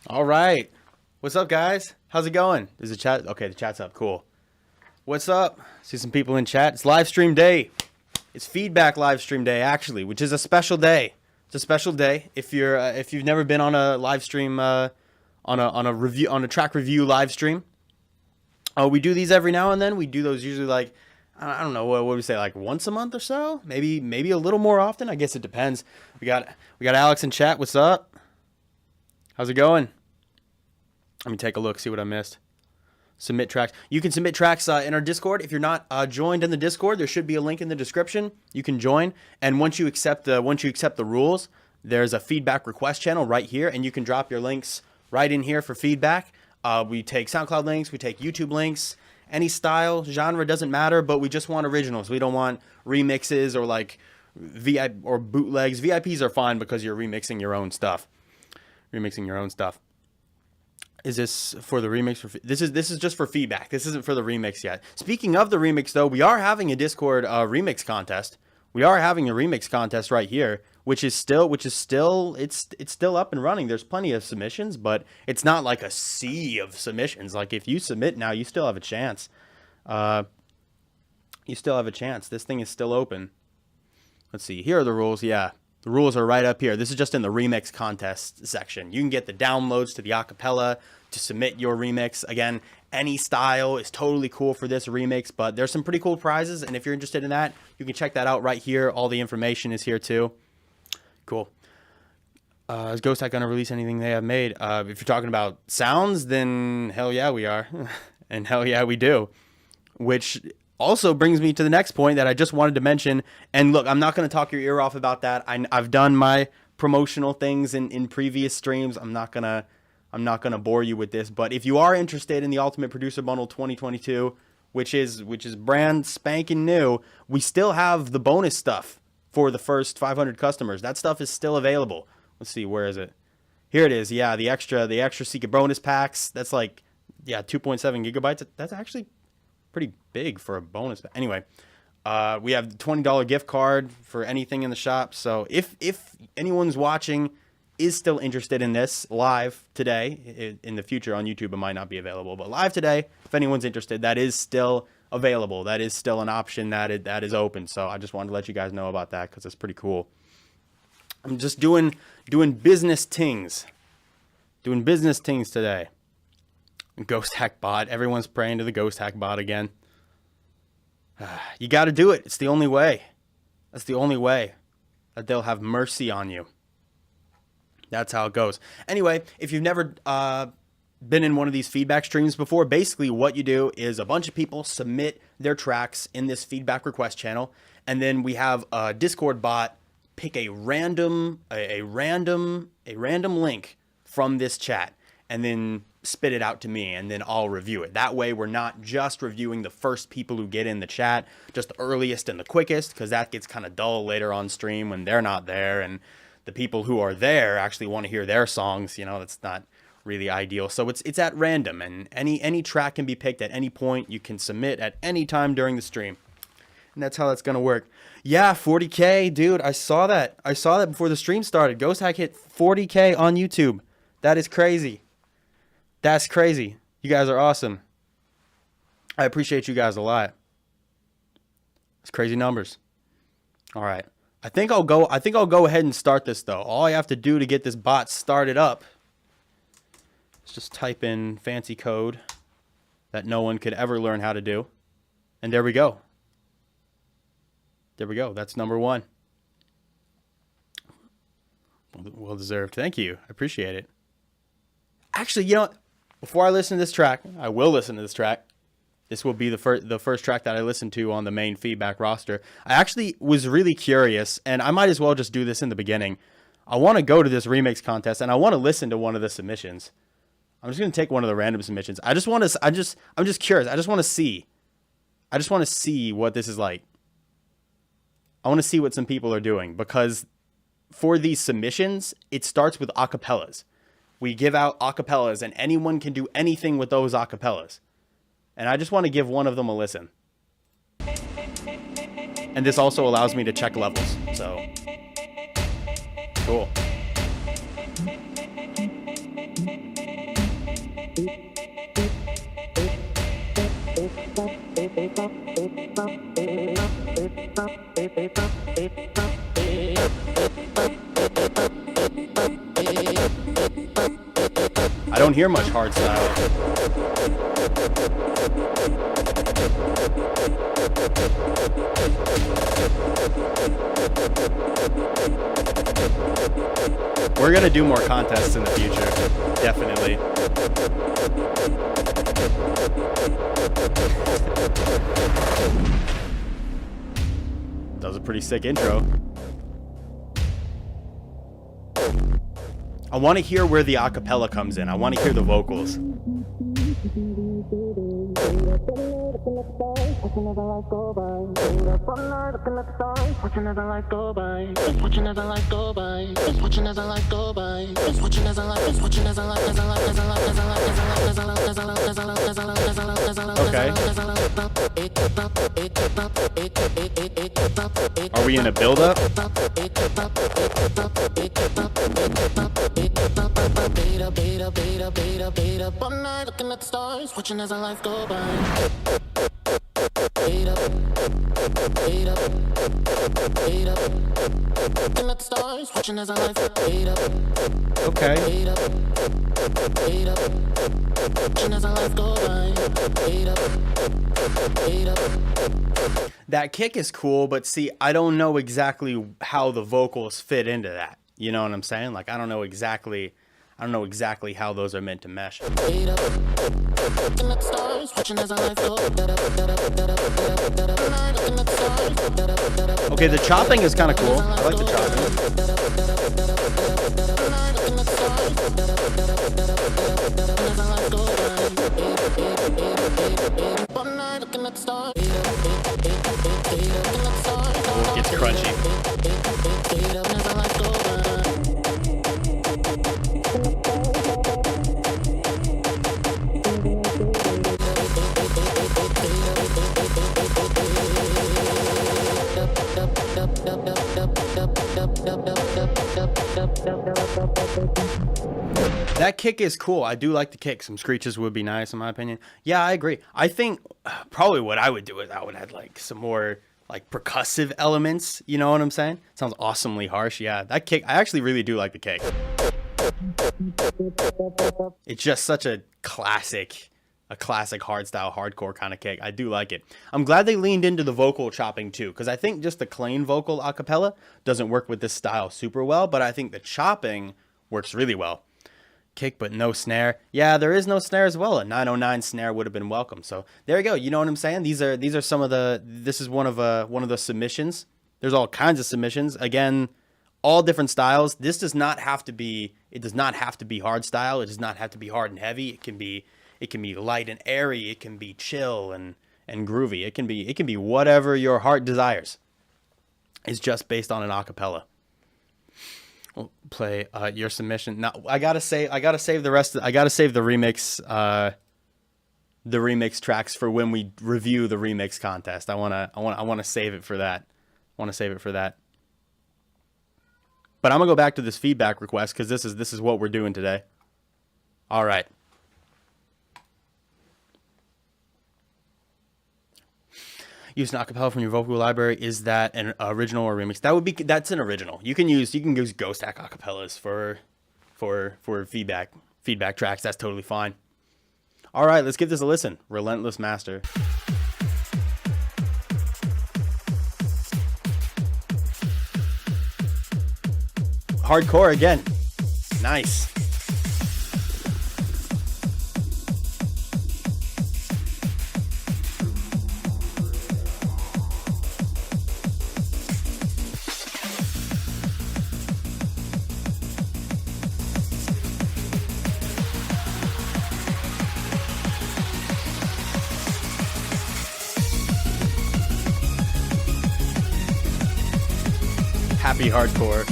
All right. What's up, guys? How's it going? Is the chat? Okay, the chat's up. Cool. What's up? See some people in chat. It's live stream day. It's feedback live stream day, actually, which is a special day. It's a special day. If you've never been on a live stream, on a track review live stream, we do these every now and then. We do those usually like, I don't know, what would we say, like once a month or so? Maybe a little more often. I guess it depends. We got Alex in chat. What's up? How's it going? Let me take a look, see what I missed. Submit tracks. You can submit tracks in our Discord. If you're not joined in the Discord, there should be a link in the description. You can join, and once you accept the rules, there's a feedback request channel right here, and you can drop your links right in here for feedback. We take SoundCloud links, we take YouTube links, any style, genre doesn't matter, but we just want originals. We don't want remixes or like VIP or bootlegs. VIPs are fine because you're remixing your own stuff. Is this for the remix? This is just for feedback. This isn't for the remix yet. Speaking of the remix, though, we are having a Discord remix contest. We are having a remix contest right here, which is still up and running. There's plenty of submissions, but it's not like a sea of submissions. Like if you submit now, you still have a chance. This thing is still open. Let's see. Here are the rules. Yeah. The rules are right up here. This is just in the remix contest section. You can get the downloads to the acapella to submit your remix. Again, any style is totally cool for this remix, but there's some pretty cool prizes. And if you're interested in that, you can check that out right here. All the information is here too. Cool. Is Ghosthack going to release anything they have made? If you're talking about sounds, then hell yeah, we are. And hell yeah, we do. Which also brings me to the next point that I just wanted to mention. And look, I'm not going to talk your ear off about that. I've done my promotional things in previous streams. I'm not gonna bore you with this. But if you are interested in the Ultimate Producer Bundle 2022, which is brand spanking new, we still have the bonus stuff for the first 500 customers. That stuff is still available. Let's see, where is it? Here it is. Yeah, the extra secret bonus packs. That's like 2.7 gigabytes. That's actually pretty big for a bonus. Anyway, we have the $20 gift card for anything in the shop. So if anyone's watching is still interested in this live today, in the future on YouTube it might not be available, but live today, if anyone's interested, that is still available. That is still an option that is open. So I just wanted to let you guys know about that because it's pretty cool. I'm just doing business things. Doing business things today. Ghosthack bot. Everyone's praying to the Ghosthack bot again. You got to do it. It's the only way. That's the only way that they'll have mercy on you. That's how it goes. Anyway, if you've never been in one of these feedback streams before, basically what you do is a bunch of people submit their tracks in this feedback request channel, and then we have a Discord bot pick a random link from this chat, and then spit it out to me, and then I'll review it. That way we're not just reviewing the first people who get in the chat, just the earliest and the quickest, because that gets kind of dull later on stream when they're not there, and the people who are there actually want to hear their songs. You know, that's not really ideal. So it's at random, and any track can be picked at any point. You can submit at any time during the stream, and that's how that's gonna work. Yeah, 40K, dude. I saw that before the stream started. Ghosthack hit 40K on YouTube. That is crazy. That's crazy. You guys are awesome. I appreciate you guys a lot. It's crazy numbers. All right. I think I'll go ahead and start this though. All I have to do to get this bot started up is just type in fancy code that no one could ever learn how to do. And there we go. There we go. That's number one. Well deserved. Thank you. I appreciate it. Actually, you know what? Before I listen to this track, I will listen to this track. This will be the first track that I listen to on the main feedback roster. I actually was really curious, and I might as well just do this in the beginning. I want to go to this remix contest, and I want to listen to one of the submissions. I'm just going to take one of the random submissions. I'm just curious. I just want to see. I just want to see what this is like. I want to see what some people are doing, because for these submissions, it starts with acapellas. We give out acapellas, and anyone can do anything with those acapellas. And I just want to give one of them a listen. And this also allows me to check levels. So, cool. I don't hear much hard style. We're gonna do more contests in the future, definitely. That was a pretty sick intro. I want to hear where the acapella comes in. I want to hear the vocals. Okay. Are we in a build-up? Okay. That kick is cool, but see, I don't know exactly how the vocals fit into that. You know what I'm saying? Like, I don't know exactly how those are meant to mesh. Okay, the chopping is kind of cool. I like the chopping. Oh, it gets crunchy. That kick is cool. I do like the kick. Some screeches would be nice, in my opinion. Yeah, I agree. I think probably what I would do is I would add like some more like percussive elements. You know what I'm saying? Sounds awesomely harsh. Yeah, that kick. I actually really do like the kick. It's just such a classic hardstyle, hardcore kind of kick. I do like it. I'm glad they leaned into the vocal chopping too, because I think just the clean vocal a cappella doesn't work with this style super well, but I think the chopping works really well. Kick but no snare. Yeah, there is no snare as well. A 909 snare would have been welcome. So there you go. You know what I'm saying? These are some of the. This is one of the submissions. There's all kinds of submissions. Again, all different styles. This does not have to be. It does not have to be hard style. It does not have to be hard and heavy. It can be light and airy. It can be chill and groovy. It can be whatever your heart desires. It's just based on an acapella. We'll play your submission. Now I gotta save the rest. I gotta save the remix tracks for when we review the remix contest. I wanna save it for that. But I'm gonna go back to this feedback request because this is what we're doing today. All right. Use an acapella from your vocal library. Is that an original or remix? That's an original. You can use Ghosthack acapellas for feedback tracks. That's totally fine. All right, let's give this a listen. Relentless Master. Hardcore again. Nice. Happy hardcore.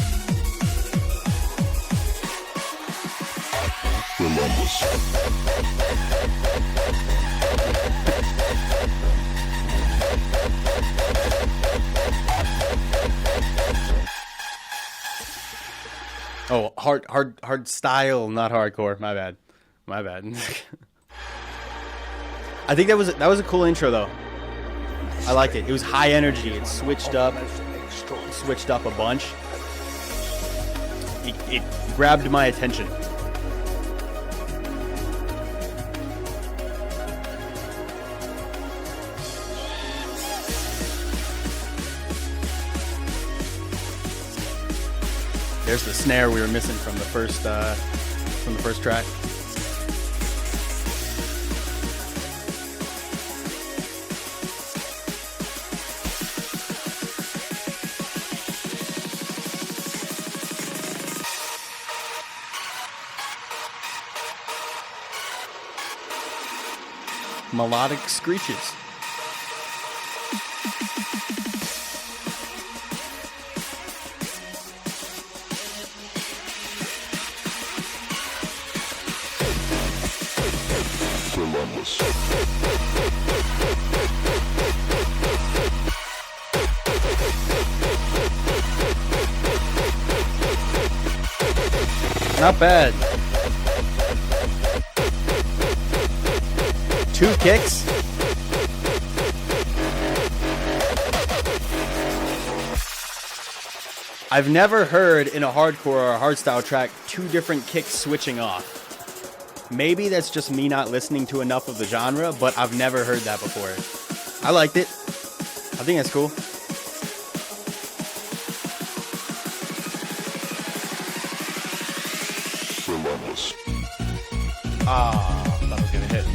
Relentless. Oh, hard style, not hardcore. My bad. I think that was a cool intro though. I like it. It was high energy. It switched up a bunch. It grabbed my attention. There's the snare we were missing from the first track. Melodic screeches. Relentless. Not bad. 2 kicks. I've never heard in a hardcore or a hardstyle track 2 different kicks switching off. Maybe that's just me not listening to enough of the genre, but I've never heard that before. I liked it. I think that's cool. Relentless. Ah, I thought I was gonna hit.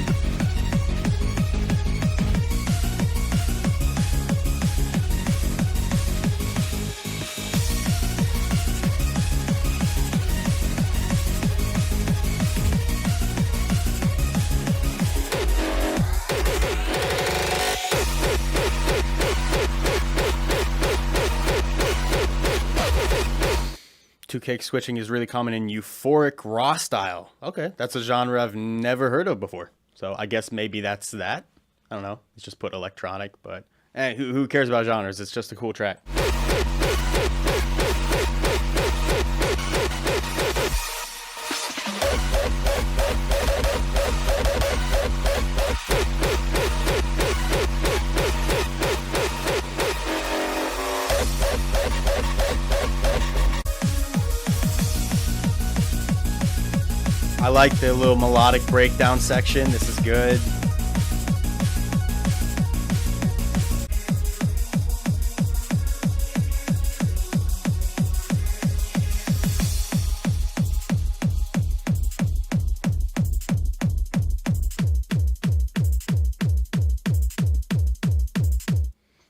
Two kick switching is really common in euphoric raw style. Okay, that's a genre I've never heard of before. So I guess maybe that's that. I don't know. It's just put electronic, but hey, who cares about genres? It's just a cool track. I like the little melodic breakdown section. This is good.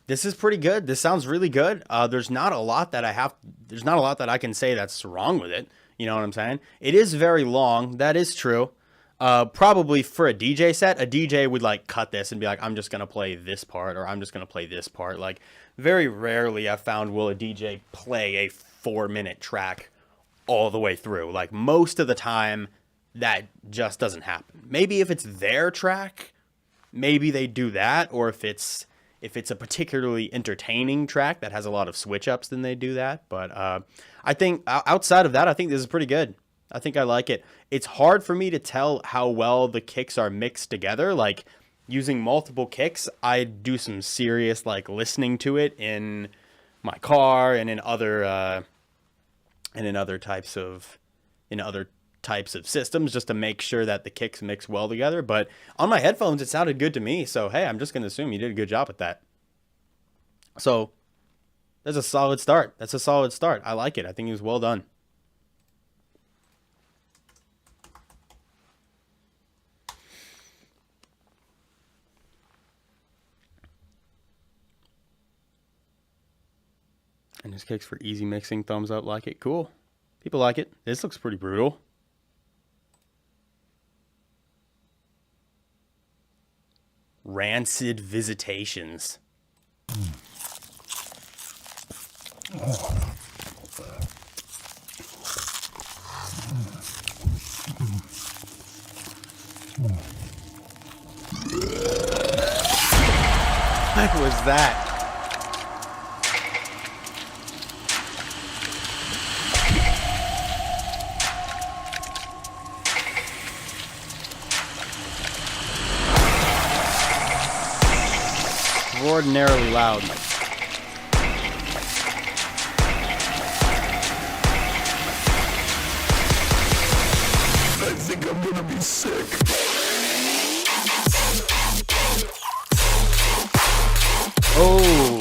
This is pretty good. This sounds really good. There's not a lot that I can say that's wrong with it. You know what I'm saying? It is very long. That is true. Probably for a DJ set, a DJ would like cut this and be like, I'm just going to play this part, or I'm just going to play this part. Like, very rarely I've found will a DJ play a 4-minute track all the way through. Like, most of the time that just doesn't happen. Maybe if it's their track, maybe they do that, or if it's a particularly entertaining track that has a lot of switch ups, then they do that. But I think outside of that, I think this is pretty good. I think I like it. It's hard for me to tell how well the kicks are mixed together. Like, using multiple kicks, I do some serious like listening to it in my car and in other types of systems, just to make sure that the kicks mix well together. But on my headphones, it sounded good to me. So, hey, I'm just going to assume you did a good job at that. So that's a solid start. I like it. I think it was well done. And this kicks for easy mixing. Thumbs up. Like it. Cool. People like it. This looks pretty brutal. Rancid Visitations. What was that? extraordinarily loud. I think I'm gonna be sick. Oh.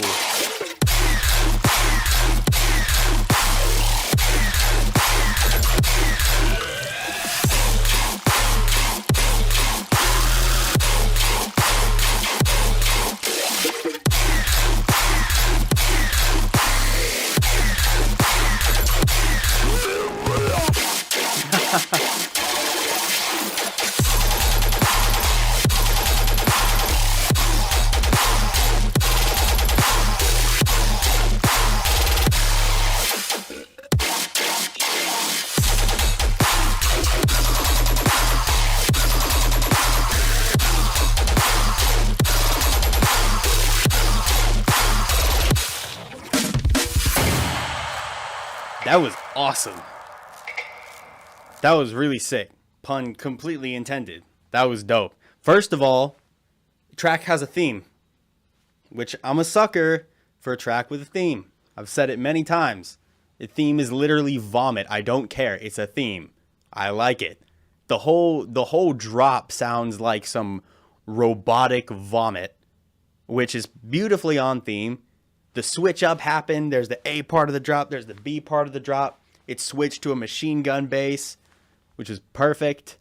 That was awesome. That was really sick. Pun completely intended. That was dope. First of all, the track has a theme, which I'm a sucker for a track with a theme. I've said it many times. The theme is literally vomit. I don't care. It's a theme. I like it. The whole drop sounds like some robotic vomit, which is beautifully on theme. The switch up happened. There's the A part of the drop. There's the B part of the drop. It switched to a machine gun bass, which is perfect.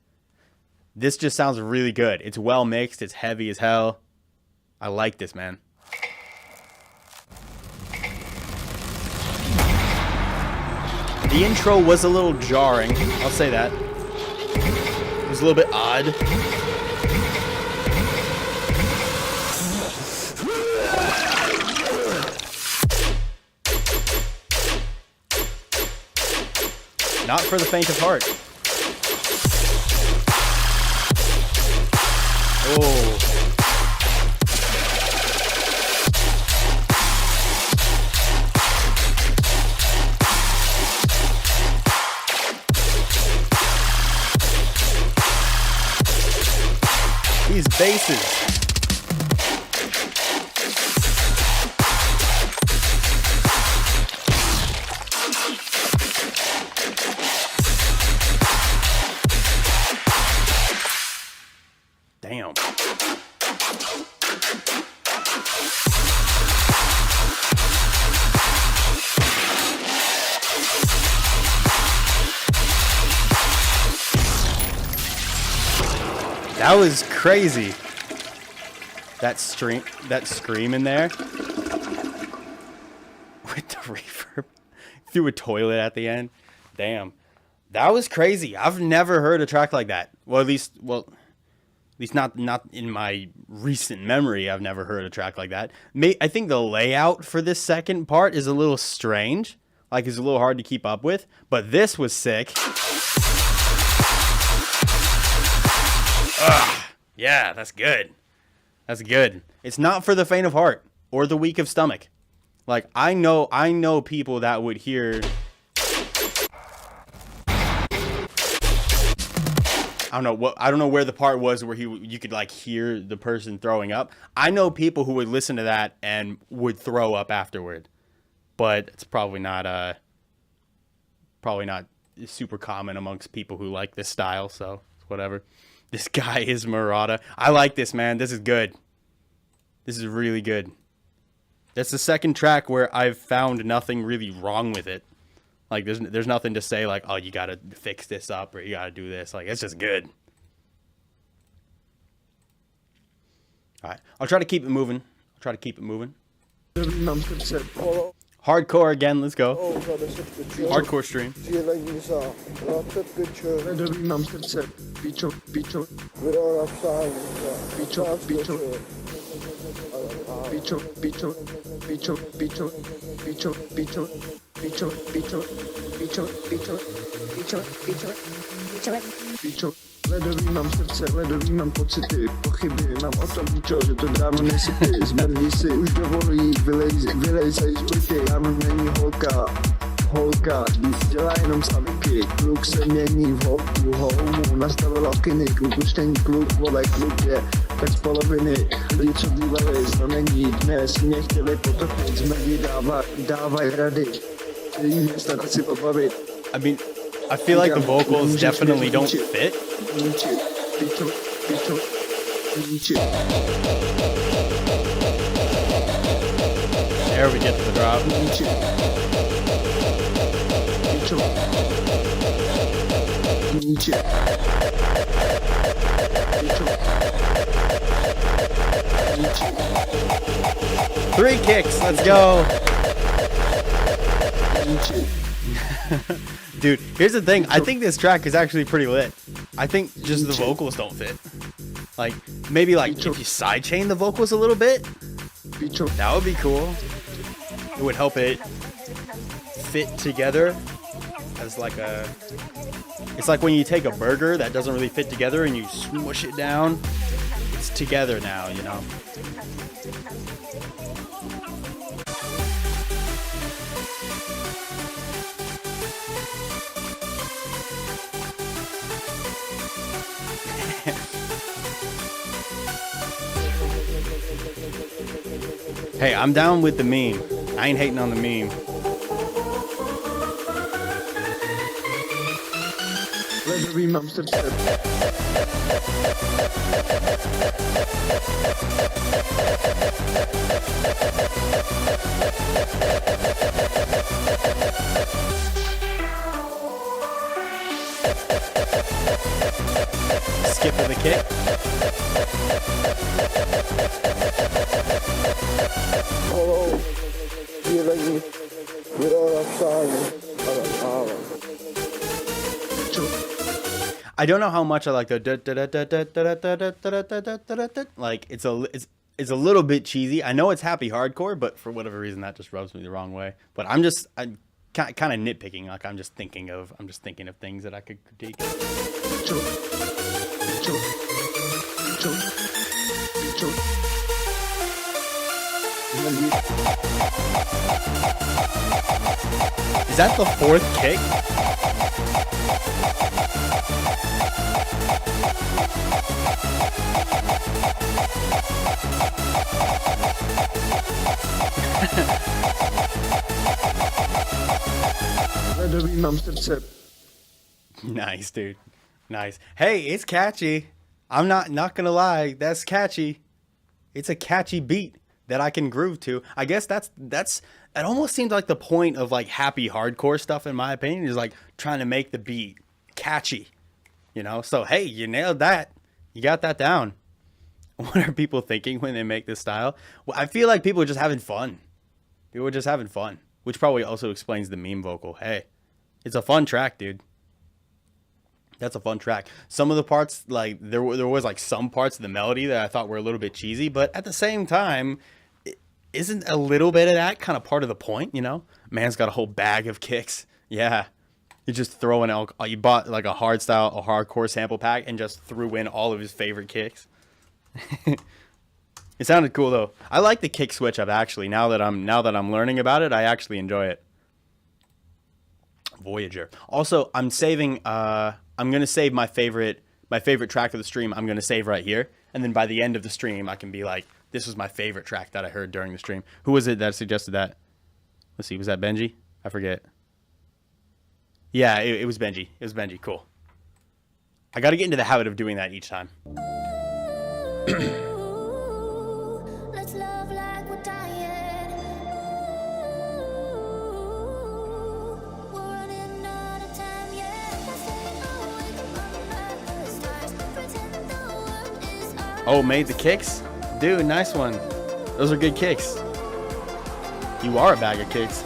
This just sounds really good. It's well mixed. It's heavy as hell. I like this, man. The intro was a little jarring. I'll say that. It was a little bit odd. Not for the faint of heart. Oh. These basses. Damn. That was crazy. That scream in there with the reverb through a toilet at the end. Damn. That was crazy. I've never heard a track like that. Well, at least not in my recent memory. I've never heard a track like that. I think the layout for this second part is a little strange. Like, it's a little hard to keep up with. But this was sick. Ugh. Yeah, that's good. That's good. It's not for the faint of heart or the weak of stomach. Like, I know people that would hear... I don't know where the part was where you could like hear the person throwing up. I know people who would listen to that and would throw up afterward, but it's probably not super common amongst people who like this style. So whatever. This guy is Murata. I like this, man. This is good. This is really good. That's the second track where I've found nothing really wrong with it. Like, there's nothing to say, like, oh, you gotta fix this up, or you gotta do this. Like, it's just good. Alright, I'll try to keep it moving. Hardcore again, let's go. Hardcore stream. Ledový mám srdce, ledový mám pocity, pochyby, mám o tom účel, že to dávno nesypy, zmrdí si, už dovolují, vylejzaj z brky, já není holka, víc dělá jenom slaviky, kluk se mění v holku, houmu, nastavila kiny, kluk už není kluk, vole, kluk je tak z poloviny lidi, co bývali, to není dnes, mě chtěli potopit, z médií dávaj rady, který mě snad si pobavit. I mean, I feel like the vocals definitely don't fit. There we get to the drop. 3 kicks, let's go. Dude, here's the thing. I think this track is actually pretty lit. I think just the vocals don't fit. Like, maybe like if you sidechain the vocals a little bit, that would be cool. It would help it fit together as like a... It's like when you take a burger that doesn't really fit together and you smush it down. It's together now, you know? Hey, I'm down with the meme. I ain't hating on the meme. Ledový mám srdce. Skip of the kick. Hello, dělení, I don't know how much I like the like it's a little bit cheesy. I know it's happy hardcore, but for whatever reason that just rubs me the wrong way. But I'm kind of nitpicking. Like I'm just thinking of things that I could critique. Is that the 4th kick? Ledový mám srdce. Nice, dude. Nice. Hey, it's catchy. I'm not gonna lie. That's catchy. It's a catchy beat that I can groove to. I guess that's it almost seems like the point of like happy hardcore stuff, in my opinion, is like trying to make the beat catchy, you know? So, hey, you nailed that. You got that down. What are people thinking when they make this style? Well, I feel like people are just having fun. People are just having fun, which probably also explains the meme vocal. Hey, it's a fun track, dude. That's a fun track. Some of the parts, like there was like some parts of the melody that I thought were a little bit cheesy, but at the same time, isn't a little bit of that kind of part of the point, you know? Man's got a whole bag of kicks. Yeah. You just throw in, you bought like a hardcore sample pack and just threw in all of his favorite kicks. It sounded cool though. I like the kick switch up actually. Now that I'm learning about it, I actually enjoy it. Voyager. Also, I'm saving I'm going to save my favorite track of the stream. I'm going to save right here, and then by the end of the stream I can be like, this was my favorite track that I heard during the stream. Who was it that suggested that? Let's see, was that Benji? I forget. Yeah, it was Benji. It was Benji. Cool. I got to get into the habit of doing that each time. Oh, made the kicks? Dude, nice one. Those are good kicks. You are a bag of kicks.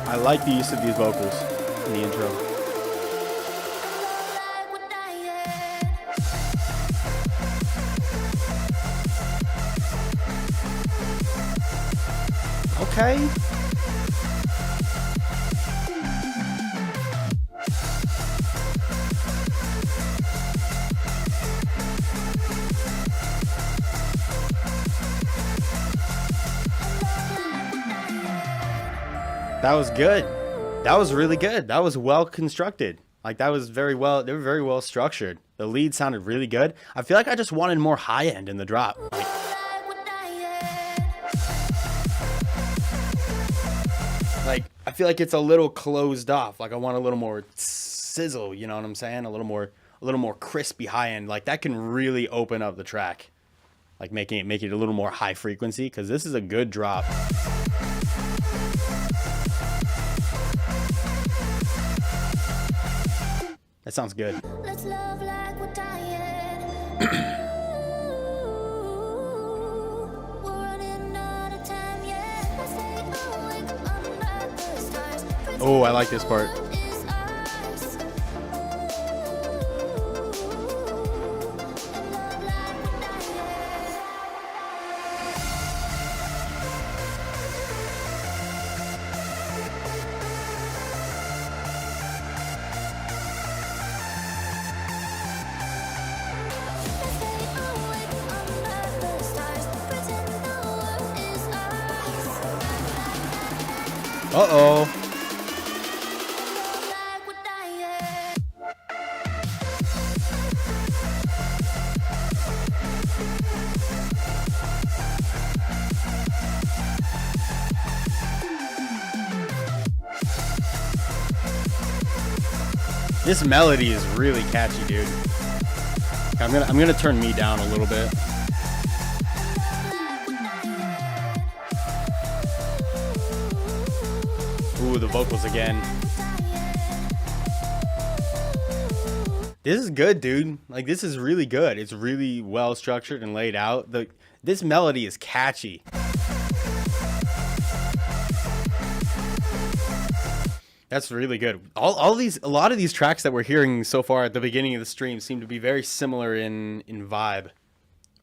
I like the use of these vocals in the intro. Okay. That was good. That was really good. That was well constructed. Like that was very well. They were very well structured. The lead sounded really good. I feel like I just wanted more high end in the drop. Like I feel like it's a little closed off. Like I want a little more sizzle. You know what I'm saying? A little more crispy high end. Like that can really open up the track. Like make it a little more high frequency, because this is a good drop. That sounds good. Let's love like we're dying. We're running out of time, yeah. Let's stay awake under the stars. Oh, I like this part. Is ours. And love like we're dying. Let's stay awake under the stars. Pretend the world is ours. Uh-oh. Like we're dying. This melody is really catchy, dude. I'm gonna turn me down a little bit. Ooh, the vocals again. This is good, dude. Like this is really good. It's really well structured and laid out. This melody is catchy. That's really good. A lot of these tracks that we're hearing so far at the beginning of the stream seem to be very similar in vibe.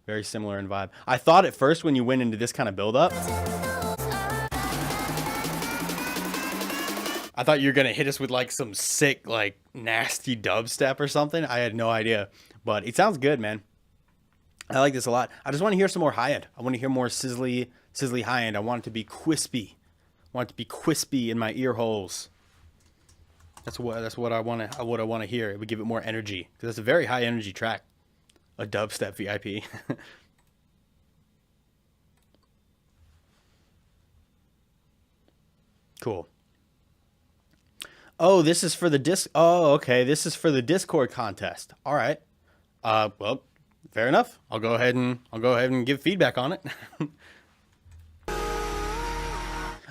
Very similar in vibe. I thought at first when you went into this kind of build up, I thought you were gonna hit us with like some sick, like nasty dubstep or something. I had no idea, but it sounds good, man. I like this a lot. I just want to hear some more high end. I want to hear more sizzly high end. I want it to be crispy. I want it to be crispy in my ear holes. That's what I want to hear. It would give it more energy, because it's a very high energy track. A dubstep VIP. Cool. Oh, this is for the Oh, okay. This is for the Discord contest. All right. Well, fair enough. I'll go ahead and give feedback on it.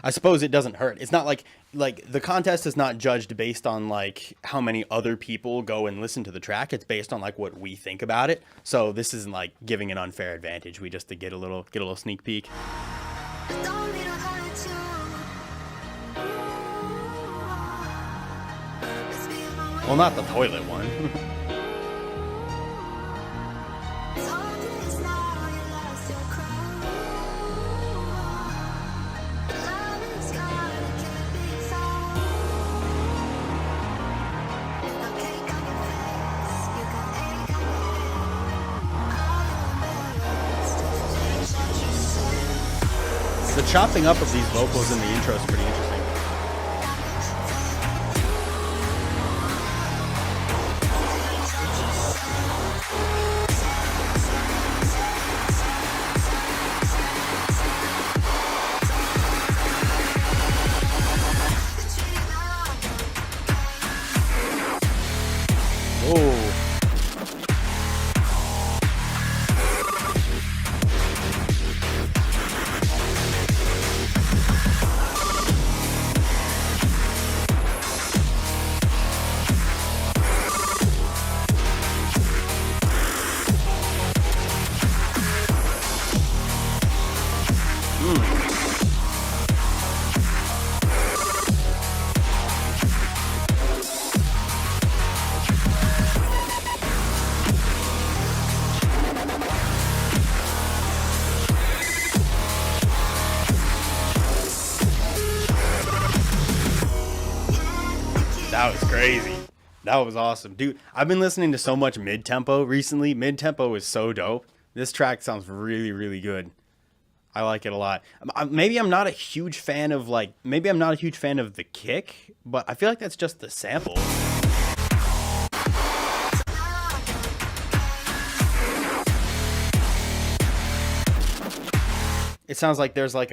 I suppose it doesn't hurt. It's not like the contest is not judged based on like how many other people go and listen to the track. It's based on like what we think about it. So this isn't like giving an unfair advantage. We just to get a little sneak peek. Don't need to hurt you. Let's be on my way. Well, not the toilet one. Told you it's now you lost your crown. Love is gone, it can't be found. No cake on your face, you got ache on your head. All your things that you said. The chopping up of these vocals in the intro is pretty interesting. Oh. That was crazy. That was awesome. Dude, I've been listening to so much mid-tempo recently. Mid-tempo is so dope. This track sounds really, really good. I like it a lot. Maybe I'm not a huge fan of the kick, but I feel like that's just the sample. It sounds like there's like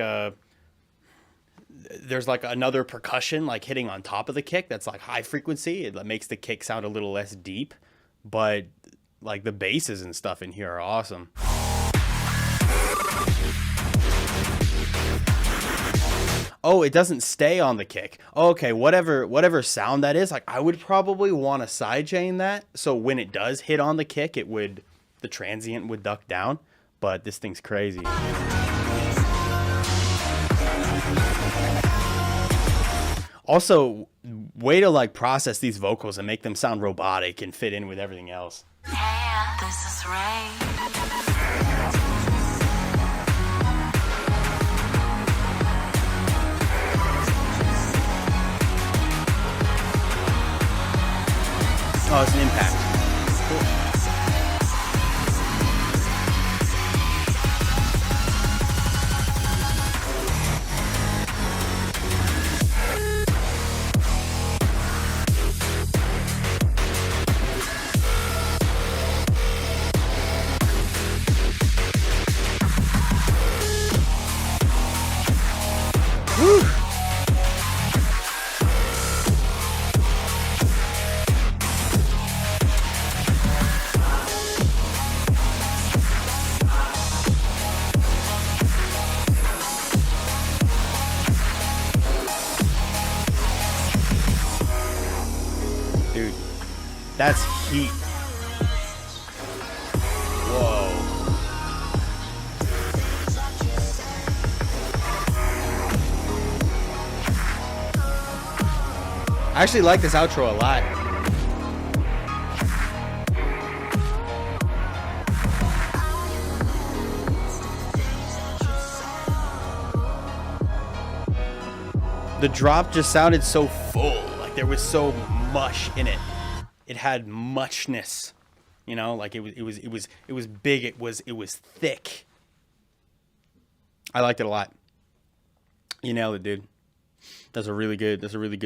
another percussion like hitting on top of the kick that's like high frequency. It makes the kick sound a little less deep, but like the basses and stuff in here are awesome. Oh, it doesn't stay on the kick. Okay, whatever sound that is, like I would probably want to sidechain that, so when it does hit on the kick, the transient would duck down. But this thing's crazy. Also, way to like process these vocals and make them sound robotic and fit in with everything else. Yeah, this is Ray. Oh, it's an impact. Cool. Woo. Dude, that's heat. Whoa. I actually like this outro a lot. The drop just sounded so full, like there was so much in it. It had muchness, you know, like it was big, it was thick. I liked it a lot. You nailed it, dude. That's a really good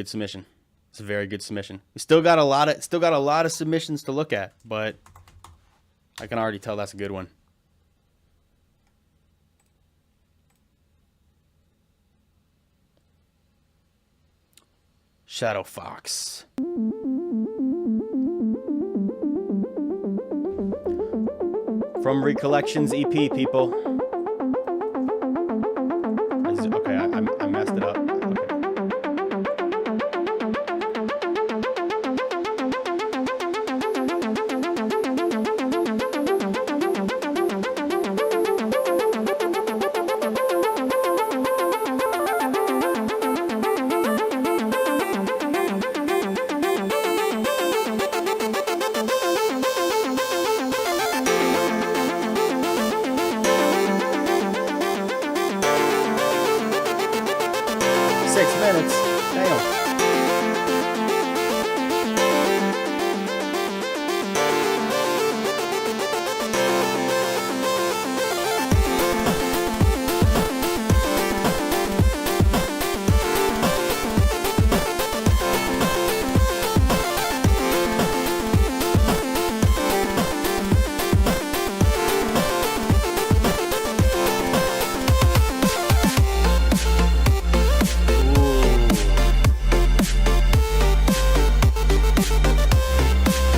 submission. It's a very good submission. We still got a lot of submissions to look at, but I can already tell that's a good one. Shadowfox. From Recollections EP, people. Okay, I messed it up. Okay.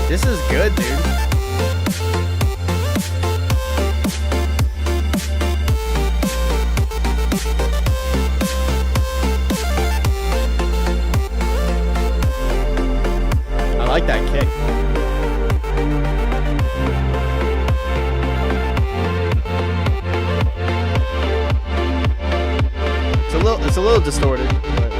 This is good, dude. I like that kick. It's a little distorted, but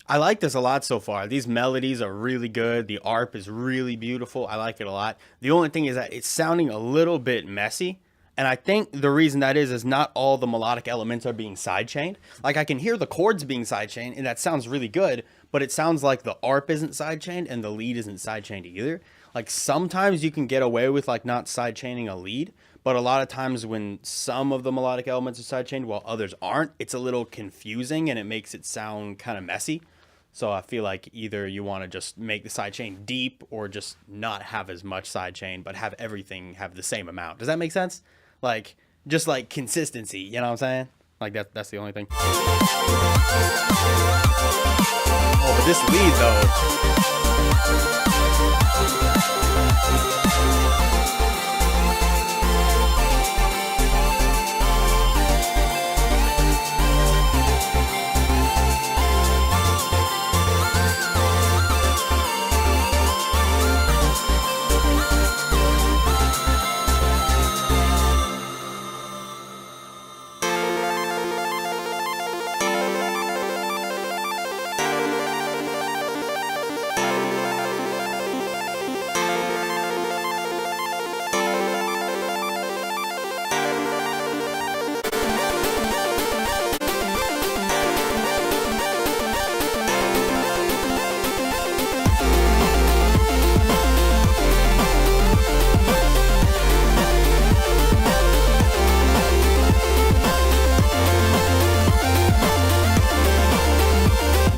I like this a lot so far. These melodies are really good. The ARP is really beautiful. I like it a lot. The only thing is that it's sounding a little bit messy. And I think the reason that is not all the melodic elements are being sidechained. Like I can hear the chords being sidechained and that sounds really good, but it sounds like the ARP isn't sidechained and the lead isn't sidechained either. Like sometimes you can get away with like not sidechaining a lead, but a lot of times when some of the melodic elements are sidechained while others aren't, it's a little confusing and it makes it sound kind of messy. So I feel like either you want to just make the sidechain deep or just not have as much sidechain, but have everything have the same amount. Does that make sense? Like, just like consistency, you know what I'm saying? Like that's the only thing. Oh, but this lead though.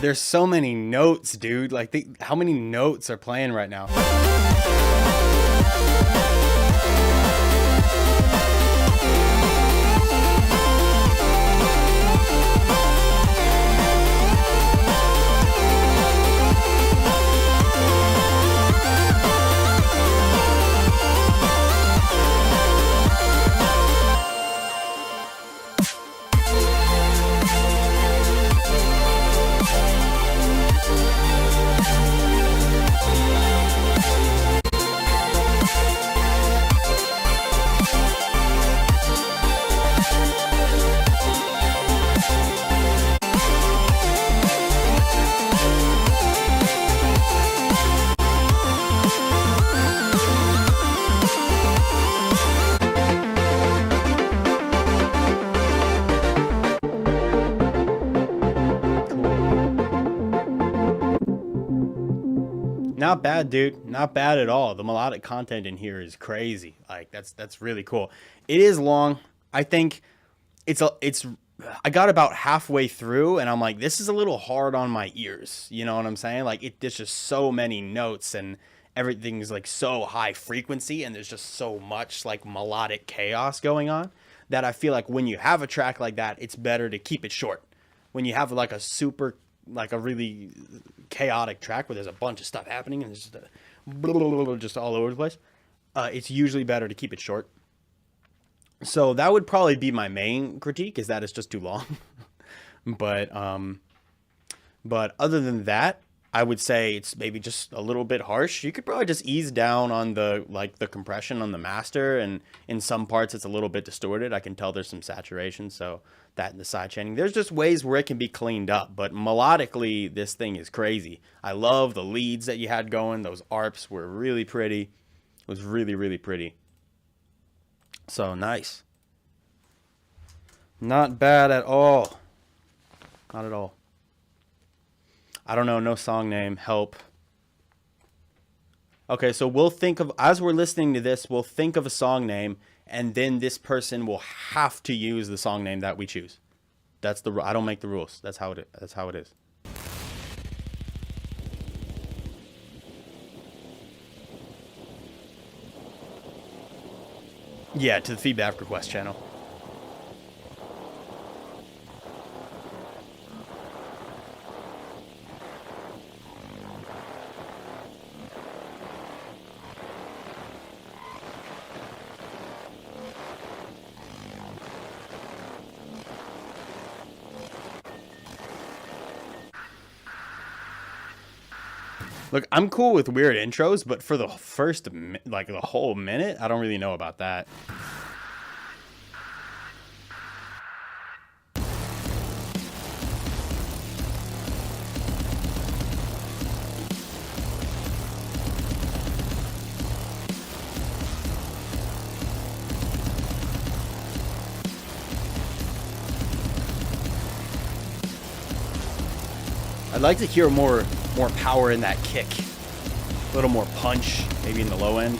There's so many notes, dude. Like, how many notes are playing right now? Not bad, dude. Not bad at all. The melodic content in here is crazy. Like that's really cool. It is long. I think I got about halfway through and I'm like, this is a little hard on my ears. You know what I'm saying? Like there's just so many notes and everything's like so high frequency and there's just so much like melodic chaos going on that I feel like when you have a track like that, it's better to keep it short. When you have like a really chaotic track where there's a bunch of stuff happening and it's just all over the place, it's usually better to keep it short. So that would probably be my main critique, is that it's just too long. But other than that, I would say it's maybe just a little bit harsh. You could probably just ease down on the compression on the master, and in some parts it's a little bit distorted. I can tell there's some saturation, so that and the side chaining. There's just ways where it can be cleaned up, but melodically this thing is crazy. I love the leads that you had going. Those ARPs were really pretty. It was really, really pretty. So nice. Not bad at all. Not at all. I don't know, no song name, help. Okay, so we'll think of, as we're listening to this, we'll think of a song name, and then this person will have to use the song name that we choose. That's the, I don't make the rules. That's how it is. Yeah, to the feedback request channel. Look, I'm cool with weird intros, but for the first, like the whole minute, I don't really know about that. I'd like to hear more power in that kick. A little more punch, maybe in the low end.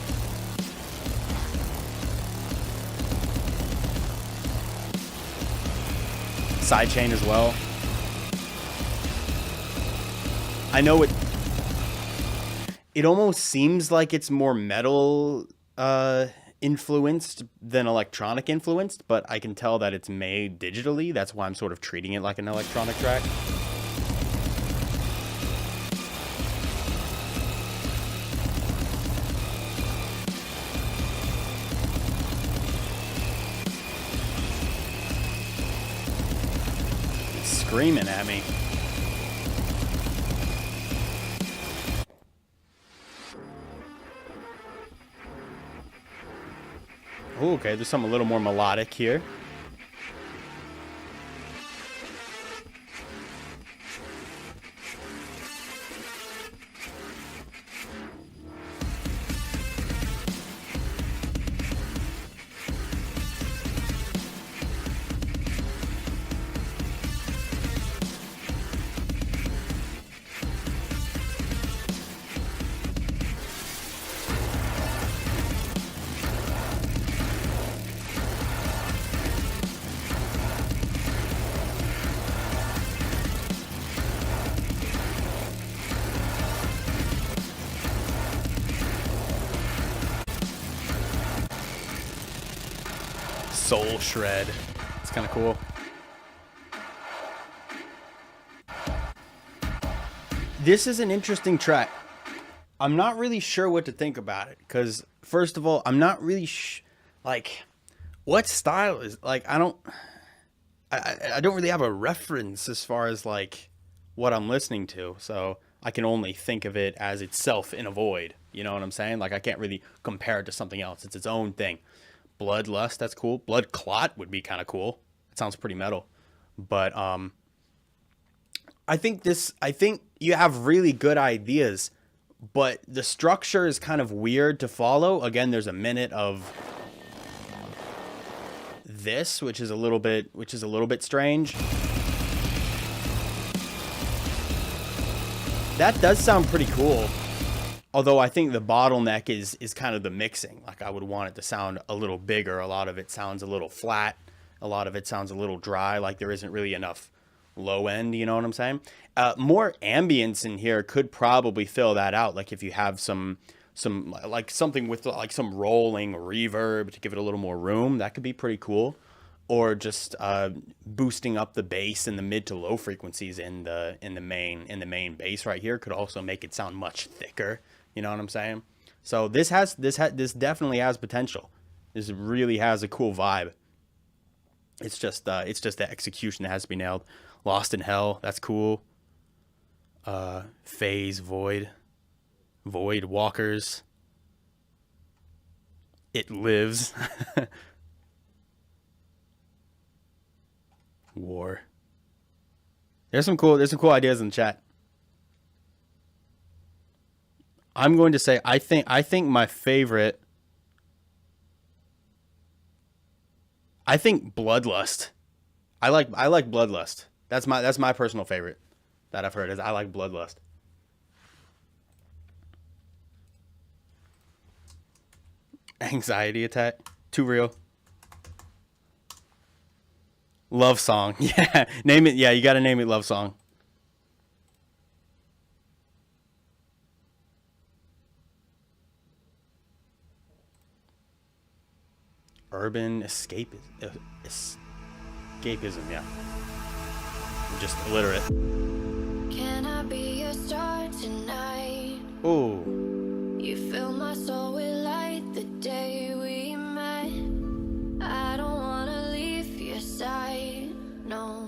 Sidechain as well. I know it almost seems like it's more metal influenced than electronic influenced, but I can tell that it's made digitally. That's why I'm sort of treating it like an electronic track. It's screaming at me. Ooh, okay, there's something a little more melodic here. Soul shred. It's kind of cool. This is an interesting track. I'm not really sure what to think about it because, first of all, I'm not really like what style is like. I don't really have a reference as far as like what I'm listening to, so I can only think of it as itself in a void. You know what I'm saying? Like I can't really compare it to something else. It's its own thing. Bloodlust, that's cool. Blood Clot would be kind of cool. It sounds pretty metal. But I think you have really good ideas, but the structure is kind of weird to follow. Again, there's a minute of this, which is a little bit strange. That does sound pretty cool. Although I think the bottleneck is kind of the mixing. Like I would want it to sound a little bigger. A lot of it sounds a little flat. A lot of it sounds a little dry. Like there isn't really enough low end. You know what I'm saying? More ambience in here could probably fill that out. Like if you have some like something with like some rolling reverb to give it a little more room, that could be pretty cool. Or just boosting up the bass in the mid to low frequencies in the main bass right here could also make it sound much thicker. You know what I'm saying? So this definitely has potential. This really has a cool vibe. It's just the execution that has to be nailed. Lost in Hell, that's cool. Phase, Void Walkers. It Lives. War. There's some cool ideas in the chat. I'm going to say I think my favorite, I think Bloodlust. I like Bloodlust. That's my personal favorite that I've heard. Is I like Bloodlust. Anxiety Attack. Too real. Love Song. Yeah. Name it. Yeah, you got to name it Love Song. Urban escapism, yeah. I'm just illiterate. Can I be your star tonight? Ooh. You fill my soul with light the day we met. I don't wanna leave your side, no.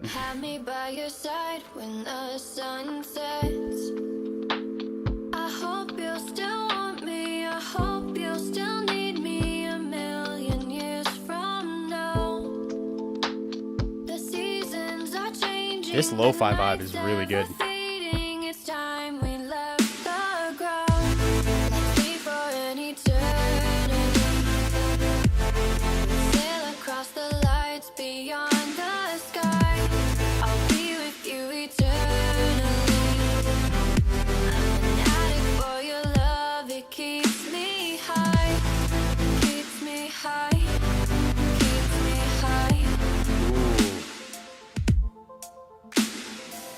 Have me by your side when the sun sets. I hope you'll still want me. I hope you'll still need me a million years from now. The seasons are changing. This lo-fi vibe is really good. It's time we left the ground. Let's be for an eternity. Sail across the lights beyond the sky. I'll be with you eternally.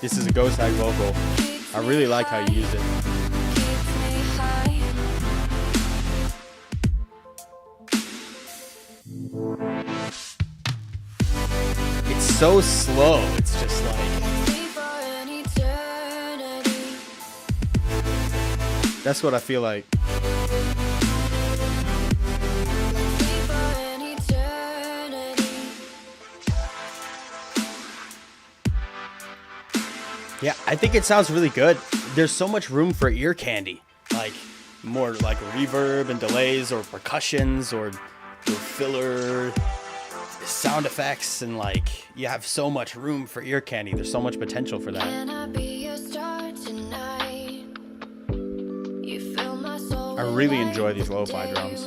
This is a Ghosthack vocal. I really like how you use it. It's so slow. It's just like... That's what I feel like. Yeah, I think it sounds really good. There's so much room for ear candy. Like, more like reverb and delays or percussions or filler sound effects, and like, you have so much room for ear candy. There's so much potential for that. I really enjoy these lo-fi drums.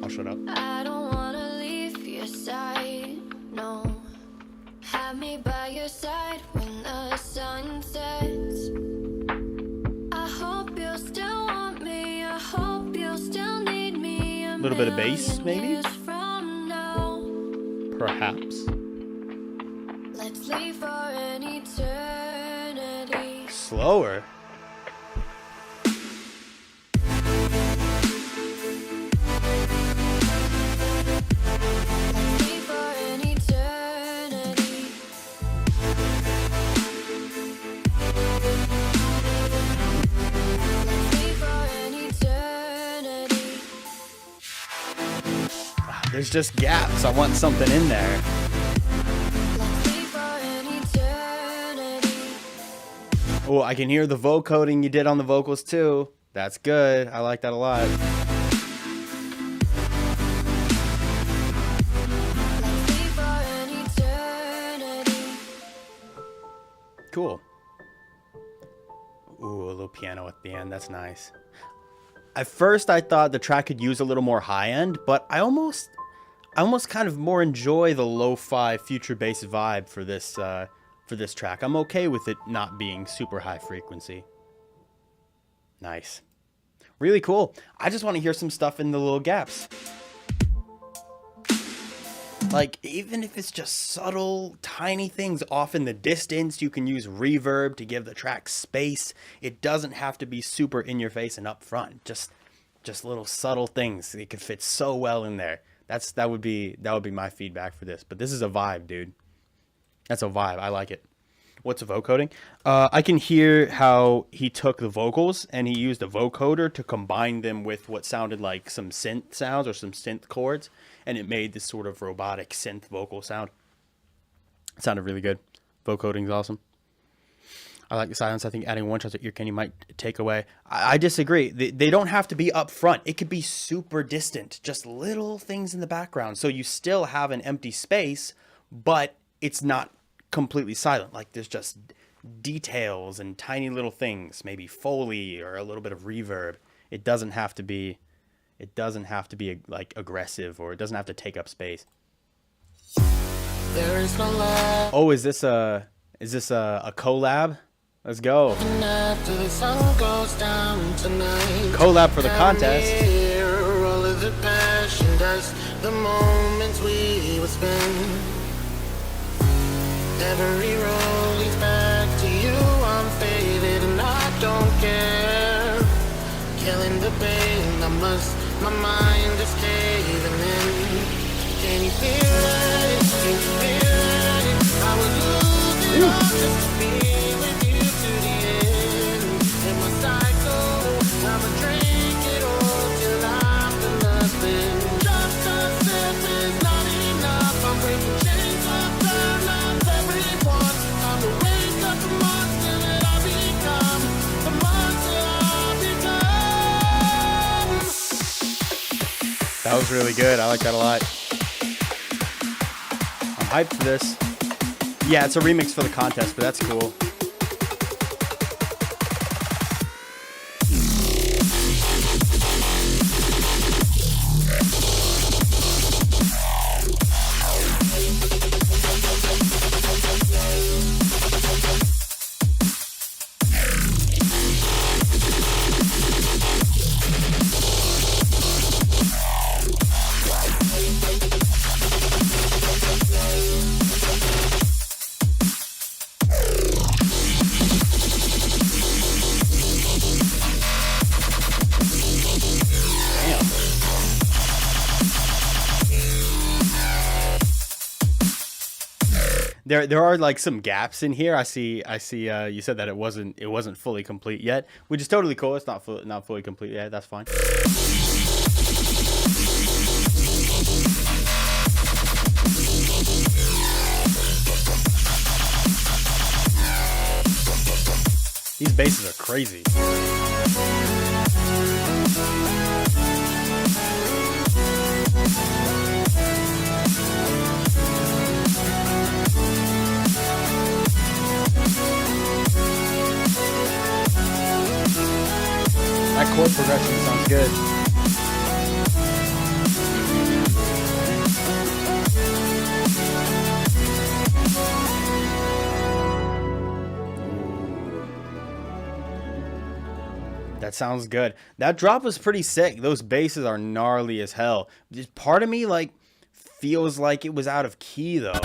I'll shut up. I don't wanna leave your side, no. Have me by your side when the sun sets. I hope you'll still want me. I hope you'll still need me. A little bit of bass, maybe? years from now. Perhaps. Let's leave for an eternity. Slower. There's just gaps. I want something in there. Oh, I can hear the vocoding you did on the vocals too. That's good. I like that a lot. Cool. Ooh, a little piano at the end. That's nice. At first, I thought the track could use a little more high end, but I almost kind of more enjoy the lo-fi future bass vibe for this track. I'm okay with it not being super high frequency. Nice. Really cool. I just want to hear some stuff in the little gaps. Like, even if it's just subtle, tiny things off in the distance, you can use reverb to give the track space. It doesn't have to be super in your face and up front. Just little subtle things. It could fit so well in there. That would be my feedback for this. But this is a vibe, dude. That's a vibe. I like it. What's a vocoding? I can hear how he took the vocals and he used a vocoder to combine them with what sounded like some synth sounds or some synth chords, and it made this sort of robotic synth vocal sound. It sounded really good. Vocoding's awesome. I like the silence. I think adding one shot to ear candy might take away. I disagree. They don't have to be up front. It could be super distant. Just little things in the background. So you still have an empty space, but it's not completely silent. Like, there's just details and tiny little things, maybe Foley or a little bit of reverb. It doesn't have to be like aggressive, or it doesn't have to take up space. There is no love. Oh, is this a collab? Let's go. After the sun goes down tonight. Collab for the contest. All of the passion dust, the moments we would spend. Every road leads back to you. I'm faded and I don't care. Killing the pain, my mind is caving in. Can you feel it? Can you feel it? I would lose it all just to be with you to the end. In my cycle, I'ma drink it all till I'm for nothing. Just a sip is not enough. I'm breaking chains of burn up everyone. I'm the wake up the monster that I become. The monster I become. That was really good. I like that a lot. I'm hyped for this. Yeah, it's a remix for the contest, but that's cool. There are like some gaps in here. I see. You said that it wasn't fully complete yet, which is totally cool. It's not fully complete yet. That's fine. These basses are crazy. That chord progression sounds good. That sounds good. That drop was pretty sick. Those basses are gnarly as hell. Just part of me like feels like it was out of key though.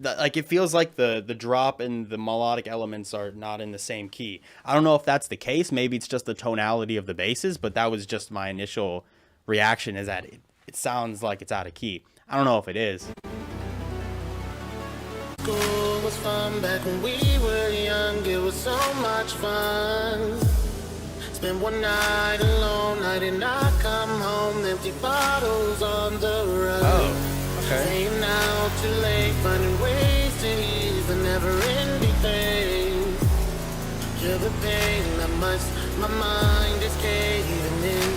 Like it feels like the drop and the melodic elements are not in the same key. I don't know if that's the case. Maybe it's just the tonality of the basses, but that was just my initial reaction, is that it sounds like it's out of key. I don't know if it is. School was fun back when we were young. It was so much fun. Spent one night alone. I did not come home. Empty bottles on the road. Oh. Staying out too late, finding ways to ease the never-ending pain. Feel the pain, my mind is caving in.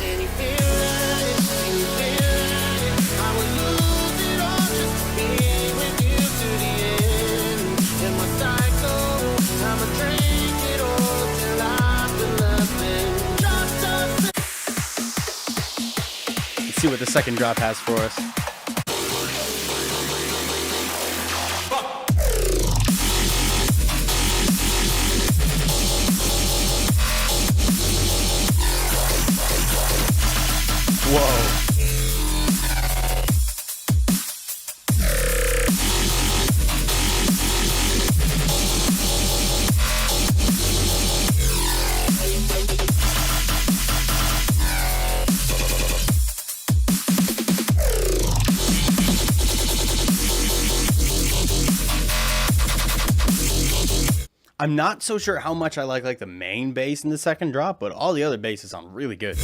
Can you feel it? Can you feel it? I would lose it all just to be with you to the end. In my cycle, I'ma drink it all till I've been nothing. Let's see what the second drop has for us. Whoa. I'm not so sure how much I like the main bass in the second drop, but all the other basses sound really good.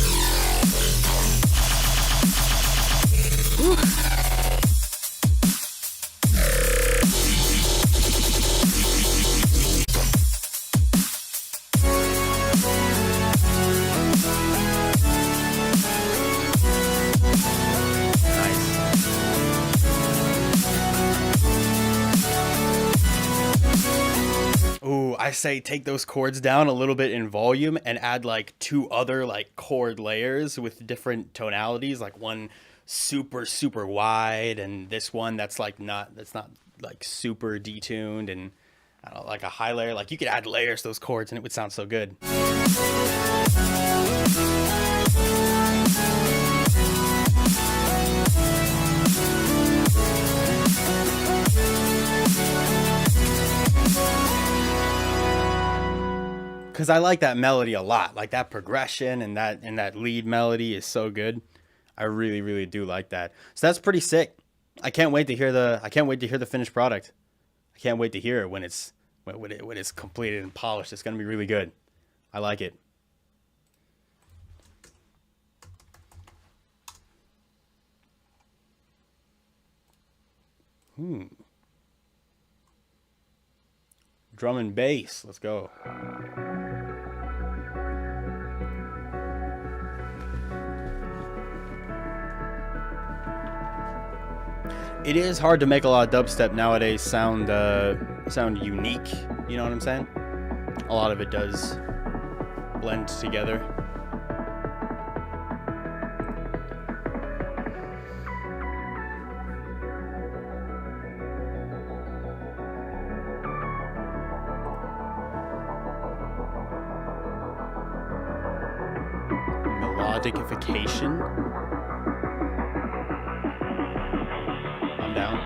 Whew. I say take those chords down a little bit in volume and add like two other like chord layers with different tonalities, like one super wide and this one that's not like super detuned, and I don't know, like a high layer. Like you could add layers to those chords and it would sound so good. Because I like that melody a lot, like that progression and that lead melody is so good. I really do like that. So that's pretty sick. I can't wait to hear the finished product. I can't wait to hear it when it's completed and polished. It's gonna be really good. I like it. Drum and bass. Let's go. It is hard to make a lot of dubstep nowadays sound unique. You know what I'm saying? A lot of it does blend together. Melodicification. I'm down.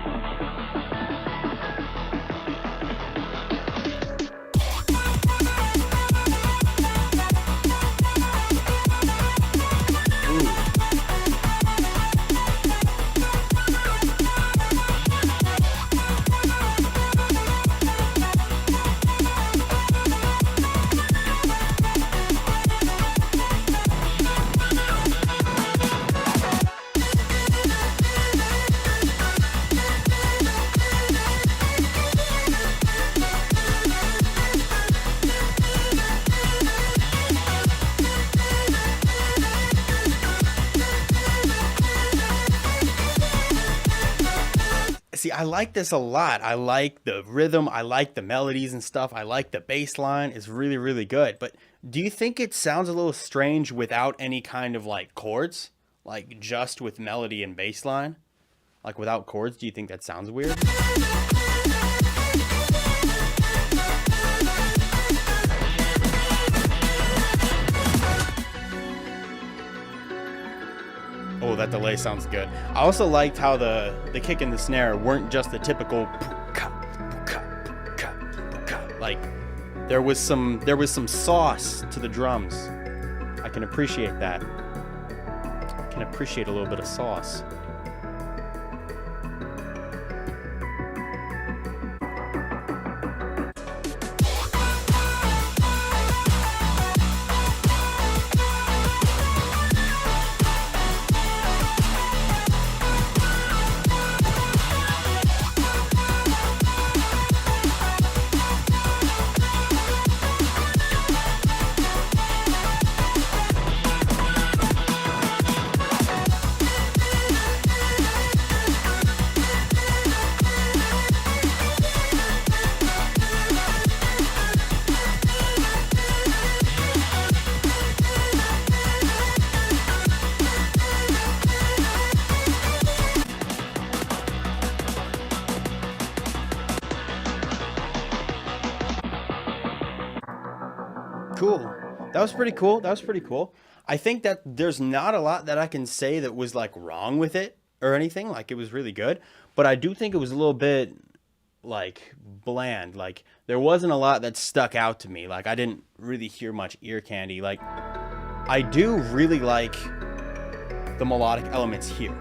See, I like this a lot. I like the rhythm. I like the melodies and stuff. I like the bass line. It's really, really good. But do you think it sounds a little strange without any kind of like chords? Like just with melody and bass line? Like without chords, do you think that sounds weird? Oh, that delay sounds good. I also liked how the kick and the snare weren't just the typical like there was some sauce to the drums. I can appreciate that. I can appreciate a little bit of sauce. Cool. That was pretty cool. That was pretty cool. I think that there's not a lot that I can say that was like wrong with it or anything. Like it was really good, but I do think it was a little bit like bland. Like there wasn't a lot that stuck out to me. Like I didn't really hear much ear candy. Like I do really like the melodic elements here.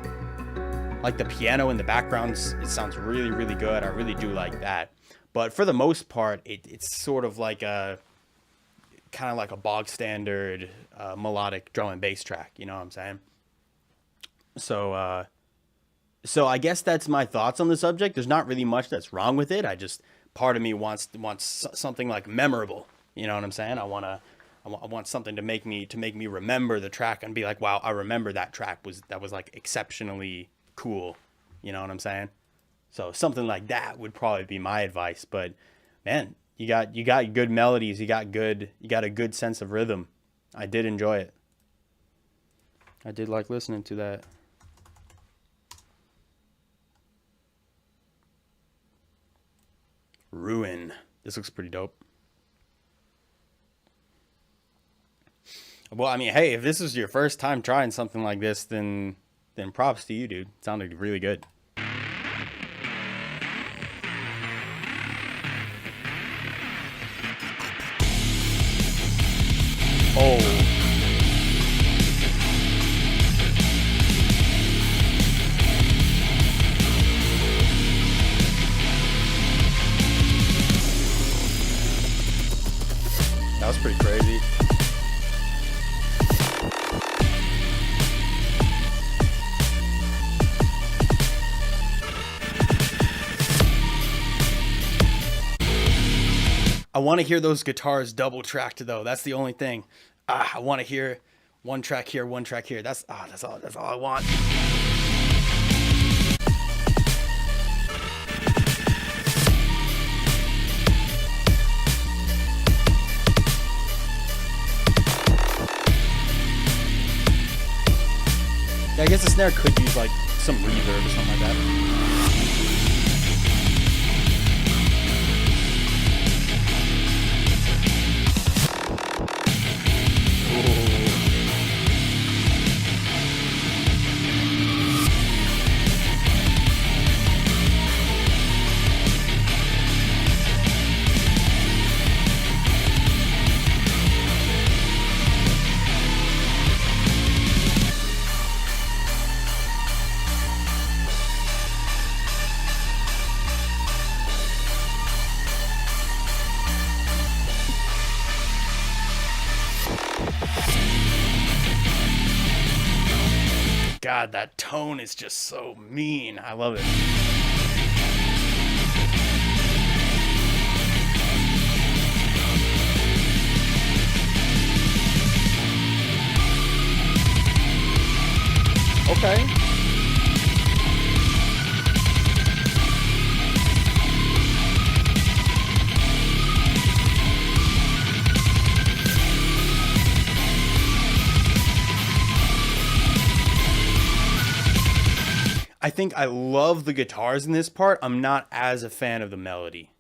Like the piano in the background, it sounds really, really good. I really do like that. But for the most part, it's sort of like a kind of like a bog standard melodic drum and bass track, you know what I'm saying? So I guess that's my thoughts on the subject. There's not really much that's wrong with it. I just, part of me wants something like memorable, you know what I'm saying? I want something to make me remember the track and be like, wow, I remember that track that was like exceptionally cool, you know what I'm saying? So something like that would probably be my advice. But man, you got good melodies, you got a good sense of rhythm. I did enjoy it. I did like listening to that. Ruin. This looks pretty dope. Well, I mean, hey, if this is your first time trying something like this, then props to you, dude. It sounded really good. Oh. That was pretty crazy. I want to hear those guitars double tracked though. That's the only thing. I want to hear one track here, one track here. That's all I want. Yeah, I guess the snare could use like some reverb or something like that. God, that tone is just so mean. I love it. Okay. think I love the guitars in this part. I'm not as a fan of the melody.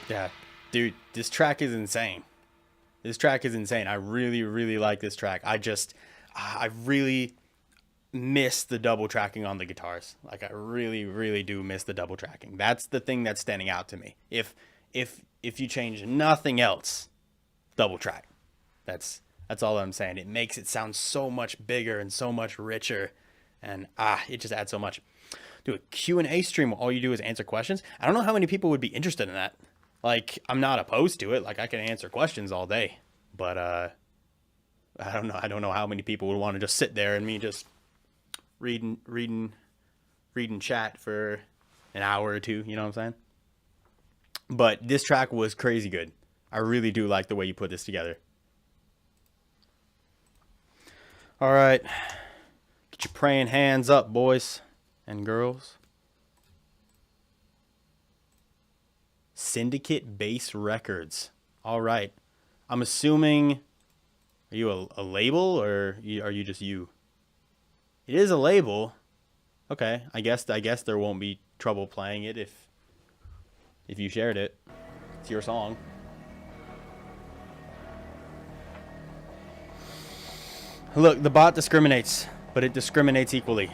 Yeah, dude, this track is insane. This track is insane. I really, really like this track. I really miss the double tracking on the guitars. Like, I really, really do miss the double tracking. That's the thing that's standing out to me. If you change nothing else, double track. That's all I'm saying. It makes it sound so much bigger and so much richer, and it just adds so much. Do a Q&A stream where all you do is answer questions. I don't know how many people would be interested in that. Like, I'm not opposed to it. Like, I can answer questions all day, but I don't know. I don't know how many people would want to just sit there and me just reading chat for an hour or two. You know what I'm saying? But this track was crazy good. I really do like the way you put this together. All right, get your praying hands up, boys and girls. Syndicate Bass Records. All right. I'm assuming, are you a label, or are you just you? It is a label. Okay. I guess there won't be trouble playing it if you shared it. It's your song. Look, the bot discriminates, but it discriminates equally.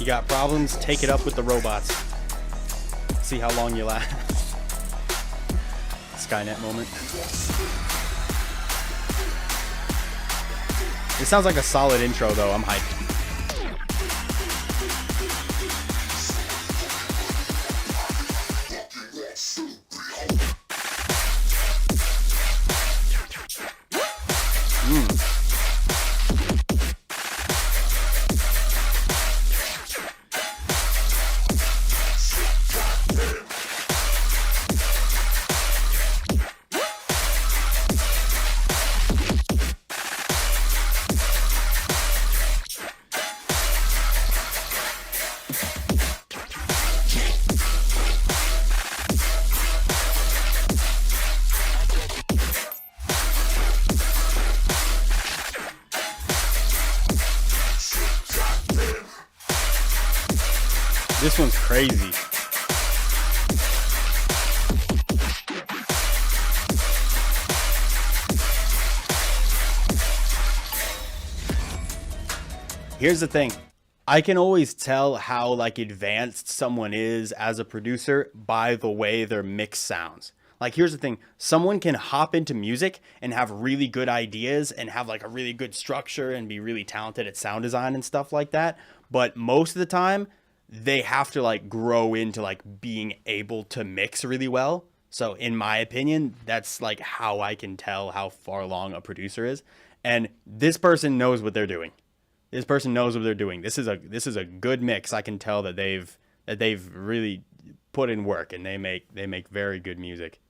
You got problems? Take it up with the robots. See how long you last. Skynet moment. It sounds like a solid intro, though. I'm hyped. This one's crazy. Here's the thing. I can always tell how like advanced someone is as a producer by the way their mix sounds. Like, here's the thing. Someone can hop into music and have really good ideas and have like a really good structure and be really talented at sound design and stuff like that. But most of the time, they have to like grow into like being able to mix really well. So in my opinion, that's like how I can tell how far along a producer is. And this person knows what they're doing. This person knows what they're doing. This is a good mix. I can tell that they've really put in work, and they make very good music.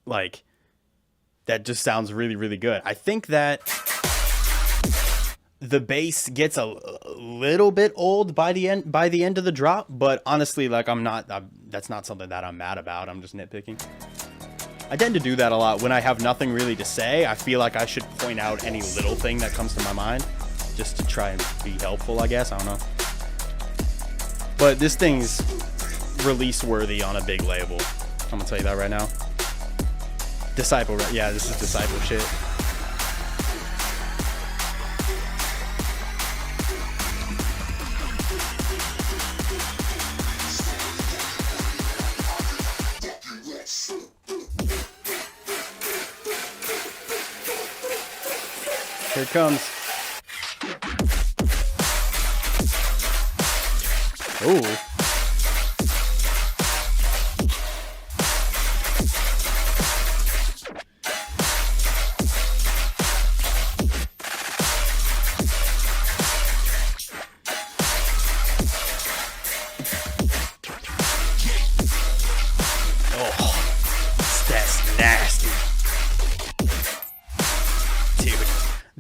Like, that just sounds really, really good. I think that the bass gets a little bit old by the end of the drop, but honestly, like, that's not something that I'm mad about. I'm just nitpicking. I tend to do that a lot when I have nothing really to say. I feel like I should point out any little thing that comes to my mind just to try and be helpful, I guess. I don't know. But this thing's release worthy on a big label. I'm gonna tell you that right now. Disciple, yeah, this is Disciple shit. Here it comes. Ooh.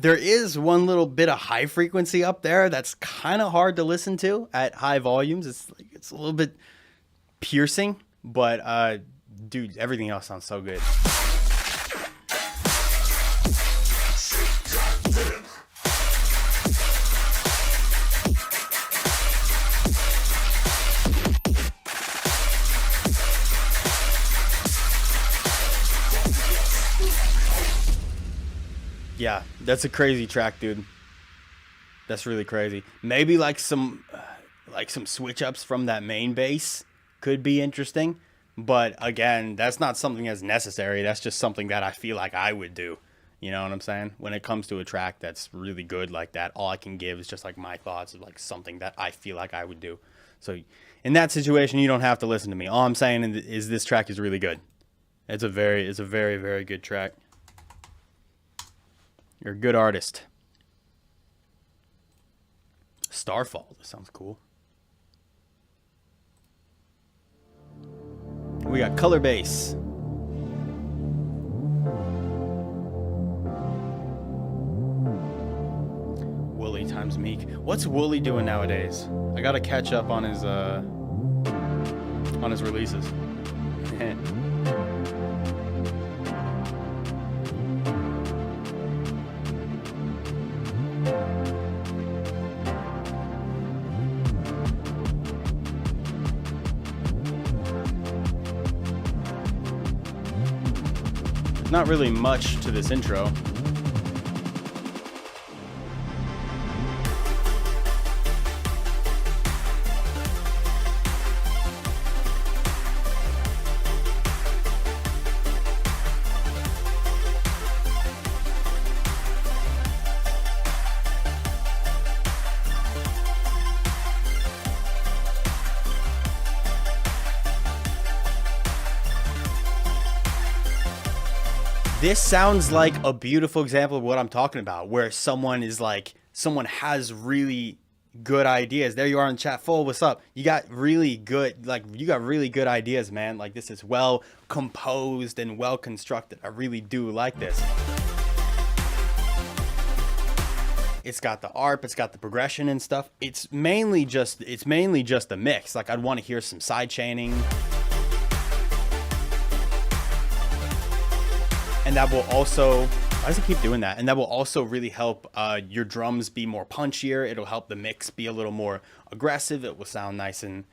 There is one little bit of high frequency up there that's kind of hard to listen to at high volumes. It's a little bit piercing, but dude, everything else sounds so good. Yeah, that's a crazy track, dude. That's really crazy. Maybe like some switch ups from that main bass could be interesting, but again, that's not something that's necessary. That's just something that I feel like I would do. You know what I'm saying? When it comes to a track that's really good like that, all I can give is just like my thoughts of like something that I feel like I would do. So in that situation, you don't have to listen to me. All I'm saying is this track is really good. It's a very, very good track. You're a good artist. Starfall. That sounds cool. We got color bass. Wooly times Meek. What's Wooly doing nowadays? I gotta catch up on his releases. Not really much to this intro. This sounds like a beautiful example of what I'm talking about, where someone has really good ideas. There you are in chat full. What's up? You got really good ideas, man. Like, this is well composed and well constructed. I really do like this. It's got the ARP, it's got the progression and stuff. It's mainly just a mix. Like, I'd want to hear some side chaining. And that will also, why does it keep doing that? And that will also really help your drums be more punchier. It'll help the mix be a little more aggressive. It will sound nice and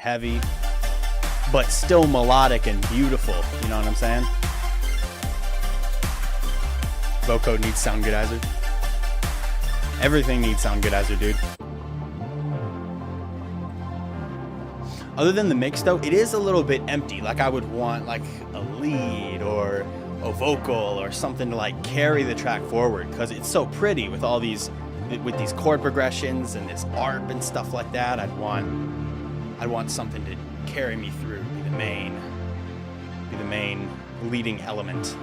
heavy, but still melodic and beautiful. You know what I'm saying? Vocoding needs sound goodizer. Everything needs sound goodizer, dude. Other than the mix though, it is a little bit empty. Like, I would want like a lead or a vocal or something to like carry the track forward, because it's so pretty with all these chord progressions and this ARP and stuff like that. I'd want something to carry me through, be the main leading element.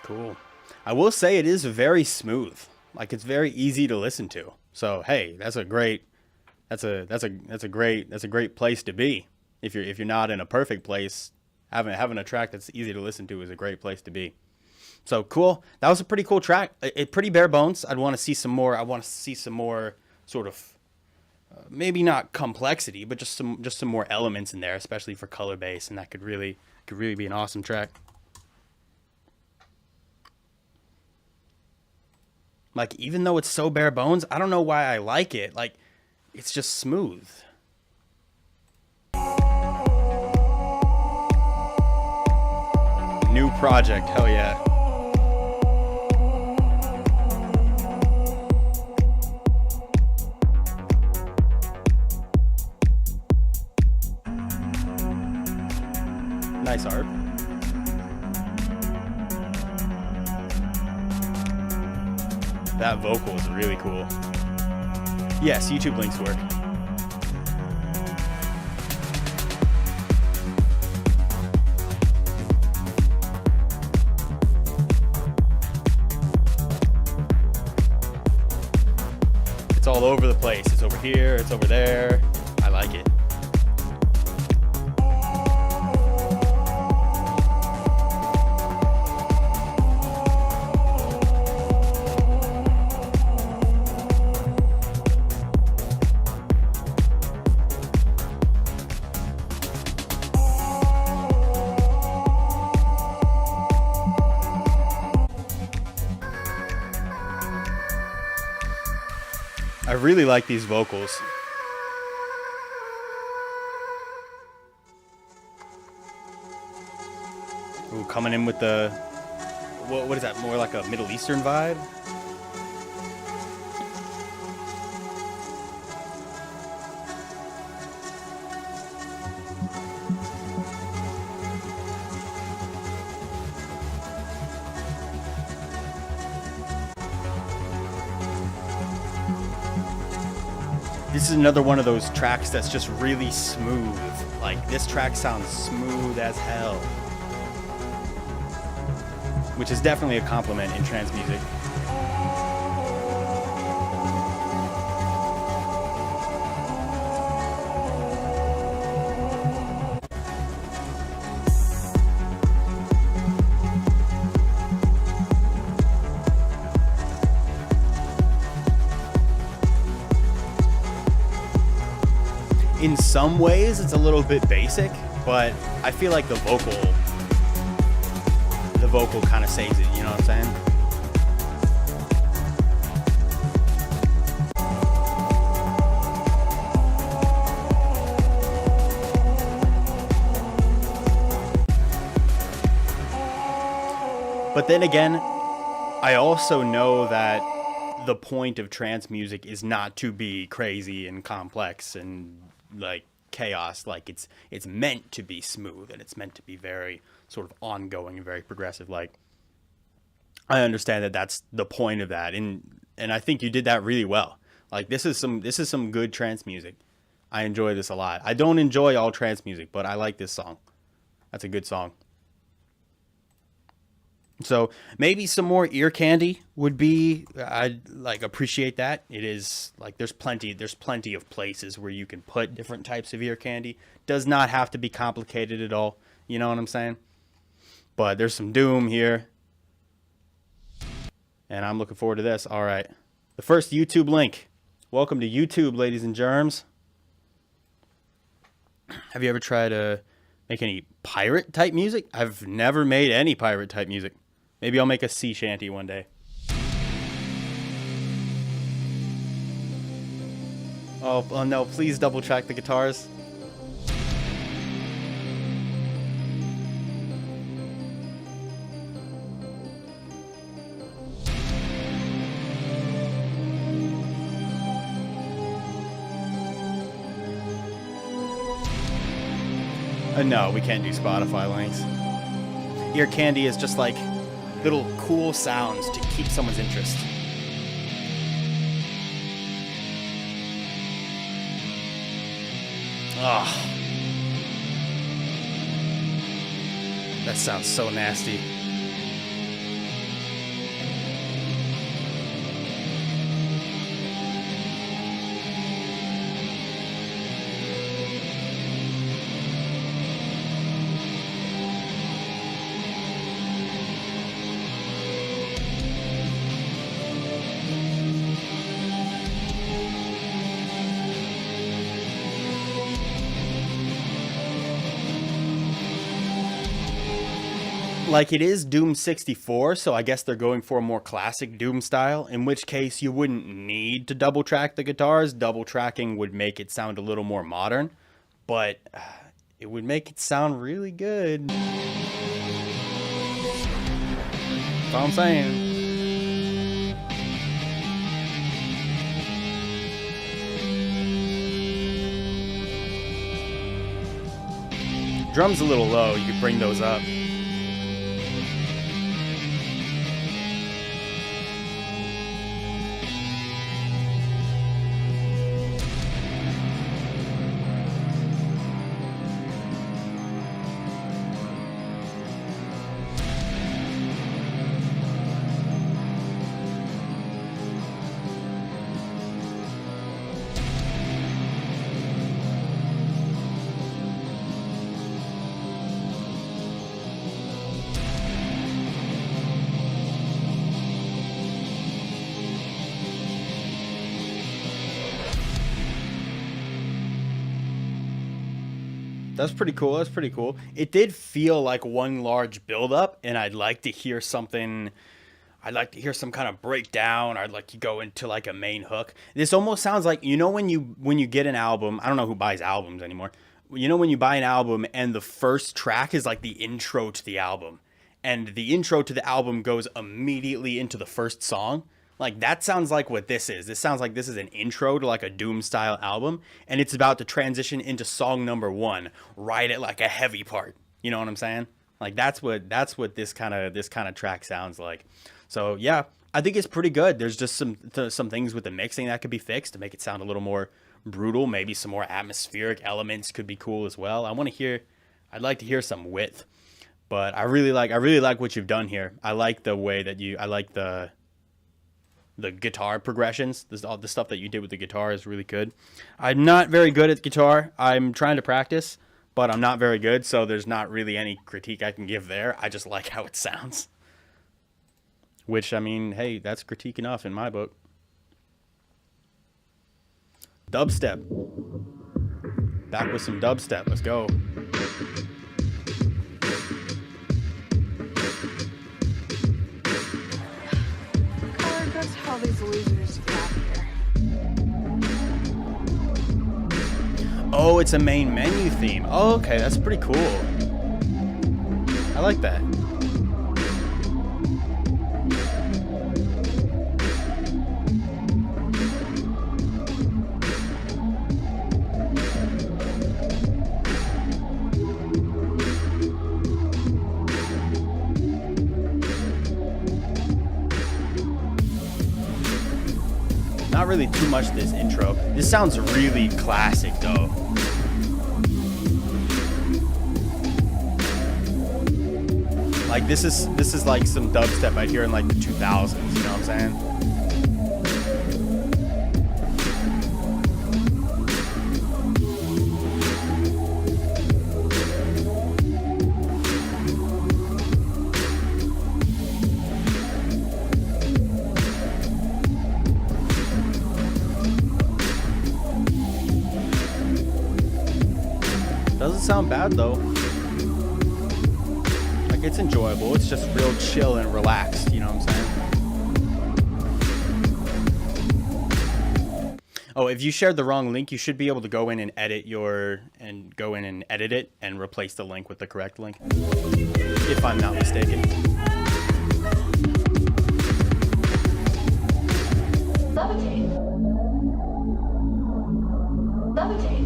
Cool. I will say it is very smooth. Like, it's very easy to listen to. So hey, that's a great place to be. If you're not in a perfect place, having a track that's easy to listen to is a great place to be. So cool. That was a pretty cool track. It pretty bare bones. I'd want to see some more. I want to see some more sort of maybe not complexity, but just some more elements in there, especially for color bass, and that could really be an awesome track. Like, even though it's so bare bones, I don't know why I like it. Like, it's just smooth. New project, hell yeah. Nice art. That vocal is really cool. Yes, YouTube links work. It's all over the place. It's over here, it's over there. I like it. I really like these vocals. Ooh, coming in with the, what is that? More like a Middle Eastern vibe? This is another one of those tracks that's just really smooth. Like, this track sounds smooth as hell. Which is definitely a compliment in trance music. In some ways, it's a little bit basic, but I feel like the vocal kind of saves it, you know what I'm saying? But then again, I also know that the point of trance music is not to be crazy and complex and like chaos. Like it's meant to be smooth, and it's meant to be very sort of ongoing and very progressive. Like, I understand that that's the point of that, and I think you did that really well. Like, this is some good trance music. I enjoy this a lot. I don't enjoy all trance music, but I like this song. That's a good song. So maybe some more ear candy would be, I'd like appreciate that. It is like there's plenty of places where you can put different types of ear candy. Does not have to be complicated at all. You know what I'm saying? But there's some doom here. And I'm looking forward to this. All right. The first YouTube link. Welcome to YouTube, ladies and germs. Have you ever tried to make any pirate type music? I've never made any pirate type music. Maybe I'll make a sea shanty one day. Oh no, please double track the guitars. No, we can't do Spotify links. Ear candy is just like little cool sounds to keep someone's interest. Oh, that sounds so nasty. Like, it is Doom 64, so I guess they're going for a more classic Doom style, in which case you wouldn't need to double track the guitars. Double tracking would make it sound a little more modern, but it would make it sound really good. That's all I'm saying. Drums a little low, you could bring those up. That's pretty cool. That's pretty cool. It did feel like one large build-up, and I'd like to hear something. I'd like to hear some kind of breakdown. I'd like to go into like a main hook. This almost sounds like, you know, when you get an album. I don't know who buys albums anymore. You know, when you buy an album and the first track is like the intro to the album, and the intro to the album goes immediately into the first song. Like, that sounds like what this is. This sounds like this is an intro to like a Doom style album, and it's about to transition into song number 1 right at like a heavy part. You know what I'm saying? Like, that's what this kind of track sounds like. So yeah, I think it's pretty good. There's just some things with the mixing that could be fixed to make it sound a little more brutal. Maybe some more atmospheric elements could be cool as well. I'd like to hear some width, but I really like what you've done here. I like the way that I like the guitar progressions. All the stuff that you did with the guitar is really good. I'm not very good at guitar. I'm trying to practice, but I'm not very good, so there's not really any critique I can give there. I just like how it sounds. Which, I mean, hey, that's critique enough in my book. Dubstep. Back with some dubstep. Let's go. That's how these losers got here. Oh, it's a main menu theme. Oh, okay, that's pretty cool. I like that. Not really too much this intro. This sounds really classic though. Like this is like some dubstep I hear in like the 2000s, you know what I'm saying? Doesn't sound bad though. Like, it's enjoyable. It's just real chill and relaxed, you know what I'm saying? Oh, if you shared the wrong link, you should be able to go in and edit it and replace the link with the correct link. If I'm not mistaken. Levitate. Levitate.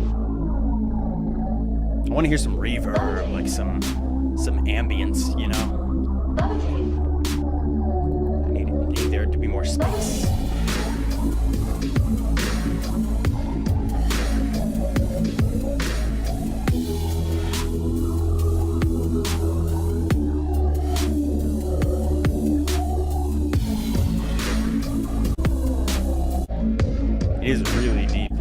I want to hear some reverb, like some ambience, you know? I need there to be more space. It is really deep.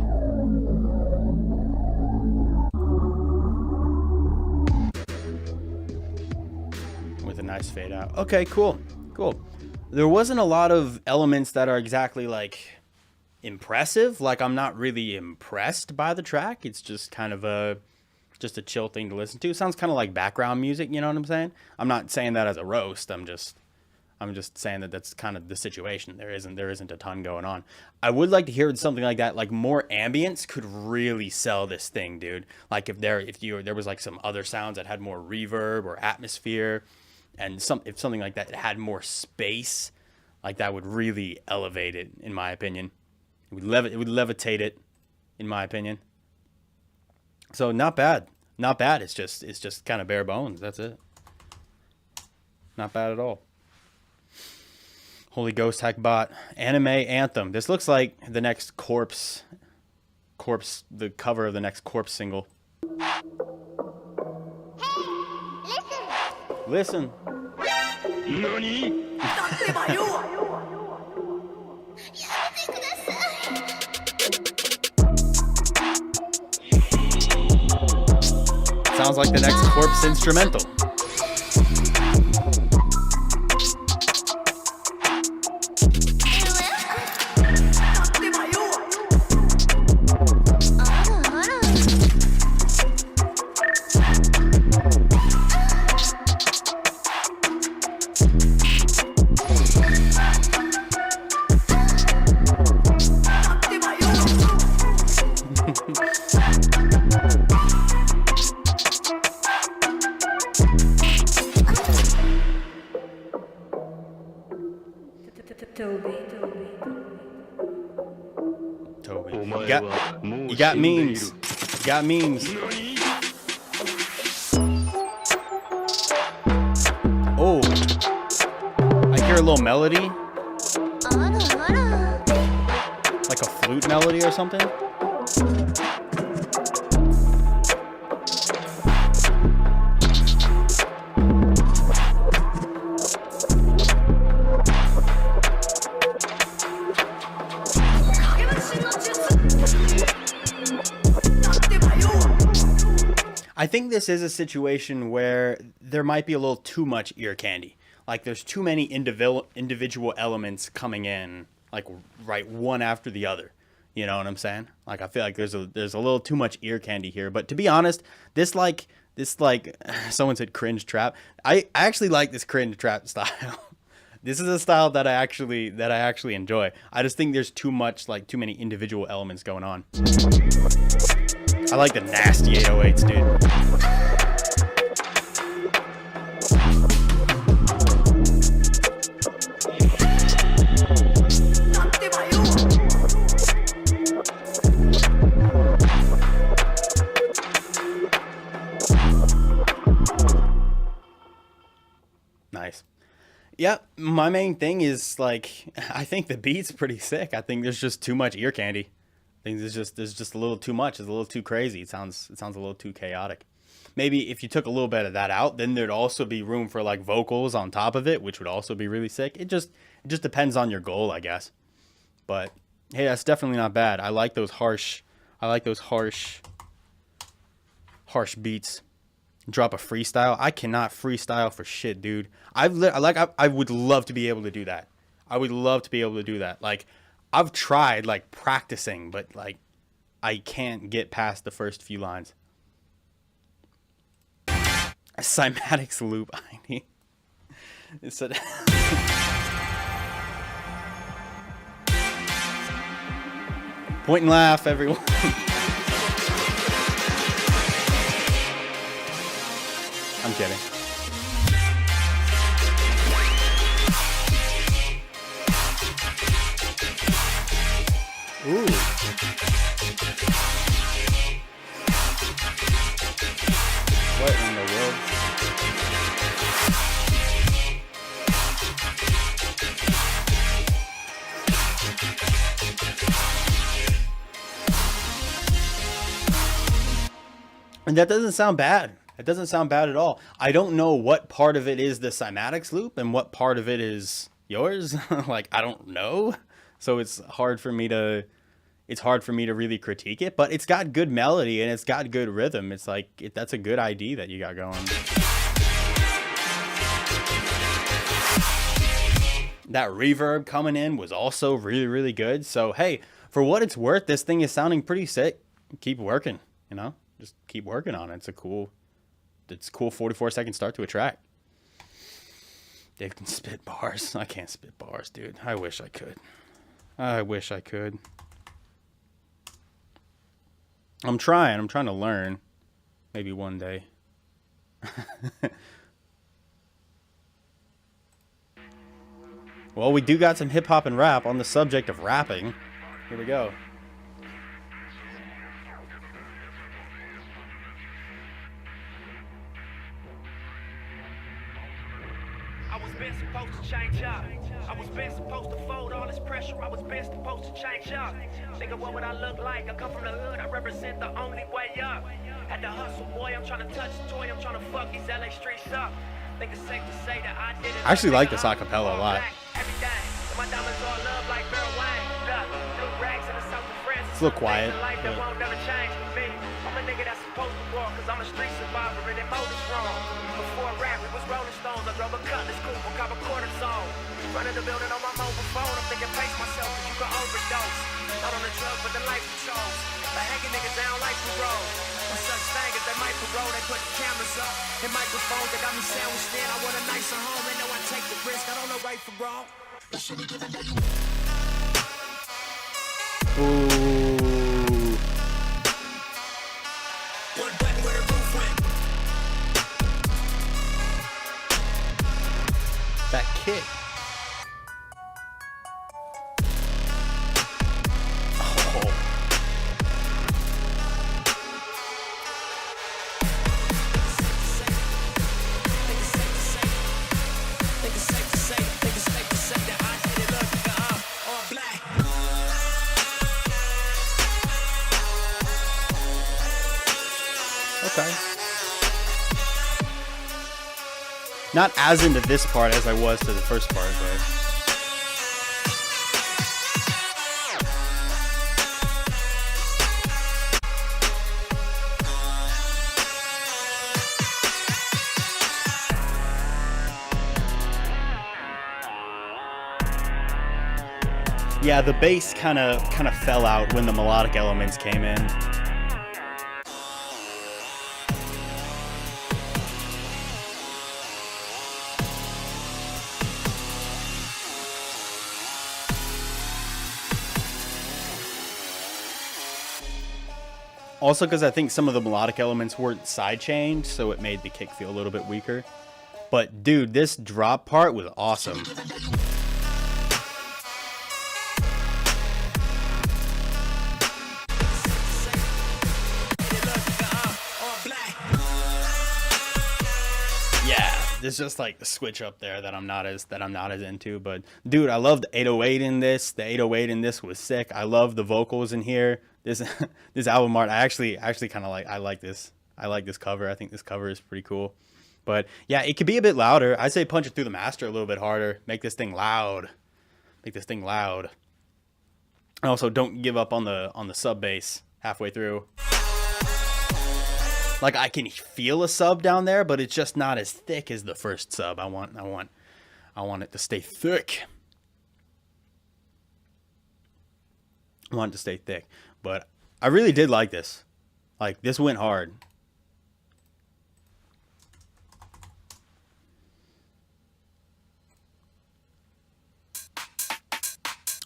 With a nice fade out. Okay, cool. There wasn't a lot of elements that are exactly like impressive. Like, I'm not really impressed by the track. It's just kind of just a chill thing to listen to. It sounds kind of like background music, you know what I'm saying? I'm not saying that as a roast. I'm just saying that that's kind of the situation. There isn't a ton going on. I would like to hear something like that. Like, more ambience could really sell this thing, dude. Like, if there was like some other sounds that had more reverb or atmosphere, and if something like that had more space, like, that would really elevate it, in my opinion. It would levitate it, in my opinion. So not bad. It's just kind of bare bones. That's it. Not bad at all. Holy Ghosthack bot. Anime Anthem. This looks like the next Corpse, the cover of the next Corpse single. Listen. NANI? Sounds like the next Corpse instrumental. Toby. You got memes. You got memes. Oh, I hear a little melody, like a flute melody or something. I think this is a situation where there might be a little too much ear candy. Like there's too many individual elements coming in, like right one after the other. You know what I'm saying? Like I feel like there's a little too much ear candy here. But to be honest, this someone said cringe trap. I actually like this cringe trap style. This is a style that I actually enjoy. I just think there's too many individual elements going on. I like the nasty 808s, dude. Nice. Yeah, my main thing is like I think the beat's pretty sick. I think there's just too much ear candy. I think there's just a little too much. It's a little too crazy. It sounds a little too chaotic. Maybe if you took a little bit of that out, then there'd also be room for like vocals on top of it, which would also be really sick. It just depends on your goal, I guess. But hey, that's definitely not bad. I like those harsh beats. Drop a freestyle. I cannot freestyle for shit, dude. I would love to be able to do that. I would love to be able to do that. Like I've tried like practicing, but like I can't get past the first few lines. A cymatics loop. I need. It said. Point and laugh, everyone. I'm kidding. Ooh. What in the world? And that doesn't sound bad. It doesn't sound bad at all. I don't know what part of it is the cymatics loop and what part of it is yours. Like, I don't know. So it's hard for me to really critique it, but it's got good melody and it's got good rhythm. It's like, that's a good ID that you got going. That reverb coming in was also really, really good. So, hey, for what it's worth, this thing is sounding pretty sick. Keep working, you know? Just keep working on it. It's cool 44-second start to a track. Dave can spit bars. I can't spit bars, dude. I wish I could. I'm trying to learn. Maybe one day. Well, we do got some hip hop and rap on the subject of rapping. Here we go. I was been supposed to change up. I was been supposed to fold all this pressure. I was been supposed to change up. Think of what would I look like? I come from the hood. I represent the only way up. Had to hustle, boy. I'm trying to touch the toy. I'm trying to fuck these LA streets up. Think it's safe to say that I did it. I actually like this acapella a lot. My diamonds all love like It's a little quiet. Life that won't never change me. I'm a nigga that's supposed to walk, cause I'm a street survivor and they mold is wrong. Before rap, it was Rolling Stones. I drove a Cutlass coupe, a copper quarter zone. Running the building on my mobile phone. I'm thinking pace myself, cause you can overdose. Not on the drugs, but the life you chose. By hanging niggas down like the road. No such thing as they might parole. They put the cameras up and microphones. They got me sandwiched in. I want a nicer home. They know I take the risk. I don't know right from wrong. Ooh. That kick. Oh. Okay. Not as into this part as I was to the first part, but... Yeah, the bass kind of fell out when the melodic elements came in. Also because I think some of the melodic elements weren't sidechained, so it made the kick feel a little bit weaker. But dude, this drop part was awesome. There's just like the switch up there that I'm not as into, but dude, I love the 808 in this. The 808 in this was sick. I love the vocals in here. This album art, I actually kind of like. I like this. I like this cover. I think this cover is pretty cool. But yeah, it could be a bit louder. I'd say punch it through the master a little bit harder. Make this thing loud. Make this thing loud. And also, don't give up on the sub bass halfway through. Like, I can feel a sub down there, but it's just not as thick as the first sub. I want it to stay thick. I want it to stay thick. But I really did like this. Like, this went hard.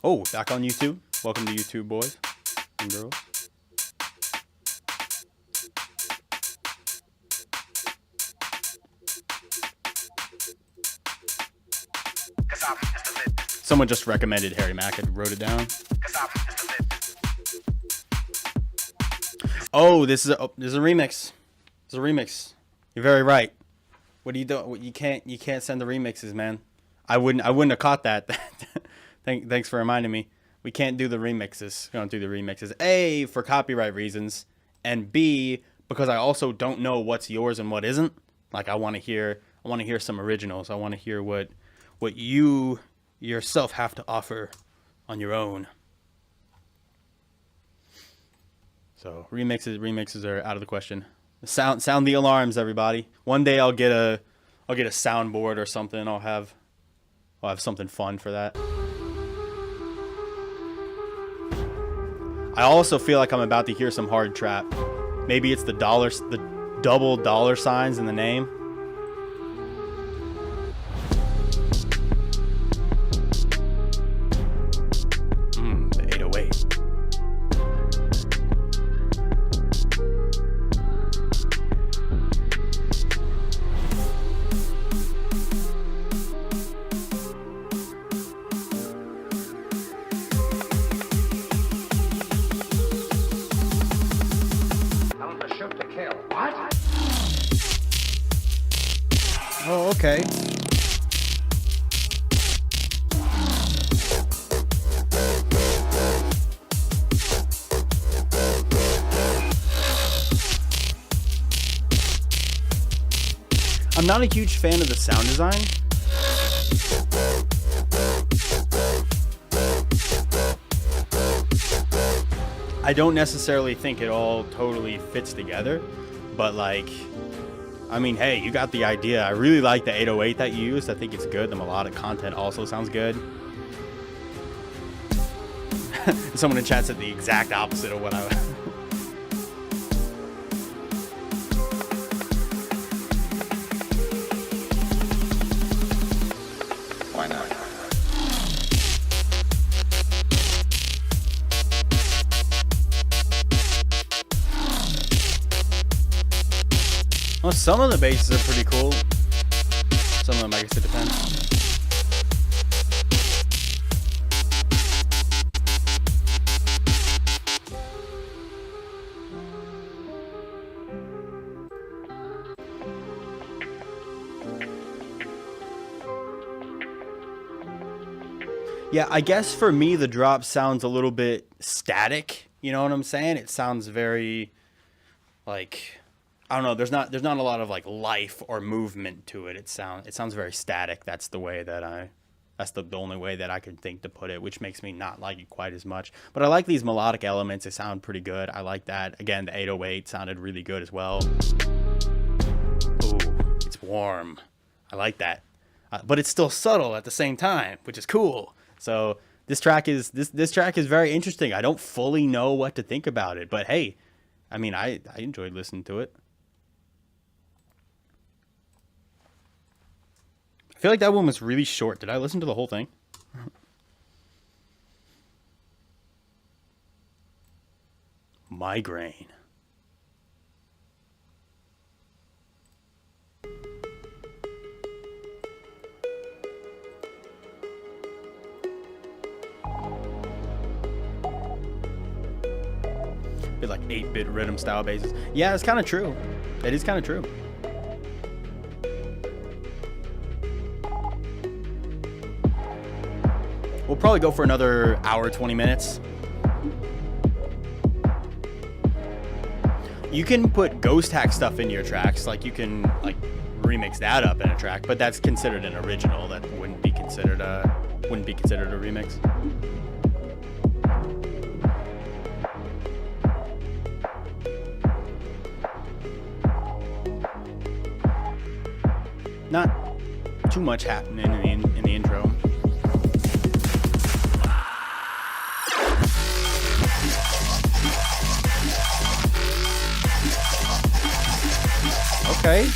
Oh, back on YouTube. Welcome to YouTube, boys and girls. Someone just recommended Harry Mack and wrote it down. Oh, this is a remix. It's a remix. You're very right. What do you do? You can't send the remixes, man. I wouldn't have caught that. Thanks for reminding me. We can't do the remixes. We don't do the remixes. A, for copyright reasons, and B, because I also don't know what's yours and what isn't. Like, I want to hear some originals. I want to hear what you yourself have to offer on your own. So remixes are out of the question. Sound the alarms, everybody. One day I'll get a soundboard or something. I'll have something fun for that. I also feel like I'm about to hear some hard trap. Maybe it's the double dollar signs in the name. The 808. Oh, okay. I'm not a huge fan of the sound design. I don't necessarily think it all totally fits together, but like, I mean, hey, you got the idea. I really like the 808 that you used. I think it's good. The melodic content also sounds good. Someone in chat said the exact opposite of what I... Why not? Well, some of the basses are pretty cool. Some of them, I guess it depends. Yeah, I guess for me, the drop sounds a little bit static. You know what I'm saying? It sounds very, like... I don't know. There's not a lot of like life or movement to it. It sounds very static. That's the way that that's the only way that I could think to put it, which makes me not like it quite as much. But I like these melodic elements. They sound pretty good. I like that. Again, the 808 sounded really good as well. Ooh, it's warm. I like that. But it's still subtle at the same time, which is cool. So this track is very interesting. I don't fully know what to think about it, but hey, I mean, I enjoyed listening to it. I feel like that one was really short. Did I listen to the whole thing? Migraine. Bit like 8-bit rhythm style basses. Yeah, it's kind of true. It is kind of true. We'll probably go for another hour, 20 minutes. You can put Ghosthack stuff into your tracks, like you can like remix that up in a track, but that's considered an original. That wouldn't be considered a remix. Not too much happening in the intro. Okay.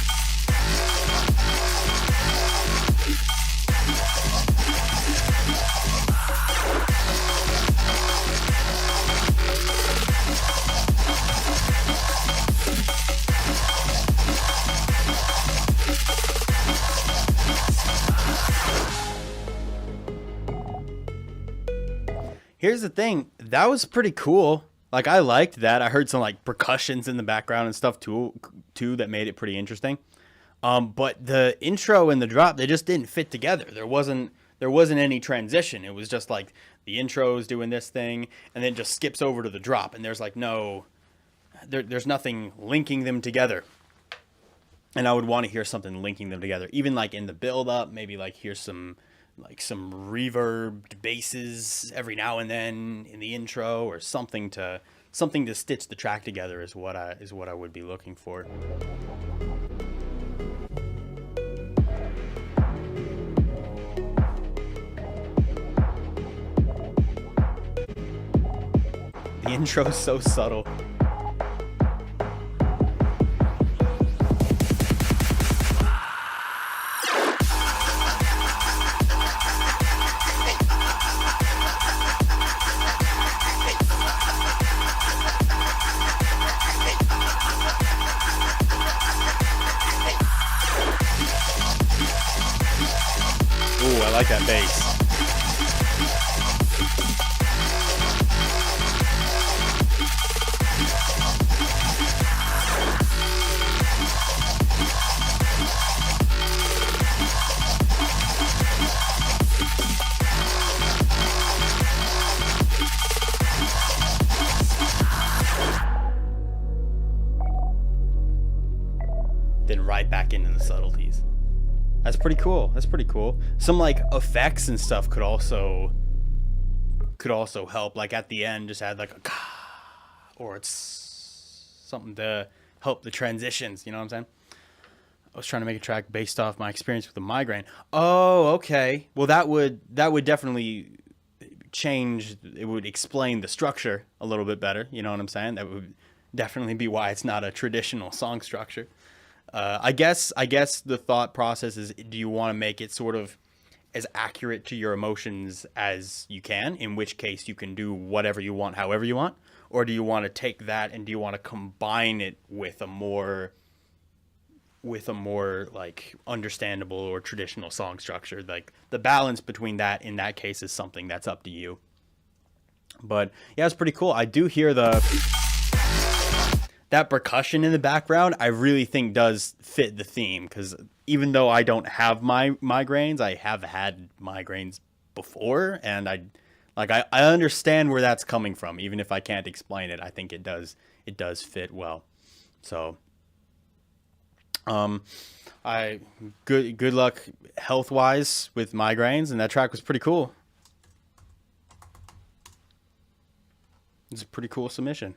Here's the thing, that was pretty cool. Like, I liked that. I heard some like percussions in the background and stuff too that made it pretty interesting. But the intro and the drop, they just didn't fit together. There wasn't any transition. It was just like the intro's doing this thing and then just skips over to the drop, and there's like there's nothing linking them together. And I would want to hear something linking them together, even like in the build up, maybe like hear some reverbed basses every now and then in the intro, or something to stitch the track together is what I would be looking for. The intro is so subtle. I like that bass. Then right back into the subtleties. That's pretty cool. That's pretty cool. Some like effects and stuff could also help. Like at the end, just add like a or it's something to help the transitions. You know what I'm saying? I was trying to make a track based off my experience with the migraine. Oh, okay. Well, that would definitely change. It would explain the structure a little bit better. You know what I'm saying? That would definitely be why it's not a traditional song structure. I guess the thought process is, do you want to make it sort of as accurate to your emotions as you can, in which case you can do whatever you want, however you want? Or do you want to take that and do you want to combine it with a more like understandable or traditional song structure? Like the balance between that in that case is something that's up to you. But yeah, it's pretty cool. I do hear that percussion in the background, I really think does fit the theme, because even though I don't have migraines, I have had migraines before, and I understand where that's coming from. Even if I can't explain it, I think it does fit well. So Good luck health wise with migraines, and that track was pretty cool. It's a pretty cool submission.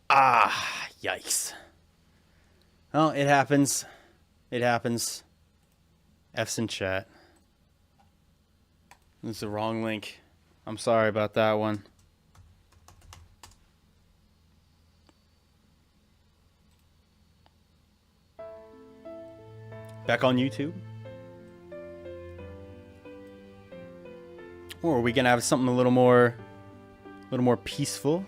Ah, yikes. Well, it happens. It happens. F's in chat. It's the wrong link. I'm sorry about that one. Back on YouTube? Or are we gonna have something a little more peaceful?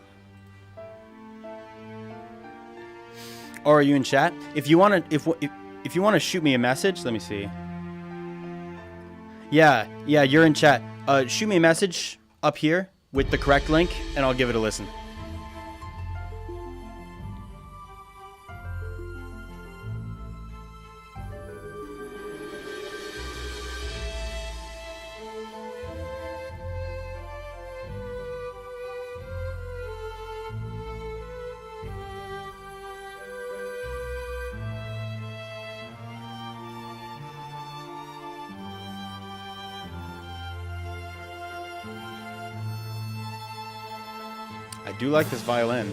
Or are you in chat? If you wanna shoot me a message, let me see. Yeah, you're in chat. Shoot me a message up here with the correct link, and I'll give it a listen. I do like this violin.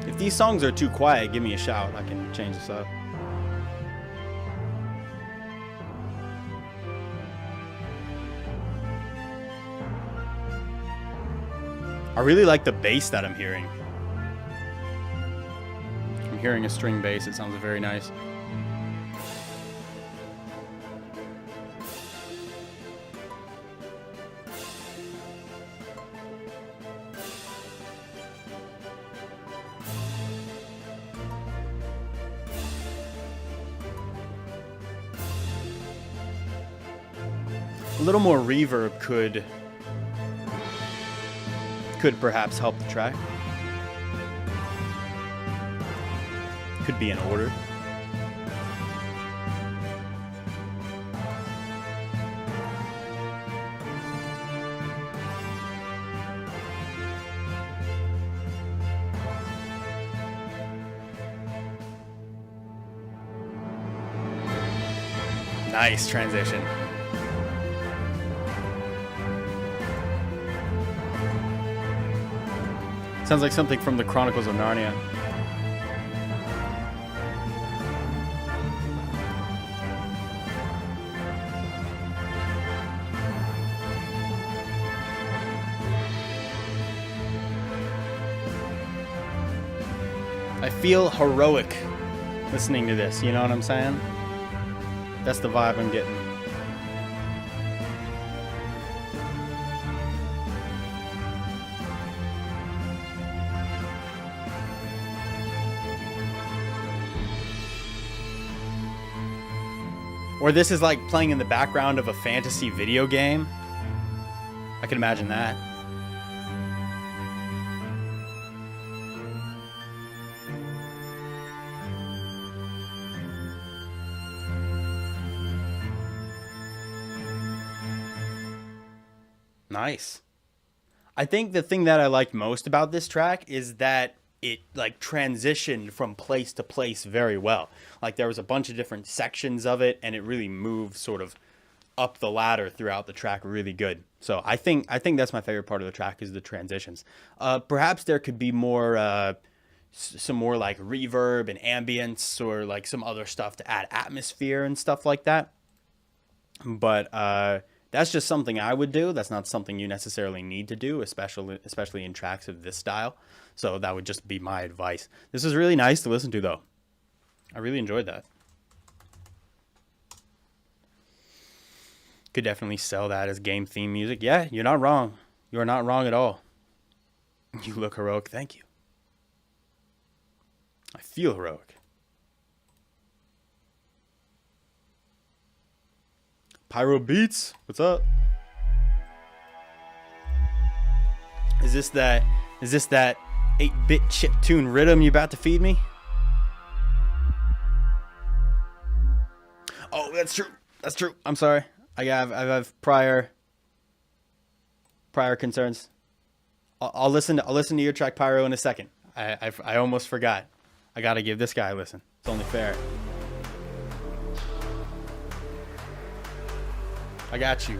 If these songs are too quiet, give me a shout. I can change this up. I really like the bass that I'm hearing. I'm hearing a string bass. It sounds very nice. A little more reverb could perhaps help the track. Could be in order. Nice transition. Sounds like something from the Chronicles of Narnia. I feel heroic listening to this, you know what I'm saying? That's the vibe I'm getting. Or this is like playing in the background of a fantasy video game. I can imagine that. Nice. I think the thing that I liked most about this track is that it like transitioned from place to place very well. Like there was a bunch of different sections of it, and it really moved sort of up the ladder throughout the track really good. So I think that's my favorite part of the track is the transitions. Perhaps there could be more some more like reverb and ambience or like some other stuff to add atmosphere and stuff like that. But that's just something I would do. That's not something you necessarily need to do, especially in tracks of this style. So that would just be my advice. This is really nice to listen to, though. I really enjoyed that. Could definitely sell that as game theme music. Yeah, you're not wrong. You're not wrong at all. You look heroic. Thank you. I feel heroic. Pyro Beats, what's up? Is this that 8-bit chiptune rhythm you about to feed me? Oh, that's true. That's true. I'm sorry. I have prior concerns. I'll listen to your track, Pyro, in a second. I almost forgot. I gotta give this guy a listen. It's only fair. I got you.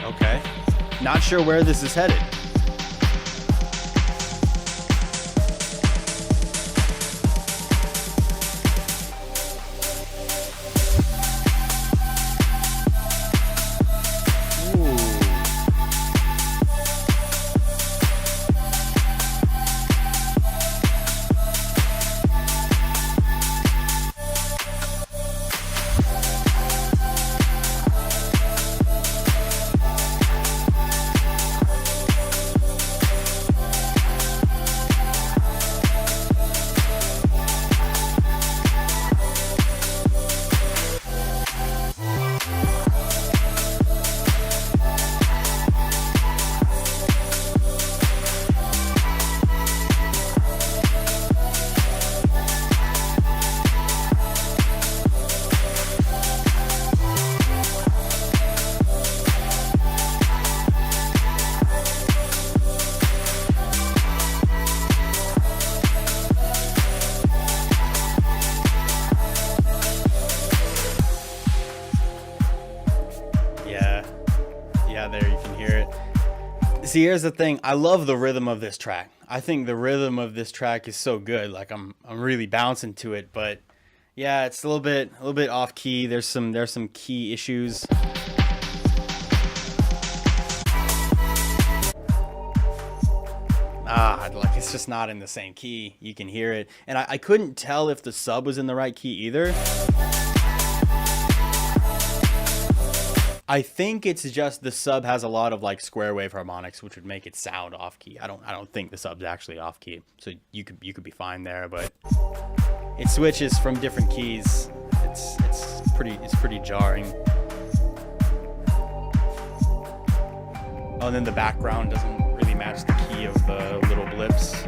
Okay. Not sure where this is headed. See, here's the thing. I love the rhythm of this track. I think the rhythm of this track is so good. Like I'm really bouncing to it, but yeah, it's a little bit off key. There's some key issues. Like it's just not in the same key. You can hear it, and I couldn't tell if the sub was in the right key either. I think it's just the sub has a lot of like square wave harmonics, which would make it sound off key. I don't think the sub's actually off key, so you could be fine there. But it switches from different keys. It's pretty jarring. Oh, and then the background doesn't really match the key of the little blips.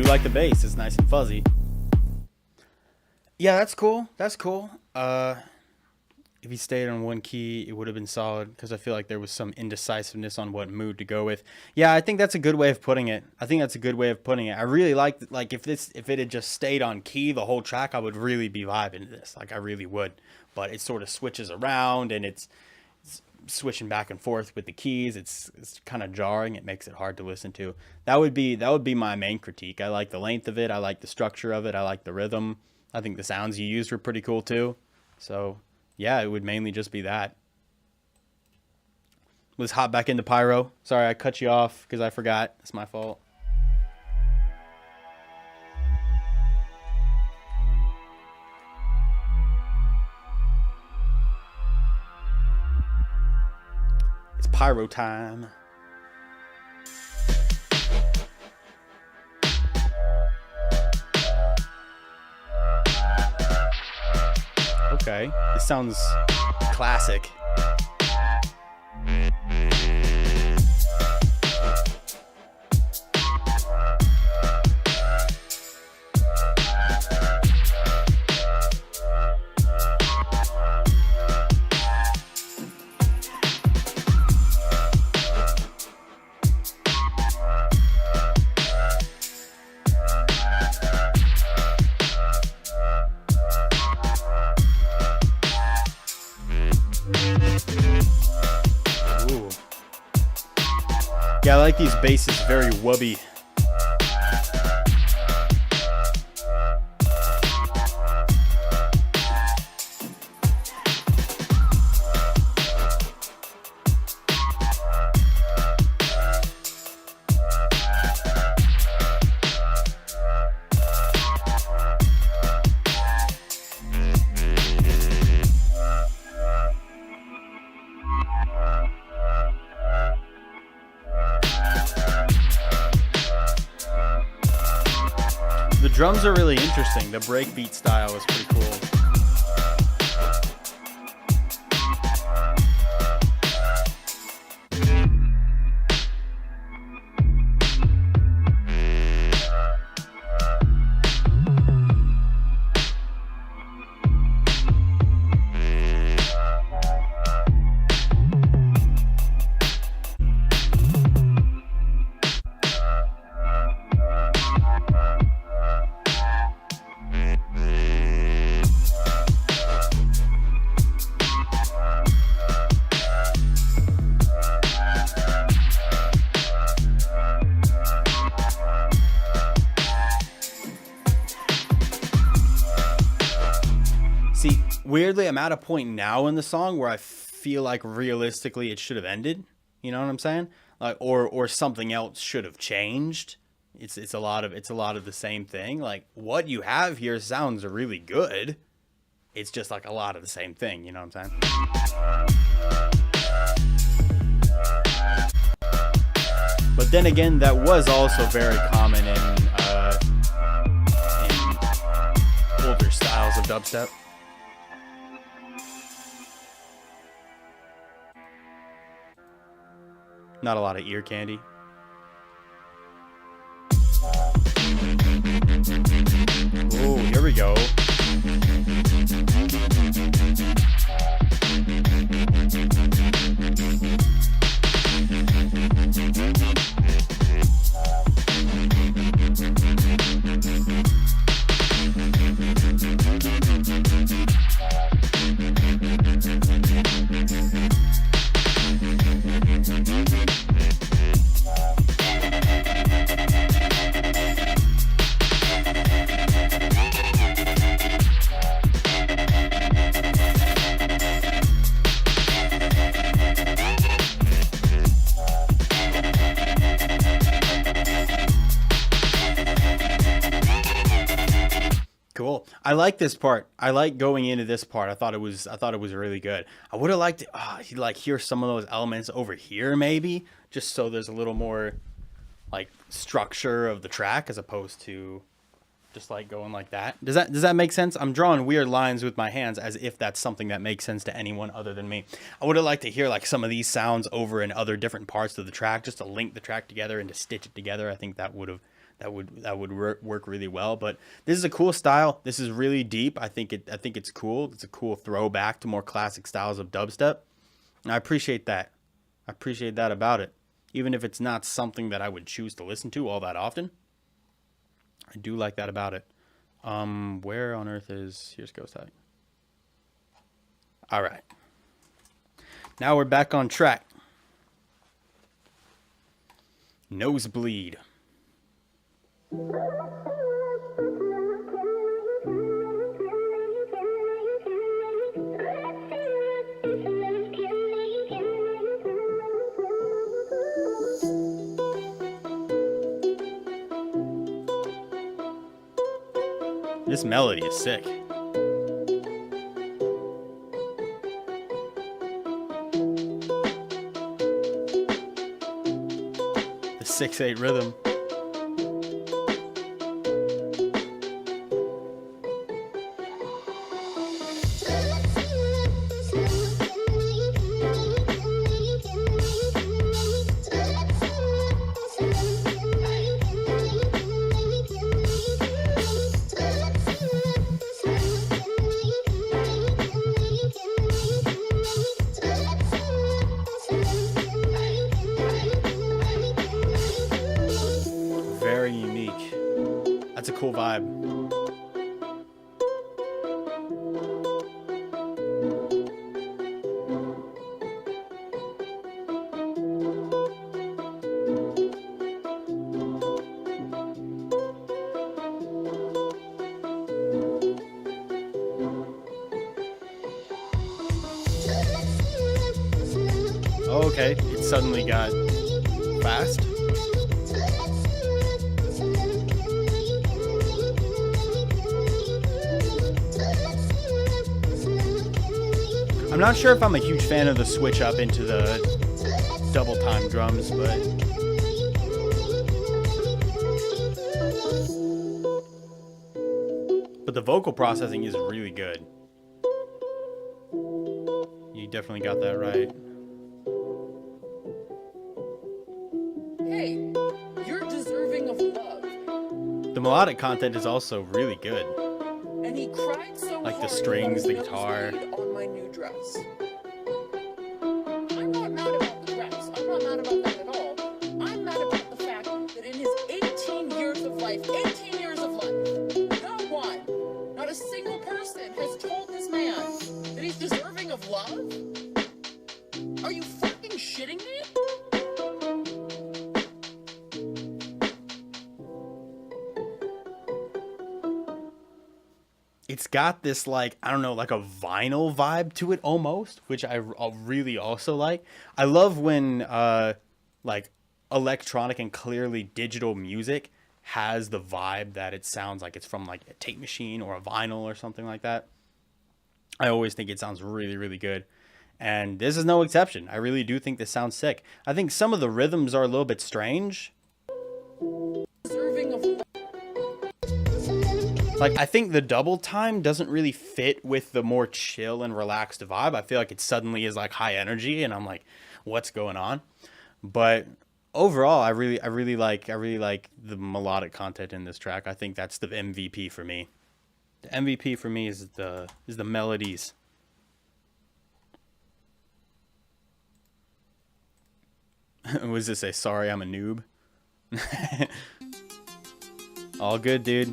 Like the bass is nice and fuzzy. Yeah, that's cool. That's cool. If he stayed on one key, it would have been solid, because I feel like there was some indecisiveness on what mood to go with. Yeah, I think that's a good way of putting it. I really like if it had just stayed on key the whole track, I would really be vibing to this. Like I really would. But it sort of switches around, and it's switching back and forth with the keys. It's kind of jarring. It makes it hard to listen to. That would be my main critique. I like the length of it. I like the structure of it. I like the rhythm. I think the sounds you used were pretty cool too. So yeah, it would mainly just be that. Let's hop back into Pyro. Sorry, I cut you off because I forgot. It's my fault. Pyro time. Okay, this sounds classic. Yeah, I like these basses, very wubby. The drums are really interesting. The breakbeat style is pretty cool. See, weirdly, I'm at a point now in the song where I feel like realistically it should have ended. You know what I'm saying? Like, or something else should have changed. It's a lot of the same thing. Like, what you have here sounds really good. It's just like a lot of the same thing. You know what I'm saying? But then again, that was also very common in older styles of dubstep. Not a lot of ear candy. Oh, here we go. Cool. I like this part. I like going into this part. I thought it was really good. I would have liked to like hear some of those elements over here maybe, just so there's a little more like structure of the track as opposed to just like going like that. Does that make sense? I'm drawing weird lines with my hands as if that's something that makes sense to anyone other than me. I would have liked to hear like some of these sounds over in other different parts of the track just to link the track together and to stitch it together. I think that would work really well. But this is a cool style. This is really deep. I think it's cool. It's a cool throwback to more classic styles of dubstep. And I appreciate that. I appreciate that about it. Even if it's not something that I would choose to listen to all that often, I do like that about it. Where on earth is... Here's Ghosthack. All right. Now we're back on track. Nosebleed. This melody is sick. The 6/8 rhythm. Very unique. That's a cool vibe. Oh, okay. It suddenly got fast. I'm not sure if I'm a huge fan of the switch up into the double time drums, but the vocal processing is really good. You definitely got that right. Hey, you're deserving of love. The melodic content is also really good. And he cried so Like the hard strings, the that guitar. he was on my new dress. I'm not mad about the dress. I'm not mad about that at all. I'm mad about the fact that in his 18 years of life, no one, not a single person has told this man that he's deserving of love? Are you fucking shitting me? It's got this, like, I don't know, like a vinyl vibe to it almost, which I really also like. I love when, like, electronic and clearly digital music has the vibe that it sounds like it's from, like, a tape machine or a vinyl or something like that. I always think it sounds really, really good. And this is no exception. I really do think this sounds sick. I think some of the rhythms are a little bit strange. Like, I think the double time doesn't really fit with the more chill and relaxed vibe. I feel like it suddenly is, like, high energy, and I'm like, what's going on? But overall, I really like the melodic content in this track. I think that's the MVP for me. The MVP for me is the melodies. What does this say? Sorry, I'm a noob. All good, dude.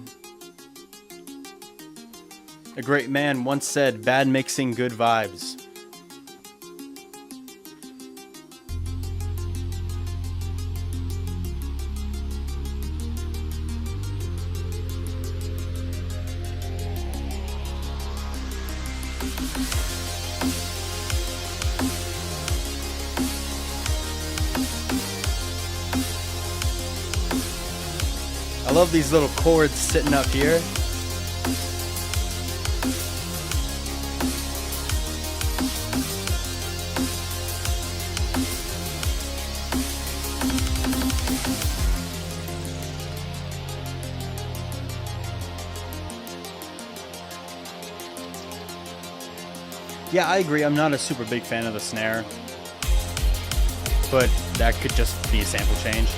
A great man once said, bad mixing, good vibes. I love these little chords sitting up here. Yeah, I agree. I'm not a super big fan of the snare, but that could just be a sample change.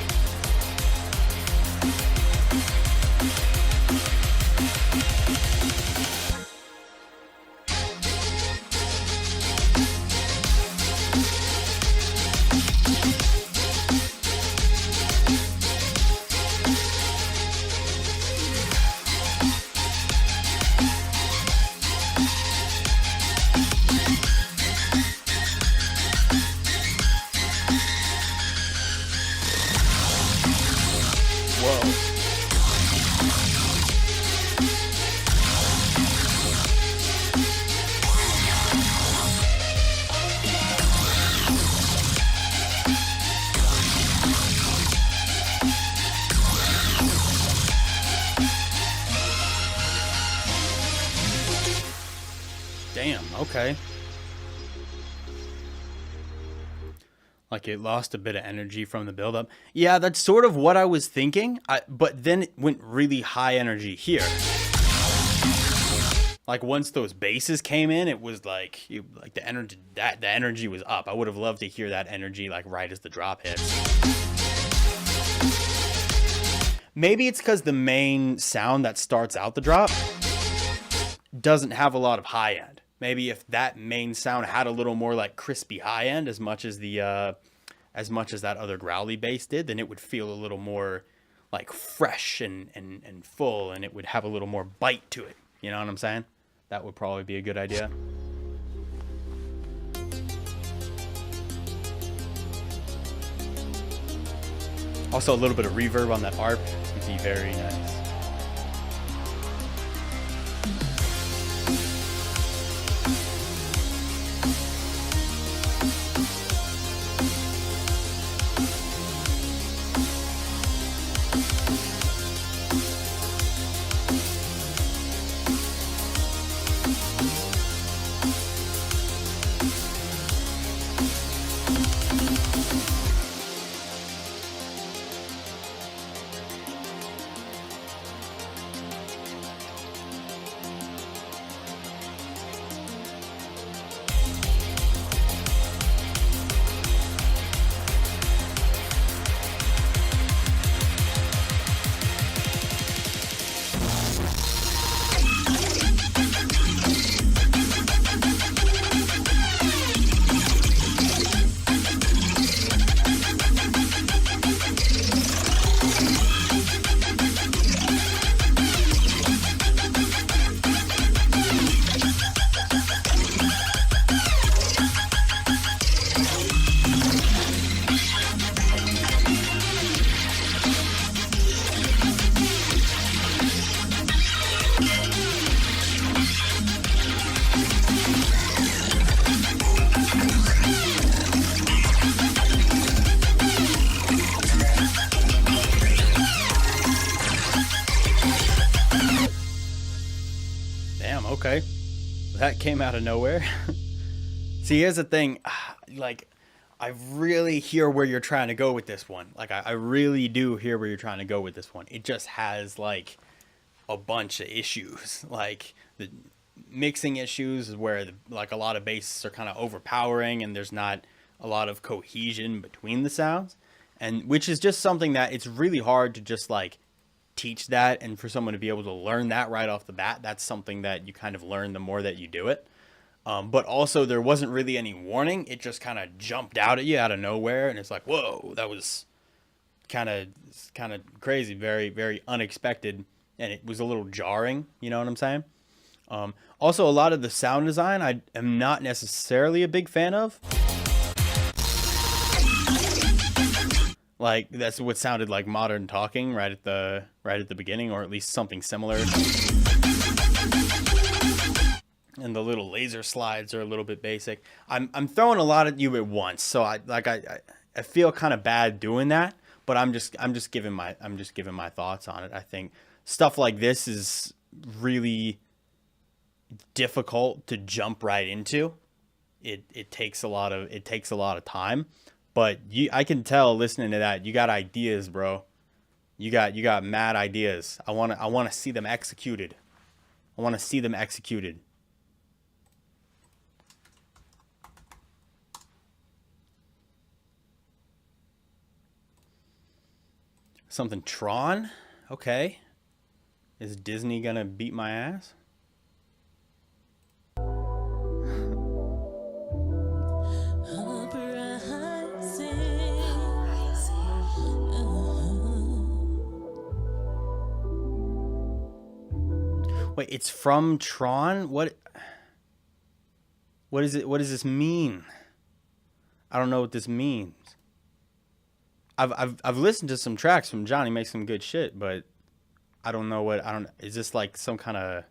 Damn, okay. Like it lost a bit of energy from the build-up. Yeah, that's sort of what I was thinking, but then it went really high energy here. Like once those basses came in, it was like the energy was up. I would have loved to hear that energy like right as the drop hits. Maybe it's because the main sound that starts out the drop doesn't have a lot of high end. Maybe if that main sound had a little more like crispy high end as much as that other growly bass did, then it would feel a little more like fresh and full, and it would have a little more bite to it. You know what I'm saying? That would probably be a good idea. Also a little bit of reverb on that ARP would be very nice. Damn, okay. That came out of nowhere. See, here's the thing. Like, I really hear where you're trying to go with this one. Like, I really do hear where you're trying to go with this one. It just has, like, a bunch of issues. Like, the mixing issues where, like, a lot of basses are kind of overpowering and there's not a lot of cohesion between the sounds. And which is just something that it's really hard to just, like, teach that, and for someone to be able to learn that right off the bat. That's something that you kind of learn the more that you do it. But also there wasn't really any warning. It just kind of jumped out at you out of nowhere, and it's like, whoa, that was kind of crazy, very, very unexpected, and it was a little jarring, you know what I'm saying? Also, a lot of the sound design I am not necessarily a big fan of. Like, that's what sounded like modern talking right at the beginning, or at least something similar. And the little laser slides are a little bit basic. I'm throwing a lot at you at once, so I feel kind of bad doing that, but I'm just giving my thoughts on it. I think stuff like this is really difficult to jump right into. It takes a lot of time. But I can tell listening to that, you got ideas, bro. You got mad ideas. I wanna see them executed. I wanna see them executed. Something Tron? Okay. Is Disney gonna beat my ass? Wait, it's from Tron? What is it? What does this mean? I don't know what this means. I've listened to some tracks from Johnny, makes some good shit, but I don't know what is this like some kind of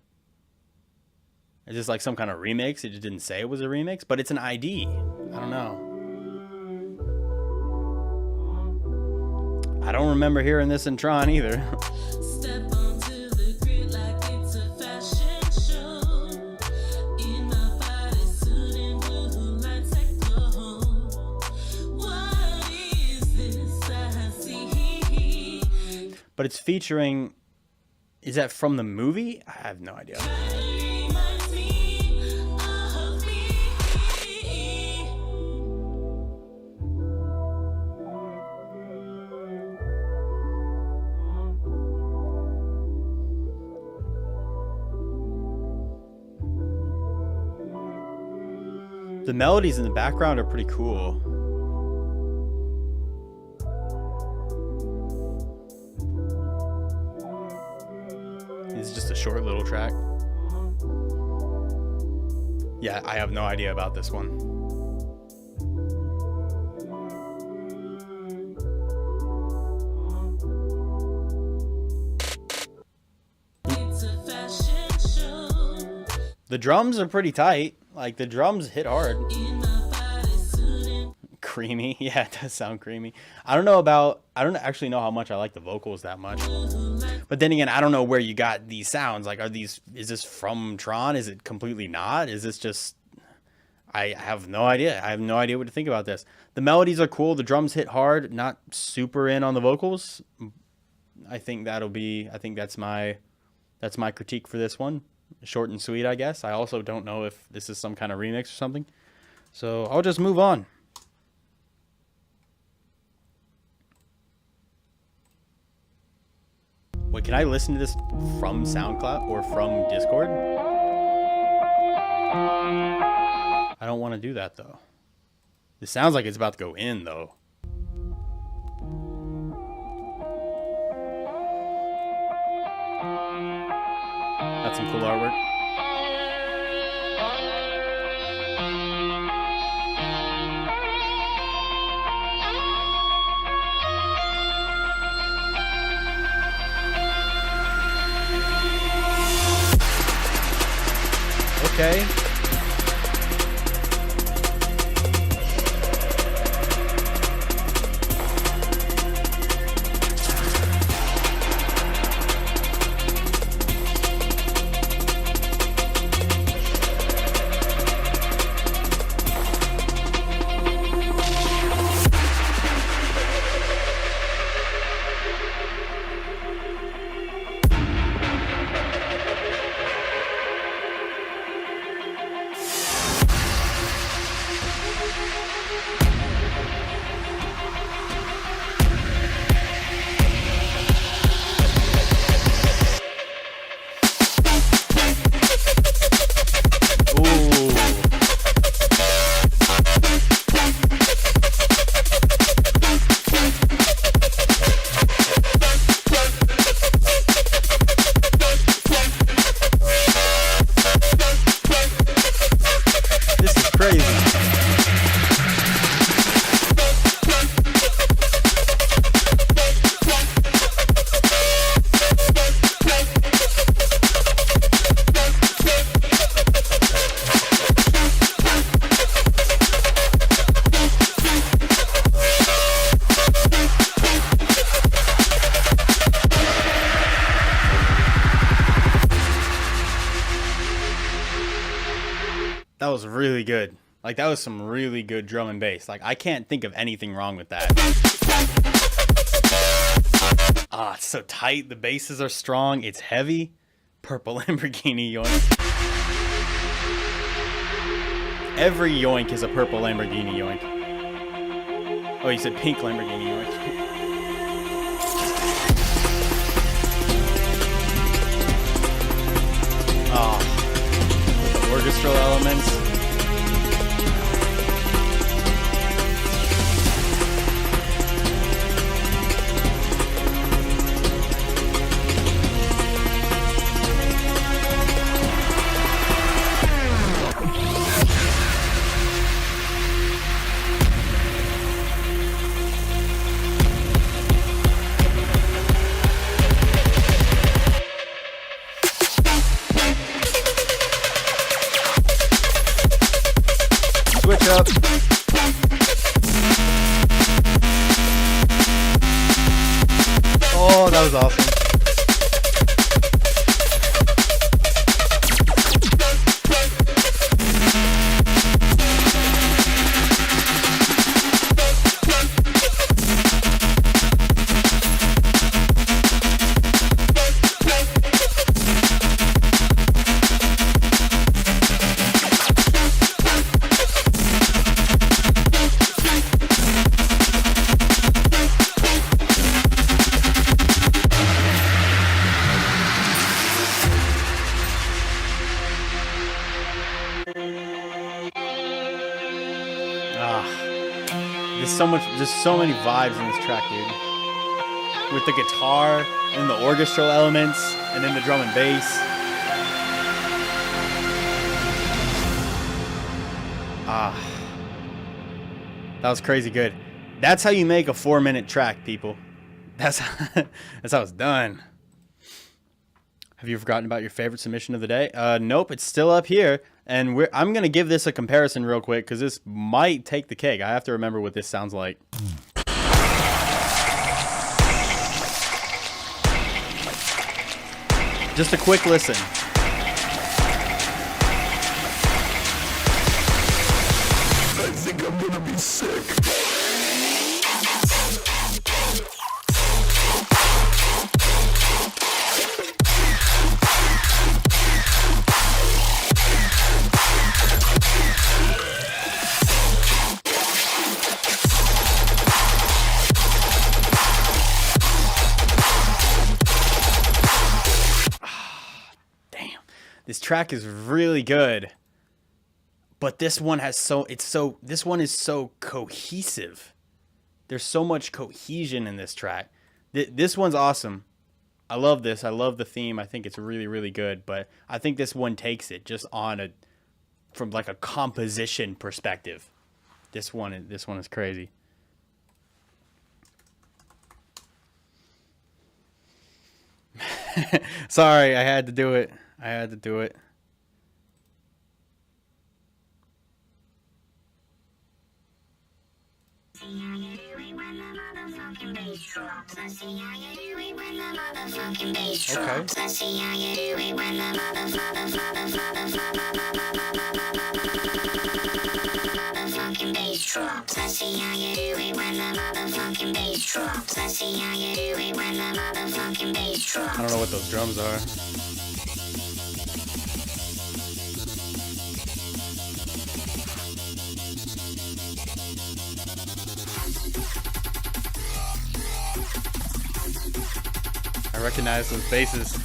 remix? It just didn't say it was a remix, but it's an ID. I don't know. I don't remember hearing this in Tron either. But it's featuring, is that from the movie? I have no idea. The melodies in the background are pretty cool. It's just a short little track. Yeah, I have no idea about this one. The drums are pretty tight. Like, the drums hit hard. Creamy. Yeah, it does sound creamy. I don't actually know how much I like the vocals that much. But then again, I don't know where you got these sounds. Like, is this from Tron? Is it completely not? Is this just, I have no idea. I have no idea what to think about this. The melodies are cool. The drums hit hard. Not super in on the vocals. I think that's my critique for this one. Short and sweet, I guess. I also don't know if this is some kind of remix or something. So I'll just move on. Wait, can I listen to this from SoundCloud or from Discord? I don't want to do that, though. This sounds like it's about to go in, though. That's some cool artwork. Okay. That was really good. Like, that was some really good drum and bass. Like, I can't think of anything wrong with that. Ah, it's so tight. The basses are strong. It's heavy. Purple Lamborghini yoink. Every yoink is a purple Lamborghini yoink. Oh, you said pink Lamborghini yoink. Oh, the orchestral elements. Switch up. Oh, that was awesome. There's so many vibes in this track, dude. With the guitar and the orchestral elements and then the drum and bass. That was crazy good. That's how you make a 4-minute track, people. That's how it's done. Have you forgotten about your favorite submission of the day? Nope, it's still up here. And I'm going to give this a comparison real quick because this might take the cake. I have to remember what this sounds like. Just a quick listen. I think I'm gonna be sick. This track is really good, but this one is so cohesive. There's so much cohesion in this track. This one's awesome. I love this. I love the theme. I think it's really, really good, but I think this one takes it just from like a composition perspective. This one is crazy. Sorry, I had to do it. I had to do it. I don't know what those drums are. I recognize those basses.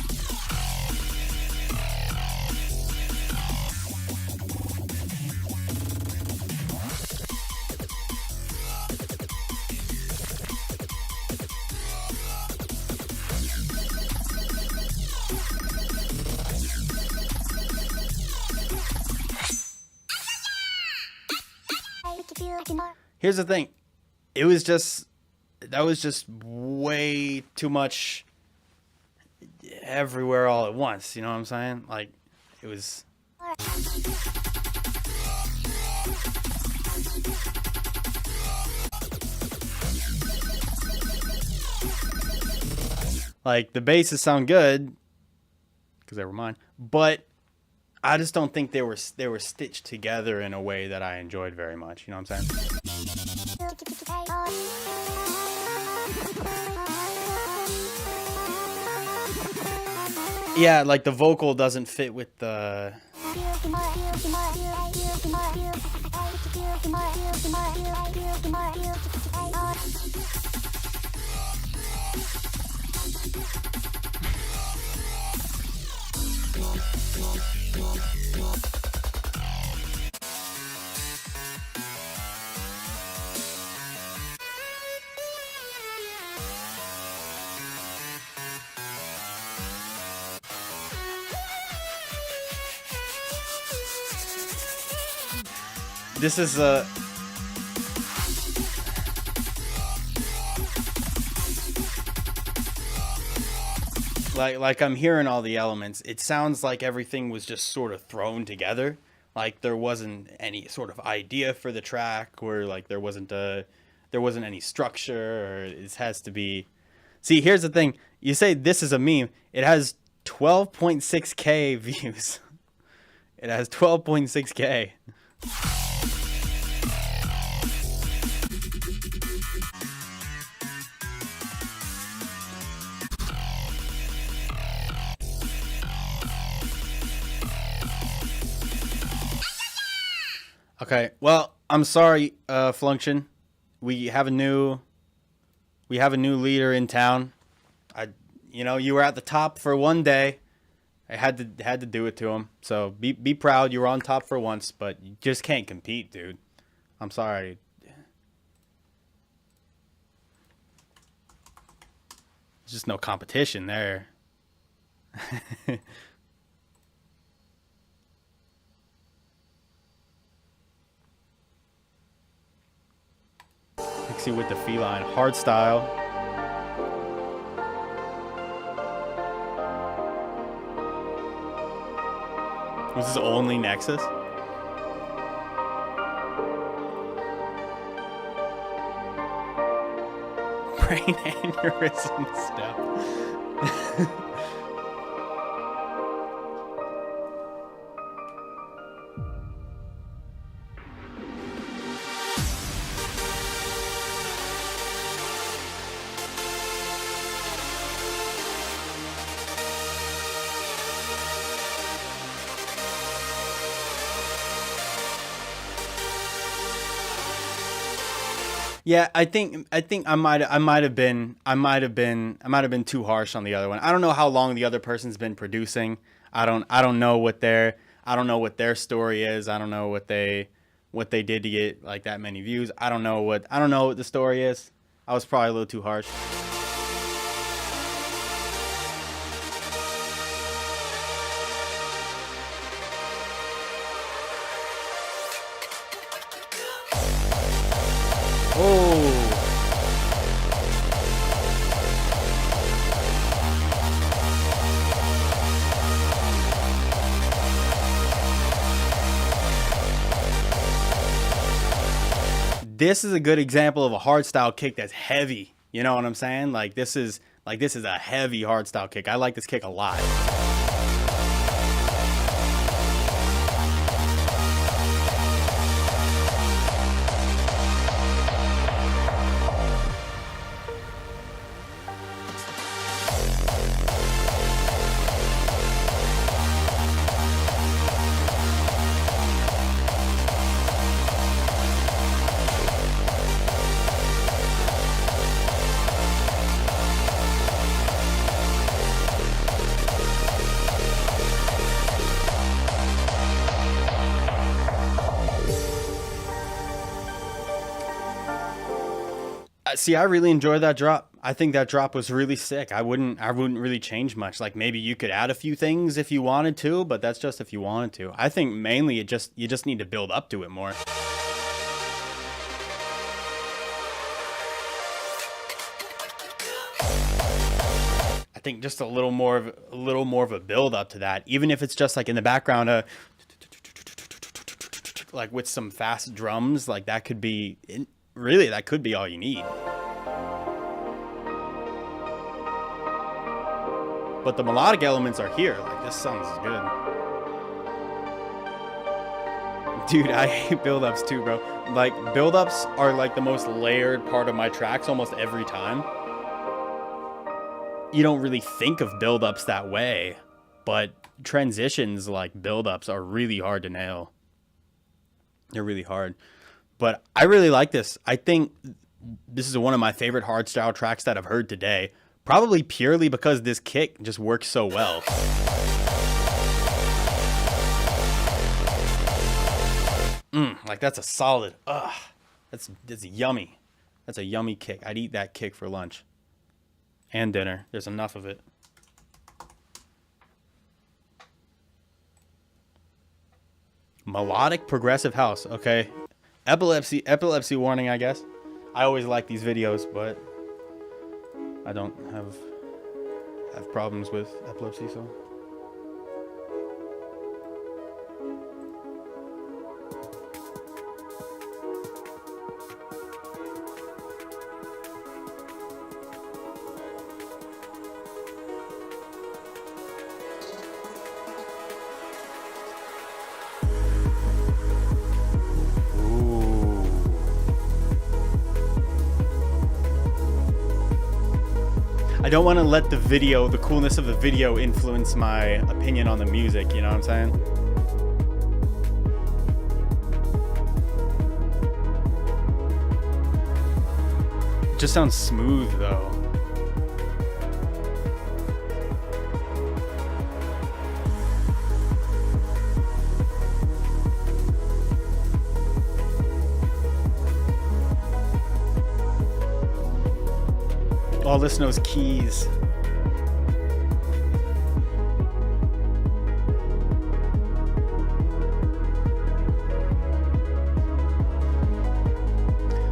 Here's the thing. That was just way too much everywhere all at once. You know what I'm saying? Like, it was... Like, the basses sound good, because they were mine, but I just don't think they were stitched together in a way that I enjoyed very much. You know what I'm saying? Yeah, like the vocal doesn't fit with the. This is a. Like I'm hearing all the elements. It sounds like everything was just sort of thrown together. Like there wasn't any sort of idea for the track, or like there wasn't any structure, or it has to be. See, here's the thing. You say this is a meme. It has 12.6K views. It has 12.6K. Okay, well, I'm sorry, Flunction. We have a new leader in town. You were at the top for one day. I had to do it to him. So be proud. You were on top for once, but you just can't compete, dude. I'm sorry. There's just no competition there. Pixie with the feline hard style. Was this only Nexus? Brain aneurysm step. Yeah, I think I might have been too harsh on the other one. I don't know how long the other person's been producing. I don't know what their story is. I don't know what they did to get like that many views. I don't know what the story is. I was probably a little too harsh. This is a good example of a hardstyle kick that's heavy. You know what I'm saying? Like this is a heavy hardstyle kick. I like this kick a lot. See, I really enjoyed that drop. I think that drop was really sick. I wouldn't really change much. Like maybe you could add a few things if you wanted to, but that's just if you wanted to. I think mainly you just need to build up to it more. I think just a little more of a build up to that, even if it's just like in the background, like with some fast drums, like that could be really that could be all you need. But the melodic elements are here. Like this sounds good. Dude, I hate build-ups too, bro. Like, build-ups are like the most layered part of my tracks almost every time. You don't really think of build-ups that way, but transitions like build-ups are really hard to nail. They're really hard. But I really like this. I think this is one of my favorite hardstyle tracks that I've heard today. Probably purely because this kick just works so well. Like that's a solid, that's yummy. That's a yummy kick. I'd eat that kick for lunch and dinner. There's enough of it. Melodic progressive house. Okay. Epilepsy warning, I guess. I always like these videos, but I don't have problems with epilepsy, so. I don't want to let the video, the coolness of the video, influence my opinion on the music, you know what I'm saying? It just sounds smooth though. Oh, listen to those keys.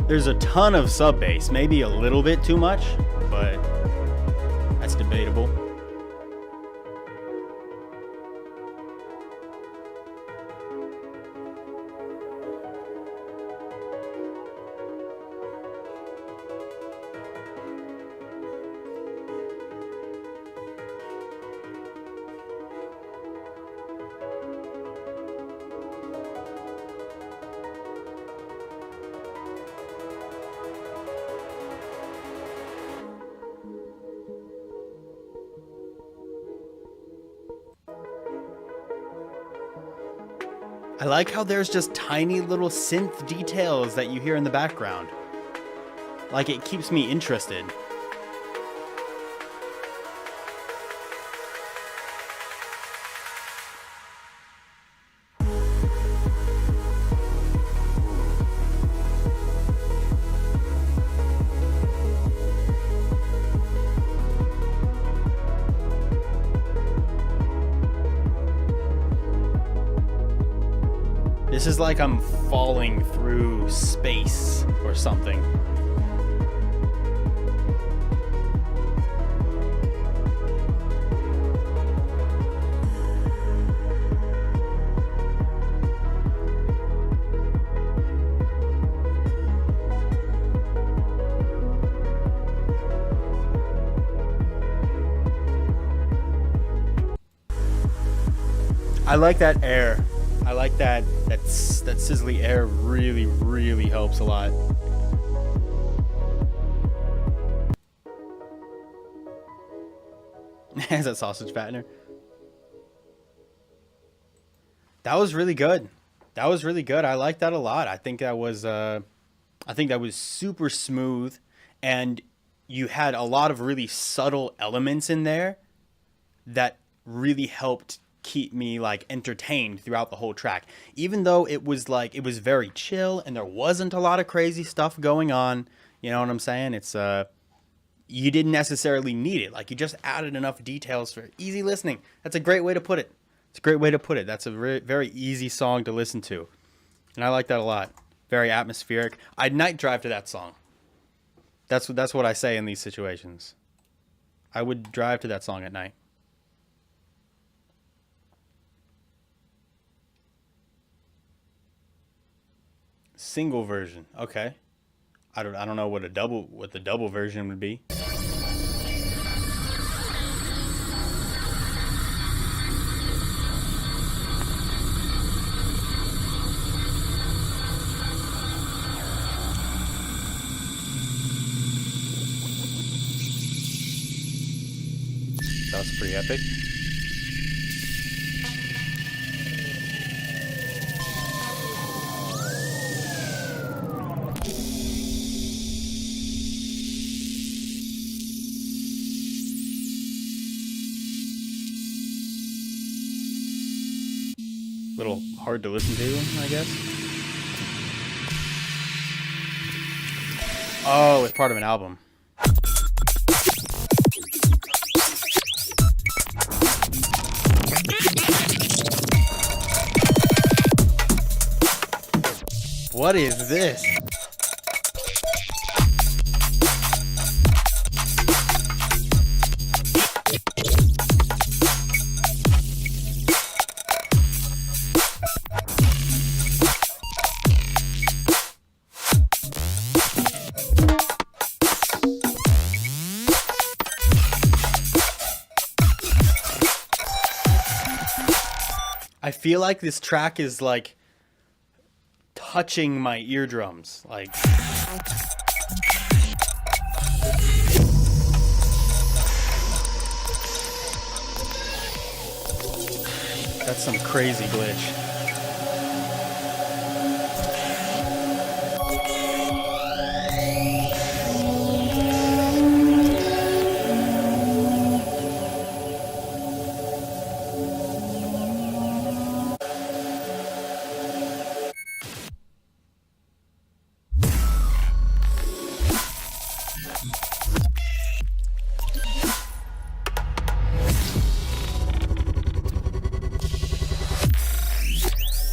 There's a ton of sub bass, maybe a little bit too much, but that's debatable. I like how there's just tiny little synth details that you hear in the background. Like, it keeps me interested. This is like I'm falling through space or something. I like that air. I like that sizzly air really helps a lot. Is that sausage fattener? That was really good. That was really good. I like that a lot. I think that was super smooth, and you had a lot of really subtle elements in there that really helped keep me like entertained throughout the whole track. Even though it was very chill and there wasn't a lot of crazy stuff going on, you know what I'm saying? It's you didn't necessarily need it. Like, you just added enough details for easy listening. That's a great way to put it. It's a great way to put it. That's a very easy song to listen to. And I like that a lot. Very atmospheric. I'd night drive to that song. That's what I say in these situations. I would drive to that song at night. Single version. Okay. I don't know what the double version would be. was pretty epic. Little hard to listen to, I guess. Oh, it's part of an album. What is this? I feel like this track is like touching my eardrums, like that's some crazy glitch.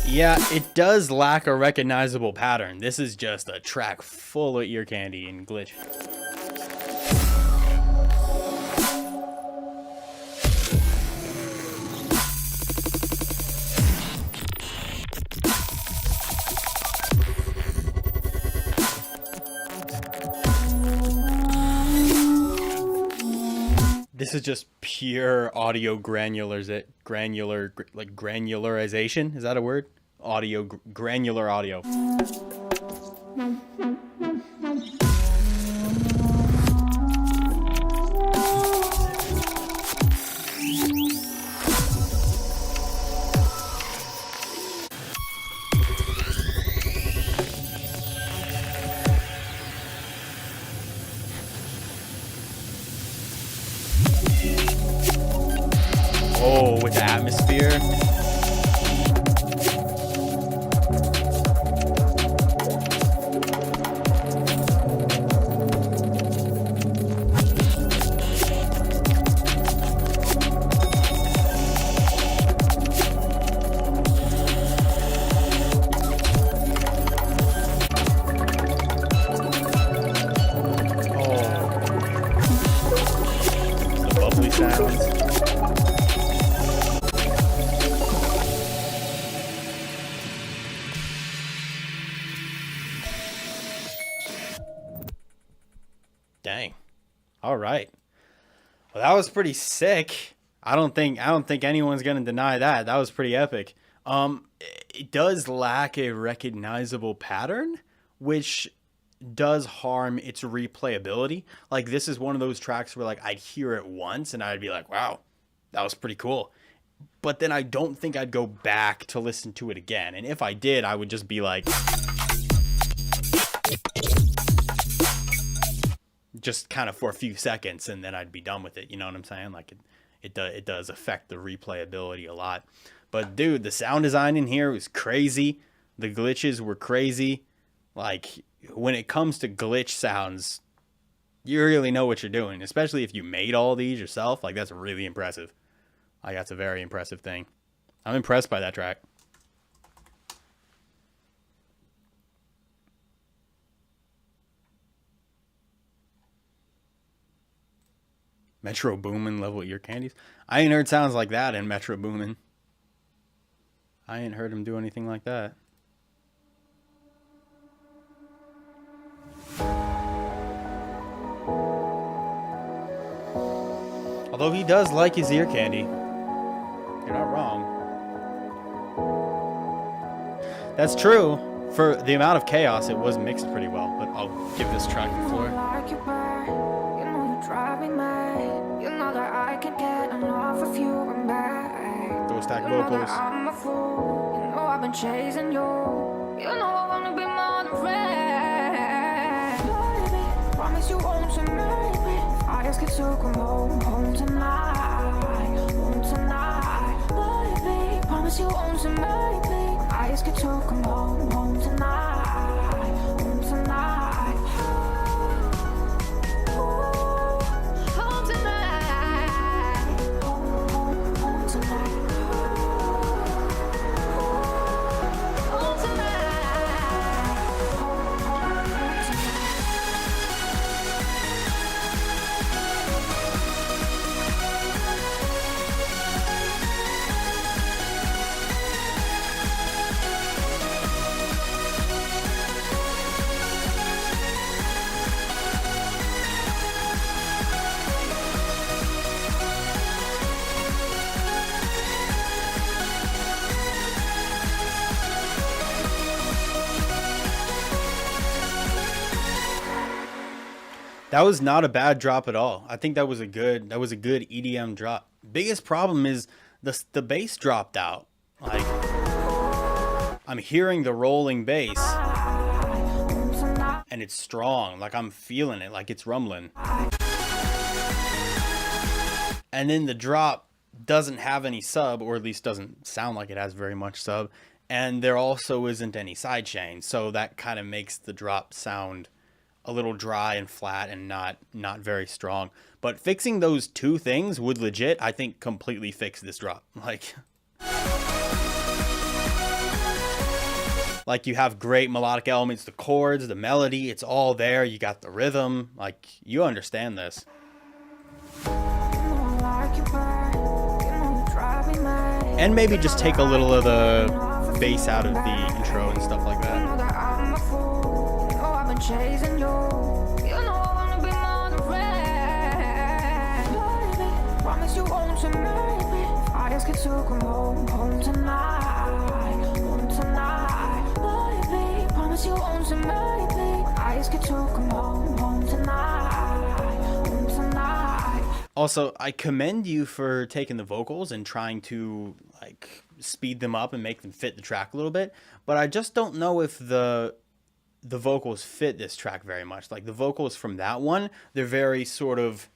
Yeah, it does lack a recognizable pattern. This is just a track full of ear candy and glitch. This is just pure audio granularization. Is that a word? Audio, granular audio. Oh, with the atmosphere. Dang. All right. Well, that was pretty sick. I don't think anyone's gonna deny that. That was pretty epic. It does lack a recognizable pattern, which does harm its replayability. Like, this is one of those tracks where, like, I'd hear it once and I'd be like, wow, that was pretty cool. But then I don't think I'd go back to listen to it again. And if I did, I would just be like, just kind of for a few seconds, and then I'd be done with it. You know what I'm saying? Like, it does affect the replayability a lot. But dude, the sound design in here was crazy. The glitches were crazy. Like, when it comes to glitch sounds, you really know what you're doing, especially if you made all these yourself. Like, that's really impressive. Like, that's a very impressive thing. I'm impressed by that track. Metro Boomin level ear candies. I ain't heard sounds like that in Metro Boomin. I ain't heard him do anything like that. Although he does like his ear candy. You're not wrong. That's true. For the amount of chaos, it was mixed pretty well. But I'll give this track the floor. You know you drive me mad. You know that I can get enough of you and back. Ghosthack You know that vocals. I'm a fool. You know I've been chasing you. You know I wanna be more than friends. Baby, promise you won't to maybe. I ask you to come home tonight, home tonight. Baby, promise you won't to maybe. I ask you to come home tonight, home tonight. Home tonight, home tonight. Home tonight. That was not a bad drop at all. I think that was a good EDM drop. Biggest problem is the bass dropped out. Like, I'm hearing the rolling bass and it's strong. Like, I'm feeling it, like it's rumbling. And then the drop doesn't have any sub, or at least doesn't sound like it has very much sub, and there also isn't any sidechain, so that kind of makes the drop sound a little dry and flat and not very strong. But fixing those two things would legit, I think, completely fix this drop. Like you have great melodic elements, the chords, the melody, it's all there. You got the rhythm, like you understand this. And maybe just take a little of the bass out of the intro and stuff like that. Chasing you, you know I wanna be more than friends. Baby, promise you won't to maybe. I ask you to come home tonight, home tonight. Baby, promise you won't to maybe. I ask you to come home tonight, home tonight. Also, I commend you for taking the vocals and trying to like speed them up and make them fit the track a little bit, but I just don't know if the vocals fit this track very much. Like the vocals from that one, they're very sort of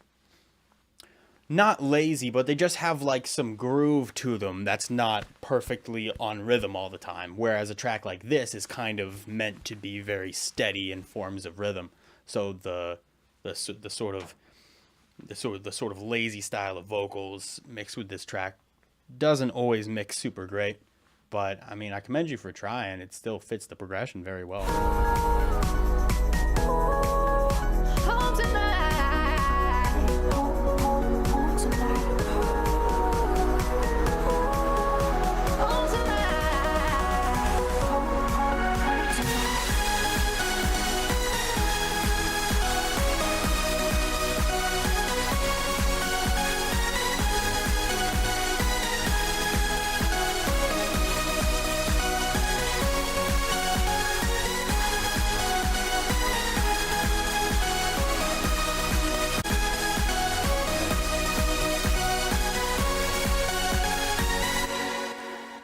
not lazy, but they just have like some groove to them that's not perfectly on rhythm all the time. Whereas a track like this is kind of meant to be very steady in forms of rhythm. So the sort of lazy style of vocals mixed with this track doesn't always mix super great. But, I mean, I commend you for trying. It still fits the progression very well. Home tonight, home tonight, home tonight, home tonight.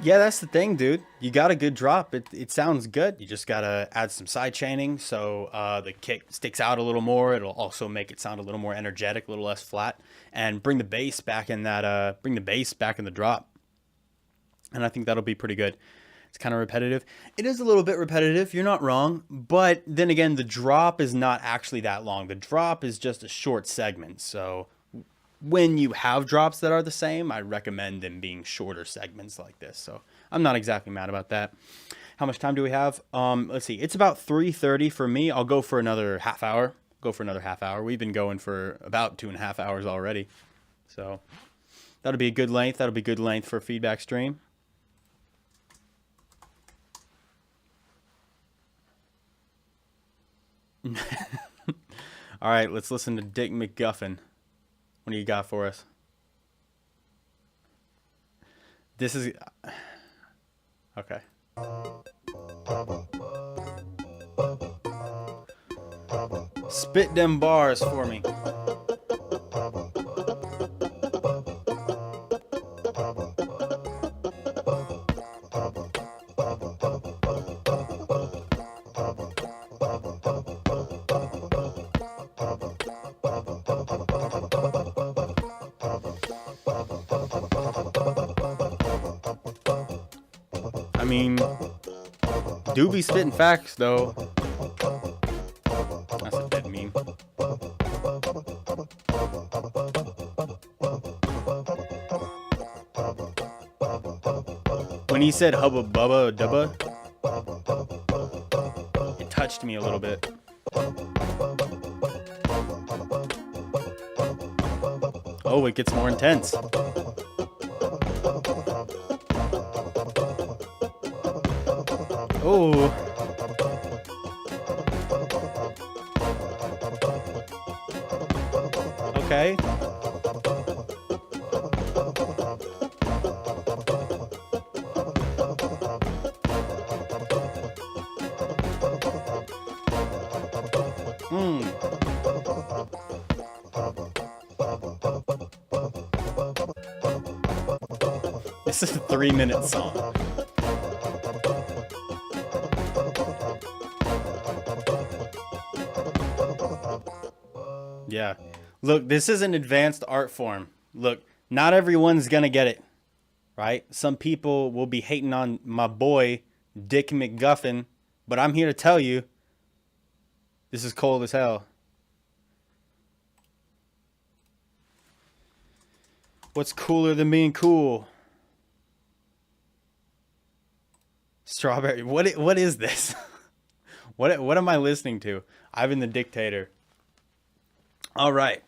Yeah, that's the thing, dude. You got a good drop. It sounds good. You just got to add some side chaining so the kick sticks out a little more. It'll also make it sound a little more energetic, a little less flat, and bring the bass back in that bring the bass back in the drop. And I think that'll be pretty good. It's kind of repetitive. It is a little bit repetitive, you're not wrong, but then again, the drop is not actually that long. The drop is just a short segment. So when you have drops that are the same, I recommend them being shorter segments like this. So I'm not exactly mad about that. How much time do we have? Let's see. It's about 3:30 for me. I'll go for another half hour. We've been going for about 2.5 hours already. So that'll be a good length. That'll be good length for a feedback stream. All right, let's listen to Dick McGuffin. What do you got for us? This is... Okay. Spit them bars for me. I mean, do be spitting facts though. That's a dead meme. When he said hubba bubba dubba, it touched me a little bit. Oh, it gets more intense. Oh. Okay. This is a 3-minute song. Yeah. Look, this is an advanced art form. Look, not everyone's gonna get it, right? Some people will be hating on my boy, Dick McGuffin, but I'm here to tell you, this is cold as hell. What's cooler than being cool? Strawberry. What is this? What am I listening to? Ivan the Dictator. All right.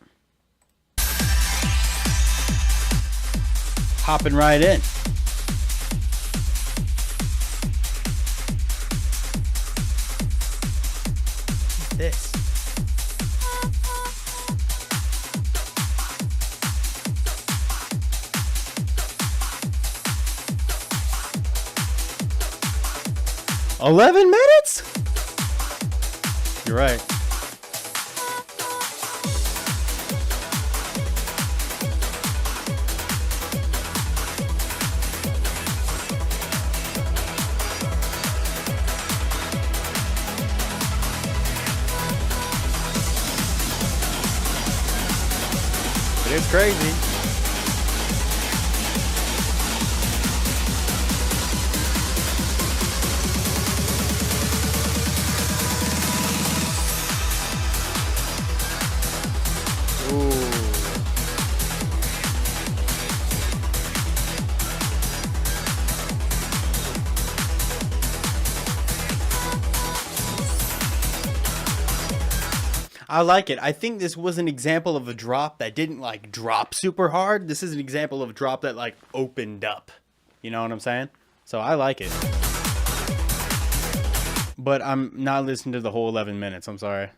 Hopping right in. What's this? "11 minutes?" You're right. It is crazy. I like it. I think this was an example of a drop that didn't like drop super hard. This is an example of a drop that like opened up. You know what I'm saying? So I like it. But I'm not listening to the whole 11 minutes. I'm sorry.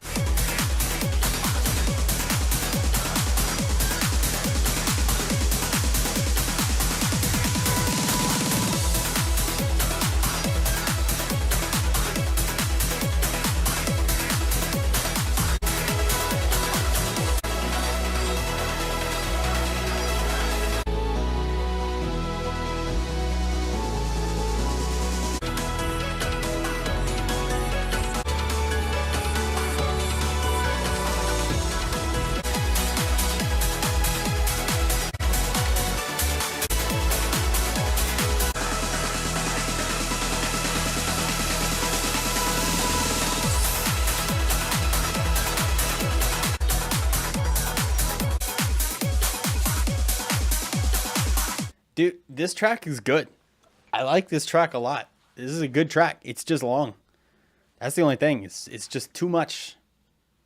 Dude, this track is good. I like this track a lot. This is a good track. It's just long. That's the only thing. It's just too much.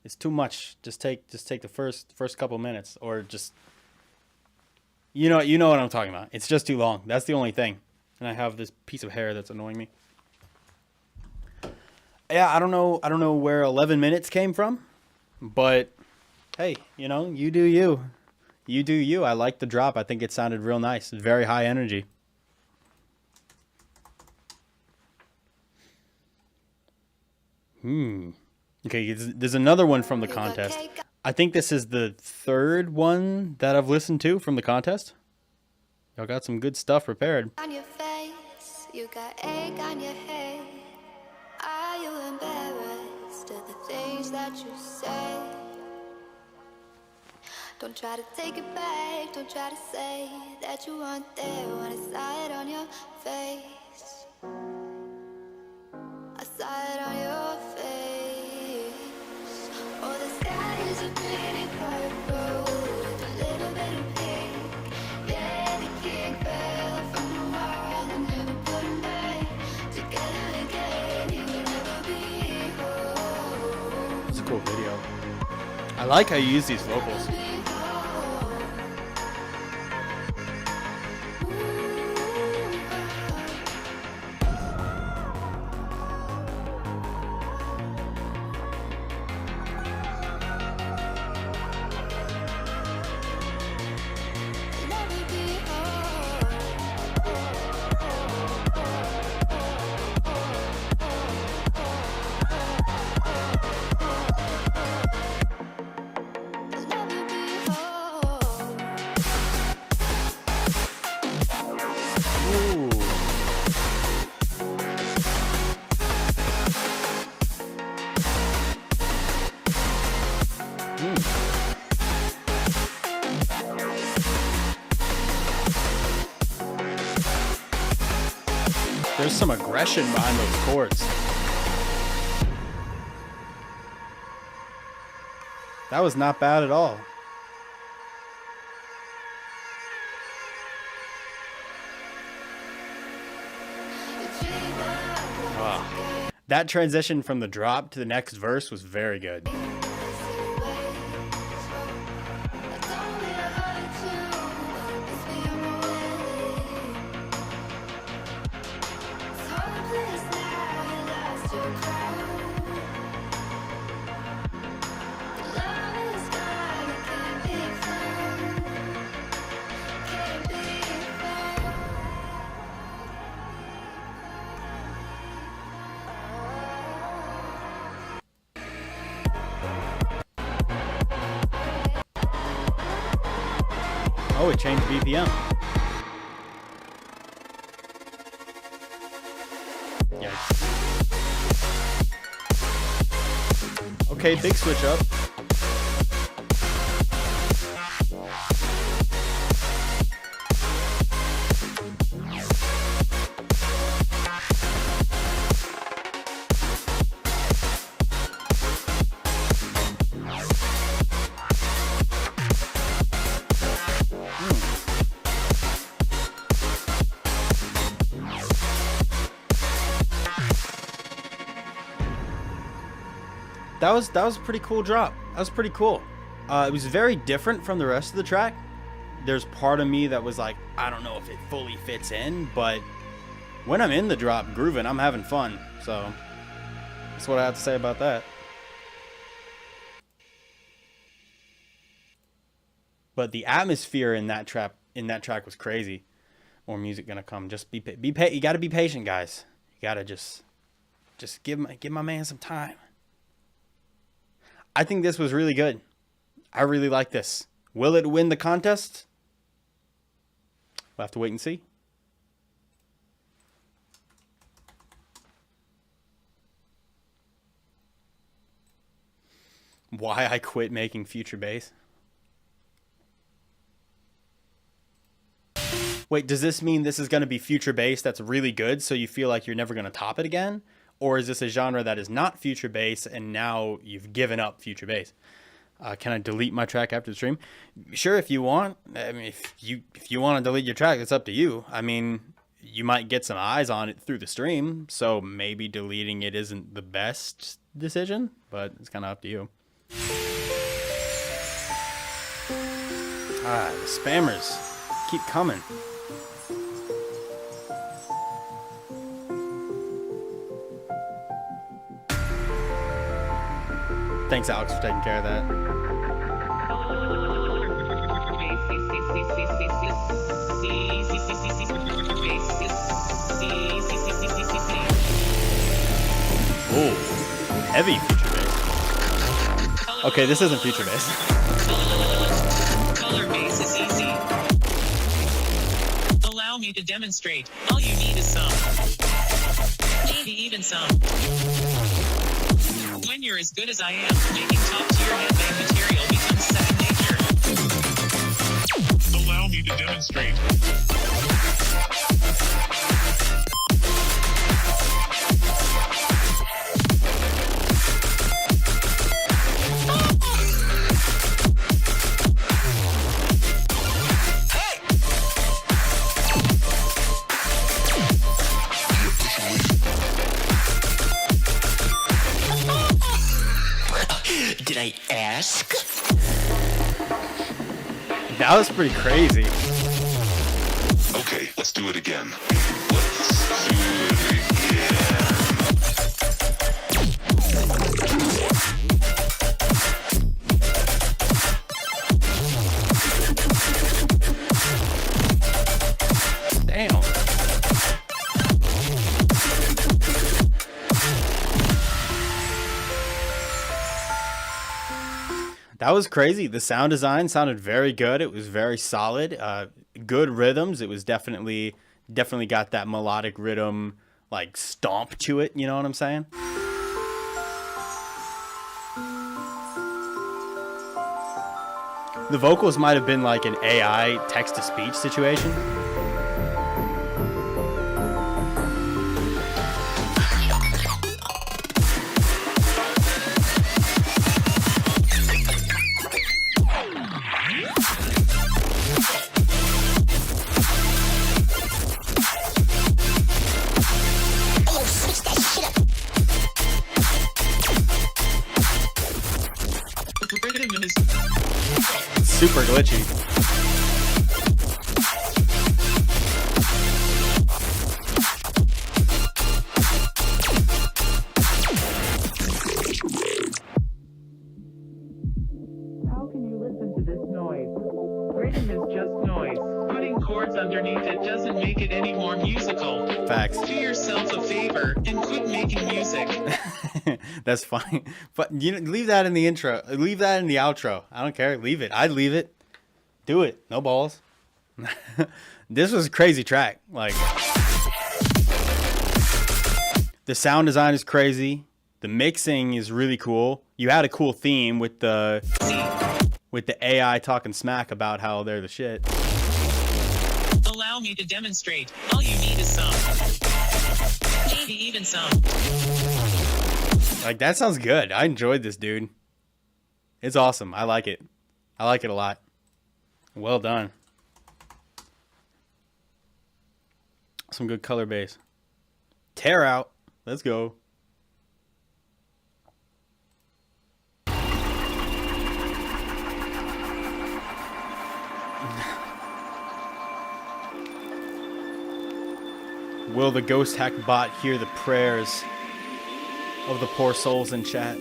It's too much. Just take the first couple minutes, or just you know what I'm talking about. It's just too long. That's the only thing. And I have this piece of hair that's annoying me. Yeah, I don't know where 11 minutes came from, but hey, you do you. You do you. I like the drop. I think it sounded real nice. Very high energy. Okay, there's another one from the contest. I think this is the third one that I've listened to from the contest. Y'all got some good stuff prepared. On your face, you got egg on your head. Are you embarrassed of the things that you say? Don't try to take it back, don't try to say that you weren't there when I saw it on your face. like how you use these vocals. There's some aggression behind those chords. That was not bad at all. Wow. That transition from the drop to the next verse was very good. Oh, it changed BPM. Yikes. Okay, big switch up. That was a pretty cool drop. That was pretty cool. It was very different from the rest of the track. There's part of me that was like, I don't know if it fully fits in, but when I'm in the drop grooving, I'm having fun. So that's what I have to say about that. But the atmosphere in that track was crazy. More music gonna come. Just you got to be patient, guys. You got to just give my man some time. I think this was really good. I really like this. Will it win the contest? We'll have to wait and see. Why I quit making future bass? Wait, does this mean this is going to be future bass that's really good, so you feel like you're never going to top it again? Or is this a genre that is not future bass and now you've given up future bass? Can I delete my track after the stream? Sure, if you want. I mean, if you want to delete your track, it's up to you. I mean, you might get some eyes on it through the stream, so maybe deleting it isn't the best decision, but it's kind of up to you. Ah, the spammers keep coming. Thanks, Alex, for taking care of that. Oh, heavy future bass. Okay, this isn't future bass. Color bass is easy. Allow me to demonstrate. All you need is some. Maybe even some. When you're as good as I am, making top-tier headband material becomes second nature. Allow me to demonstrate. Did I ask? That was pretty crazy. Okay, let's do it again. Let's do it again. Damn. That was crazy. The sound design sounded very good. It was very solid. Good rhythms. It was definitely got that melodic rhythm, like stomp to it. You know what I'm saying? The vocals might have been like an AI text-to-speech situation. Super glitchy. How can you listen to this noise? Rhythm is just noise. Putting chords underneath it doesn't make it any more musical. Facts. Do yourself a favor and quit making music. That's fine. But you know, leave that in the intro. Leave that in the outro. I don't care. Leave it. I'd leave it. Do it. No balls. This was a crazy track. Like, the sound design is crazy. The mixing is really cool. You had a cool theme with the AI talking smack about how they're the shit. Allow me to demonstrate. All you need is some. Maybe even some. Like, that sounds good. I enjoyed this, dude. It's awesome. I like it. I like it a lot. Well done. Some good color bass. Tear out. Let's go. Will the Ghosthack bot hear the prayers of the poor souls in chat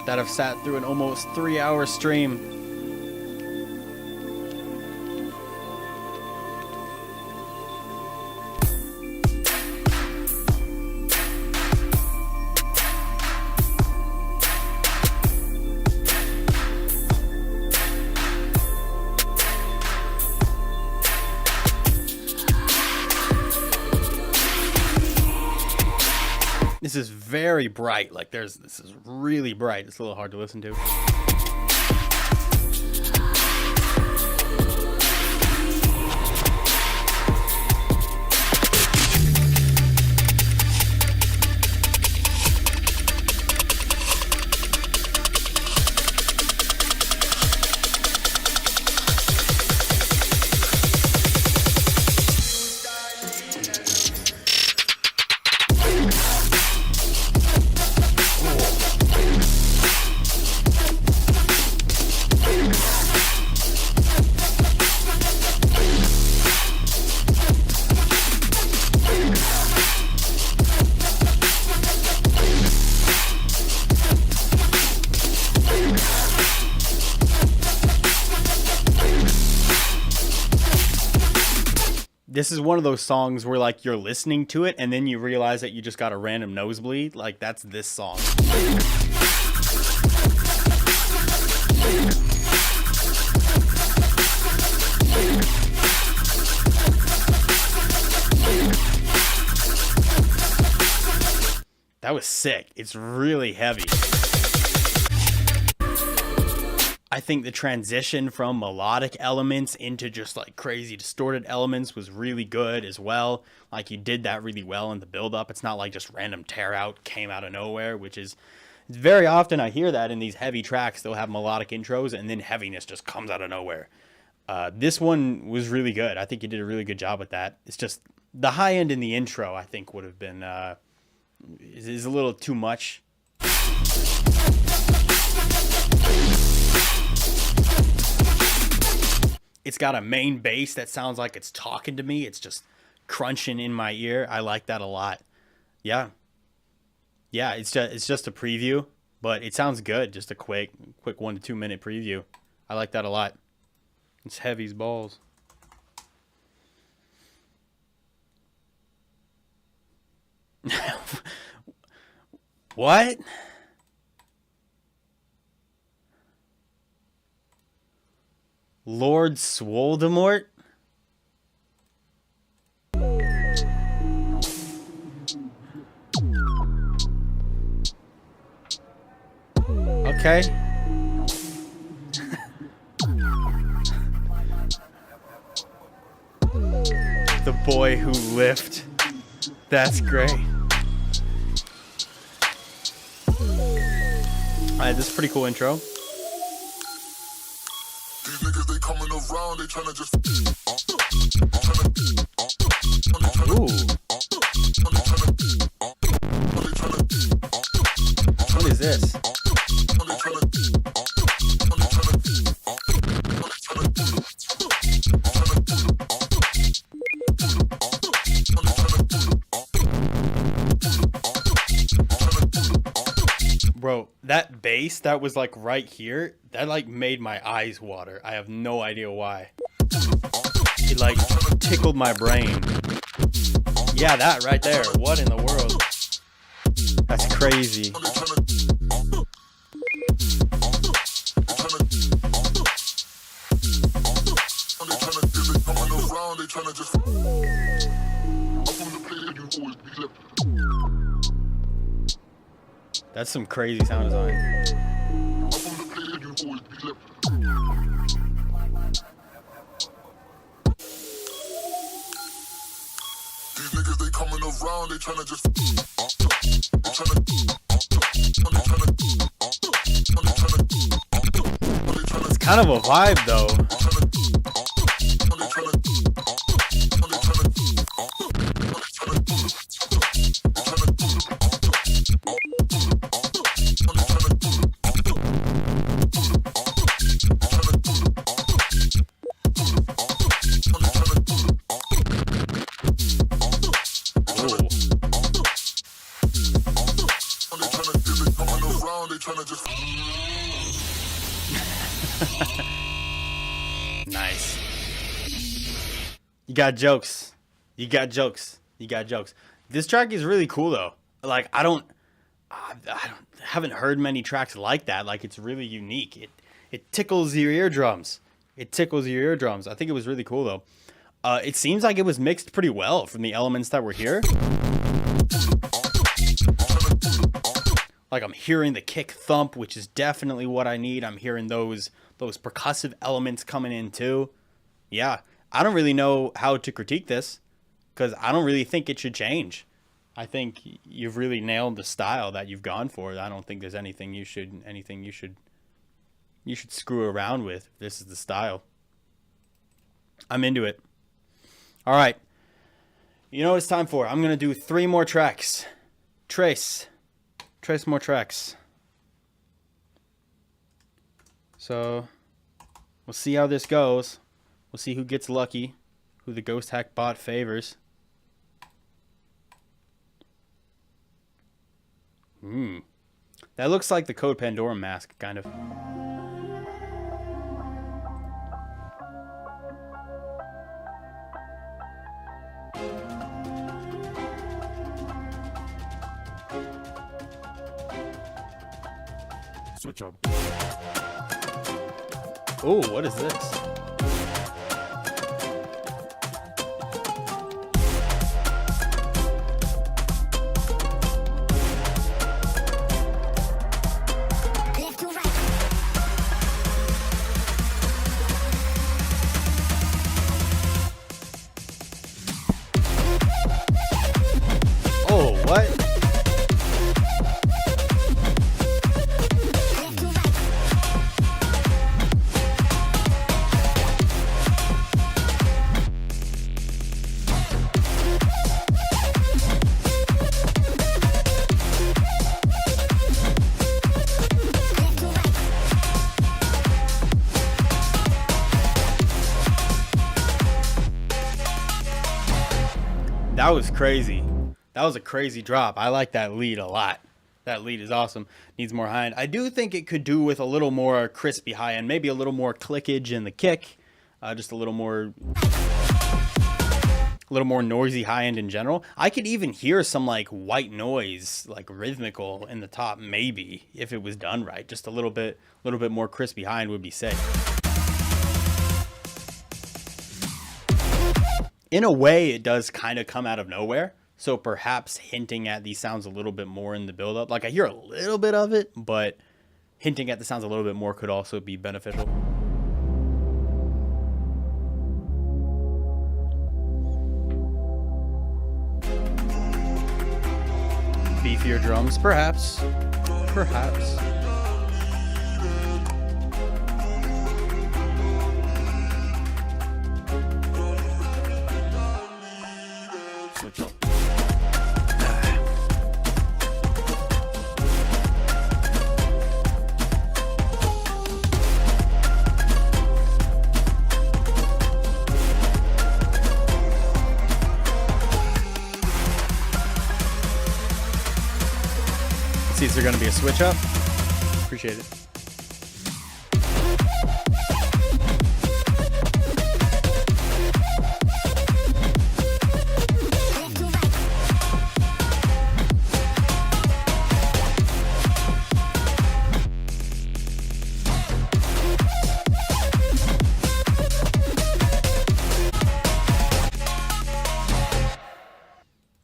that have sat through an almost 3-hour stream? This is very bright. Like, this is really bright. It's a little hard to listen to. This is one of those songs where, like, you're listening to it and then you realize that you just got a random nosebleed. Like, that's this song. That was sick. It's really heavy. I think the transition from melodic elements into just like crazy distorted elements was really good as well. Like, you did that really well in the build up. It's not like just random tear out came out of nowhere, which is very often I hear that in these heavy tracks. They'll have melodic intros and then heaviness just comes out of nowhere. This one was really good. I think you did a really good job with that. It's just the high end in the intro, I think, would have been is a little too much. It's got a main bass that sounds like it's talking to me. It's just crunching in my ear. I like that a lot. Yeah. Yeah, it's just a preview, but it sounds good. Just a quick 1 to 2 minute preview. I like that a lot. It's heavy as balls. What? Lord Swoldemort? Okay. The boy who lived. That's great. Alright, this is a pretty cool intro. These niggas, they coming around, they tryna just Ooh. What is this? Bro, that bass that was like right here, that like made my eyes water. I have no idea why. It like tickled my brain. Yeah, that right there. What in the world? That's crazy. That's some crazy sound design. These niggas, they coming around, they tryna just It's kind of a vibe though. Nice. You got jokes. You got jokes. You got jokes. This track is really cool though. Like I haven't heard many tracks like that. Like it's really unique. It tickles your eardrums. It tickles your eardrums. I think it was really cool though. It seems like it was mixed pretty well from the elements that were here. Like I'm hearing the kick thump, which is definitely what I need. I'm hearing those percussive elements coming in too. Yeah, I don't really know how to critique this because I don't really think it should change. I think you've really nailed the style that you've gone for. I don't think there's anything you should screw around with. This is the style. I'm into it. All right. You know what it's time for? I'm going to do 3 more tracks. Trace more tracks. So we'll see how this goes. We'll see who gets lucky, who the Ghosthack bot favors. That looks like the Code Pandora mask, kind of. Switch up. Oh, what is this? Oh, what? that was crazy. That was a crazy drop. I like that lead a lot. That lead is awesome. Needs more high end. I do think it could do with a little more crispy high end, maybe a little more clickage in the kick, just a little more noisy high end in general. I could even hear some like white noise, like rhythmical in the top, maybe if it was done right. Just a little bit more crispy high end would be sick. In a way, it does kind of come out of nowhere. So perhaps hinting at these sounds a little bit more in the build-up. Like I hear a little bit of it, but hinting at the sounds a little bit more could also be beneficial. Beefier drums, perhaps. Perhaps. Switch up. See, is there going to be a switch up? Appreciate it.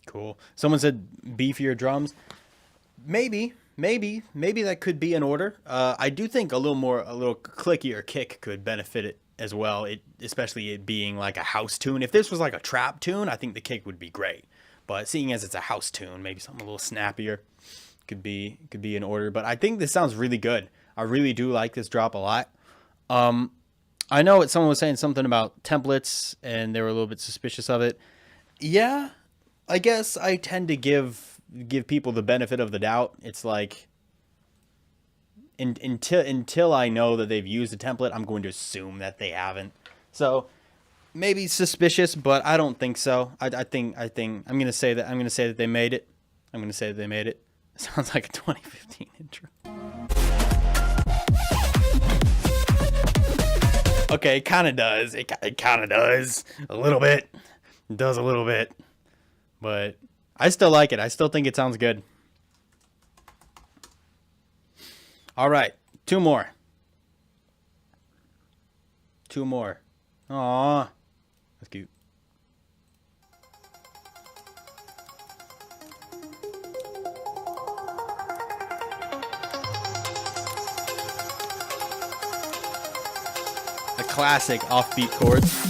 Cool. Someone said beefier drums. Maybe that could be in order. I do think a little clickier kick could benefit it as well. Especially it being like a house tune. If this was like a trap tune, I think the kick would be great. But seeing as it's a house tune, maybe something a little snappier could be in order. But I think this sounds really good. I really do like this drop a lot. I know someone was saying something about templates and they were a little bit suspicious of it. Yeah, I guess I tend to give people the benefit of the doubt. It's like until I know that they've used a template, I'm going to assume that they haven't. So maybe suspicious, but I don't think so. I think I'm gonna say that they made it. I'm gonna say that they made it. It sounds like a 2015 intro. Okay, it kind of does. It kind of does a little bit. It does a little bit, but I still like it. I still think it sounds good. All right. Two more. Aww. That's cute. A classic offbeat chords.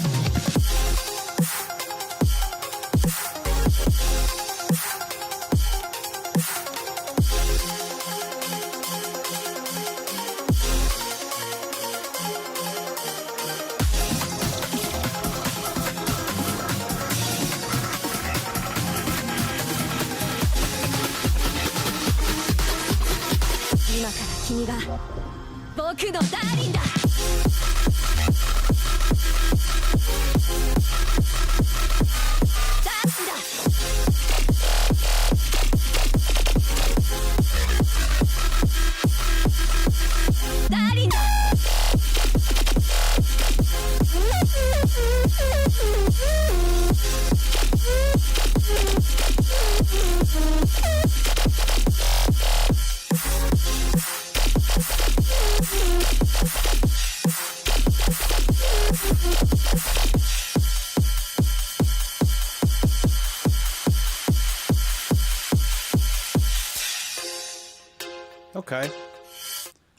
Okay.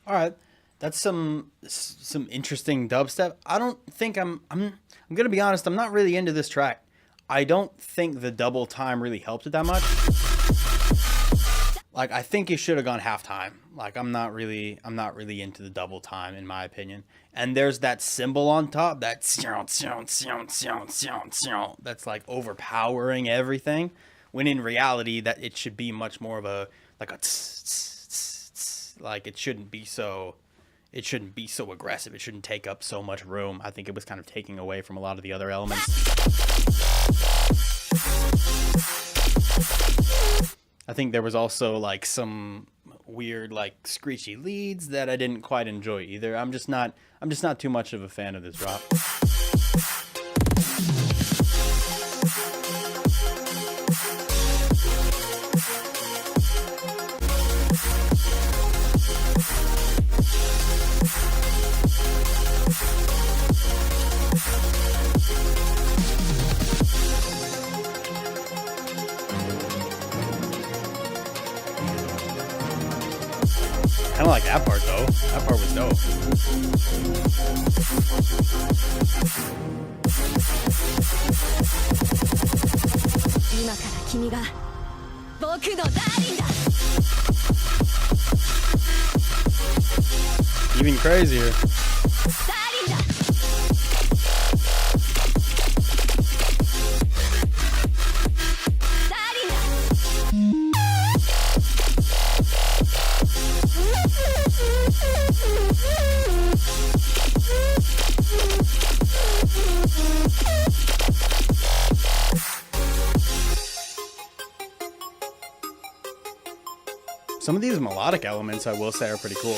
All right. That's some interesting dubstep. I don't think I'm going to be honest, I'm not really into this track. I don't think the double time really helped it that much. Like I think it should have gone halftime. Like I'm not really into the double time in my opinion. And there's that cymbal on top, that's like overpowering everything, when in reality that it should be much more of a like a like it shouldn't be so aggressive. It shouldn't take up so much room. I think it was kind of taking away from a lot of the other elements. I think there was also like some weird like screechy leads that I didn't quite enjoy either. I'm just not too much of a fan of this drop. I like that part though. That part was dope. Even crazier. Some of these melodic elements, I will say, are pretty cool.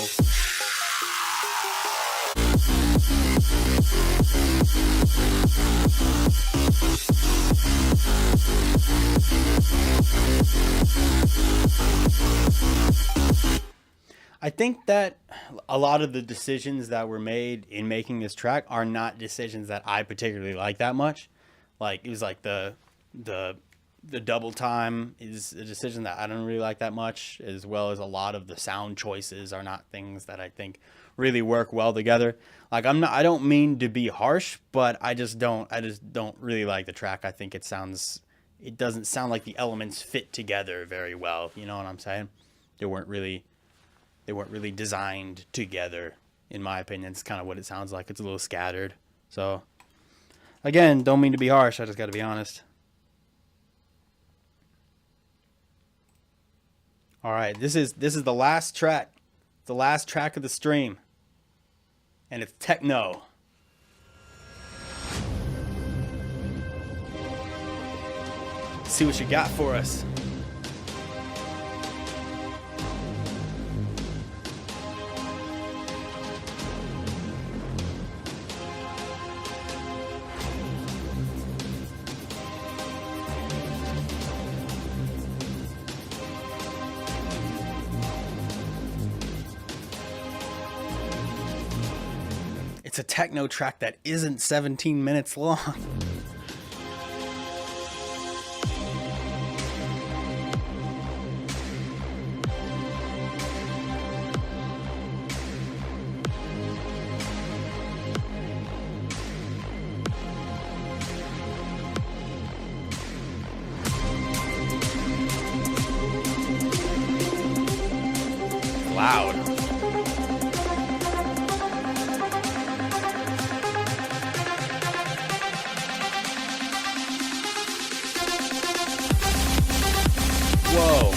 I think that a lot of the decisions that were made in making this track are not decisions that I particularly like that much. Like, it was like the double time is a decision that I don't really like that much, as well as a lot of the sound choices are not things that I think really work well together. Like, I don't mean to be harsh, but I just don't really like the track. I think it doesn't sound like the elements fit together very well. You know what I'm saying? They weren't really designed together, in my opinion. It's kind of what it sounds like. It's a little scattered. So, again, don't mean to be harsh. I just got to be honest. All right, this is the last track. The last track of the stream. And it's techno. See what you got for us. It's a techno track that isn't 17 minutes long. Loud. Whoa.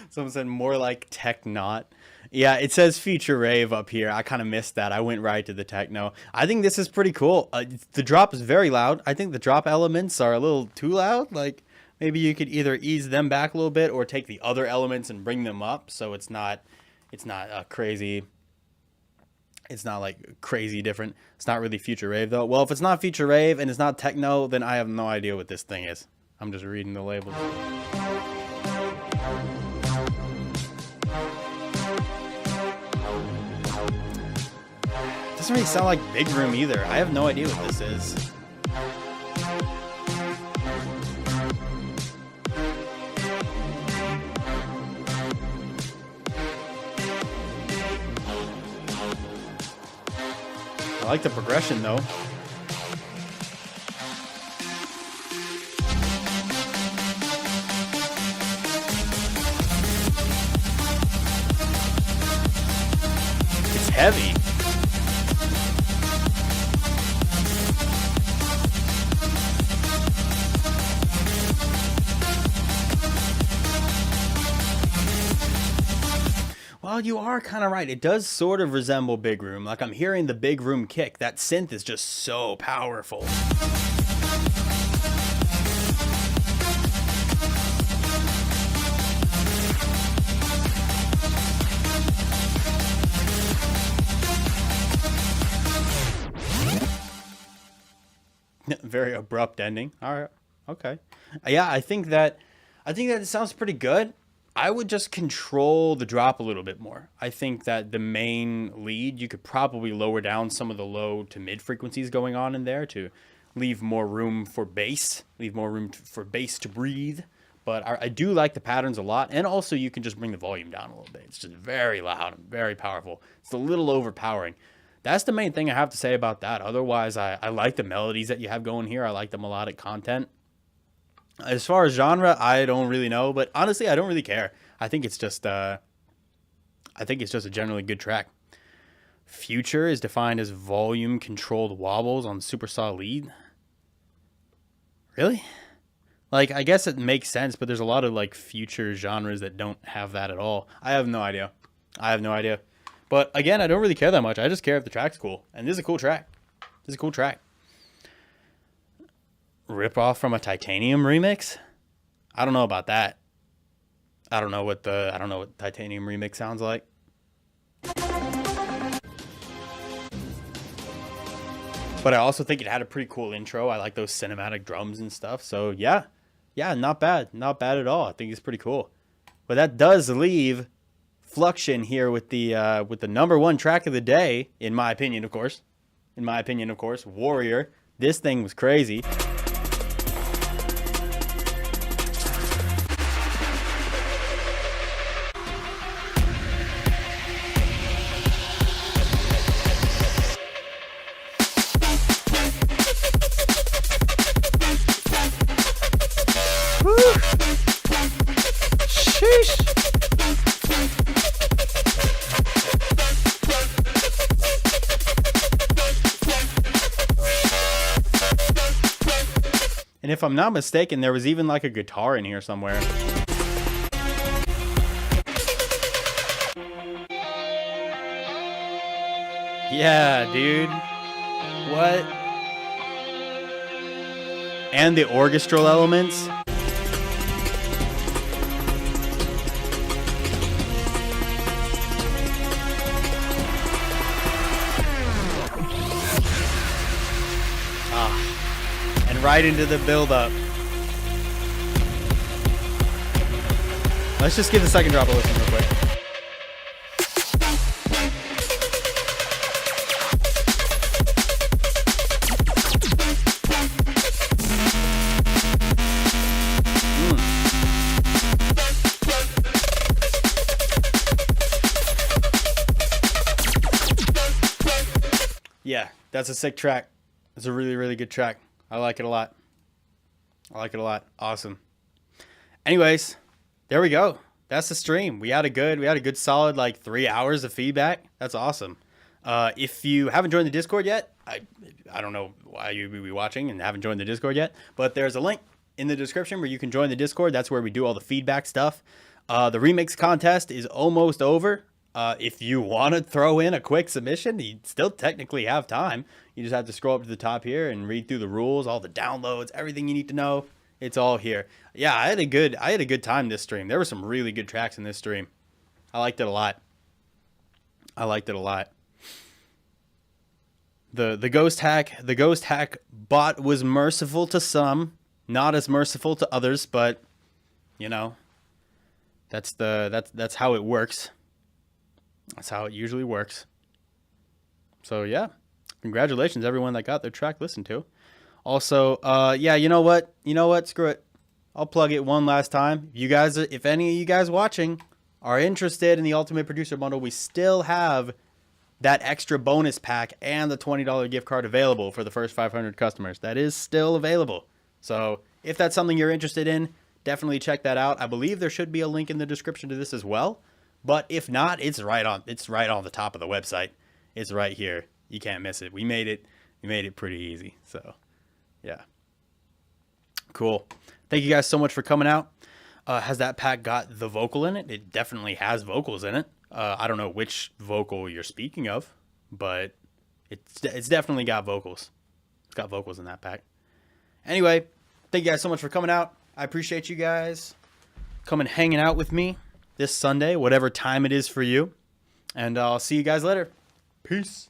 Someone said more like tech-not. Yeah, it says future rave up here. I kind of missed that. I went right to the techno. I think this is pretty cool. The drop is very loud. I think the drop elements are a little too loud. Like, maybe you could either ease them back a little bit or take the other elements and bring them up, so it's not crazy. It's not like crazy different. It's not really future rave though. Well, if it's not future rave and it's not techno, then I have no idea what this thing is. I'm just reading the labels. Doesn't really sound like Big Room either. I have no idea what this is. I like the progression though. heavy. Well, you are kind of right. It does sort of resemble Big Room. Like, I'm hearing the Big Room kick. That synth is just so powerful. Very abrupt ending. All right. Okay. Yeah, I think that it sounds pretty good. I would just control the drop a little bit more. I think that the main lead, you could probably lower down some of the low to mid frequencies going on in there to leave more room for bass, for bass to breathe. But I do like the patterns a lot. And also you can just bring the volume down a little bit. It's just very loud and very powerful. It's a little overpowering. That's the main thing I have to say about that. Otherwise, I like the melodies that you have going here. I like the melodic content. As far as genre, I don't really know, but honestly, I don't really care. I think it's just a generally good track. Future is defined as volume controlled wobbles on supersaw lead. Really? Like, I guess it makes sense, but there's a lot of like future genres that don't have that at all. I have no idea. But again, I don't really care that much. I just care if the track's cool. And this is a cool track. Rip off from a Titanium remix? I don't know about that. I don't know what Titanium remix sounds like. But I also think it had a pretty cool intro. I like those cinematic drums and stuff. So yeah, not bad at all. I think it's pretty cool. But that does leave Fluxion here with the number one track of the day, in my opinion, of course. Warrior. This thing was crazy. And if I'm not mistaken, there was even like a guitar in here somewhere. Yeah, dude. What? And the orchestral elements. Right into the build-up. Let's just give the second drop a listen real quick. Yeah, that's a sick track. It's a really, really good track. I like it a lot. Awesome. Anyways, there we go. That's the stream. We had a good solid like 3 hours of feedback. That's awesome. If you haven't joined the Discord yet, I don't know why you would be watching and haven't joined the Discord yet, but there's a link in the description where you can join the Discord. That's where we do all the feedback stuff. The remix contest is almost over. If you want to throw in a quick submission, you still technically have time. You just have to scroll up to the top here and read through the rules, all the downloads, everything you need to know. It's all here. Yeah, I had a good time this stream. There were some really good tracks in this stream. I liked it a lot. The Ghosthack bot was merciful to some, not as merciful to others, but you know, that's how it works. That's how it usually works. So yeah, congratulations everyone that got their track listened to. Also, yeah, you know what? Screw it. I'll plug it one last time. If any of you guys watching are interested in the Ultimate Producer Bundle, we still have that extra bonus pack and the $20 gift card available for the first 500 customers. That is still available. So if that's something you're interested in, definitely check that out. I believe there should be a link in the description to this as well. But if not, it's right on the top of the website. It's right here. You can't miss it. We made it pretty easy. So, yeah. Cool. Thank you guys so much for coming out. Has that pack got the vocal in it? It definitely has vocals in it. I don't know which vocal you're speaking of, but it's definitely got vocals. It's got vocals in that pack. Anyway, thank you guys so much for coming out. I appreciate you guys coming hanging out with me this Sunday, whatever time it is for you. And I'll see you guys later. Peace.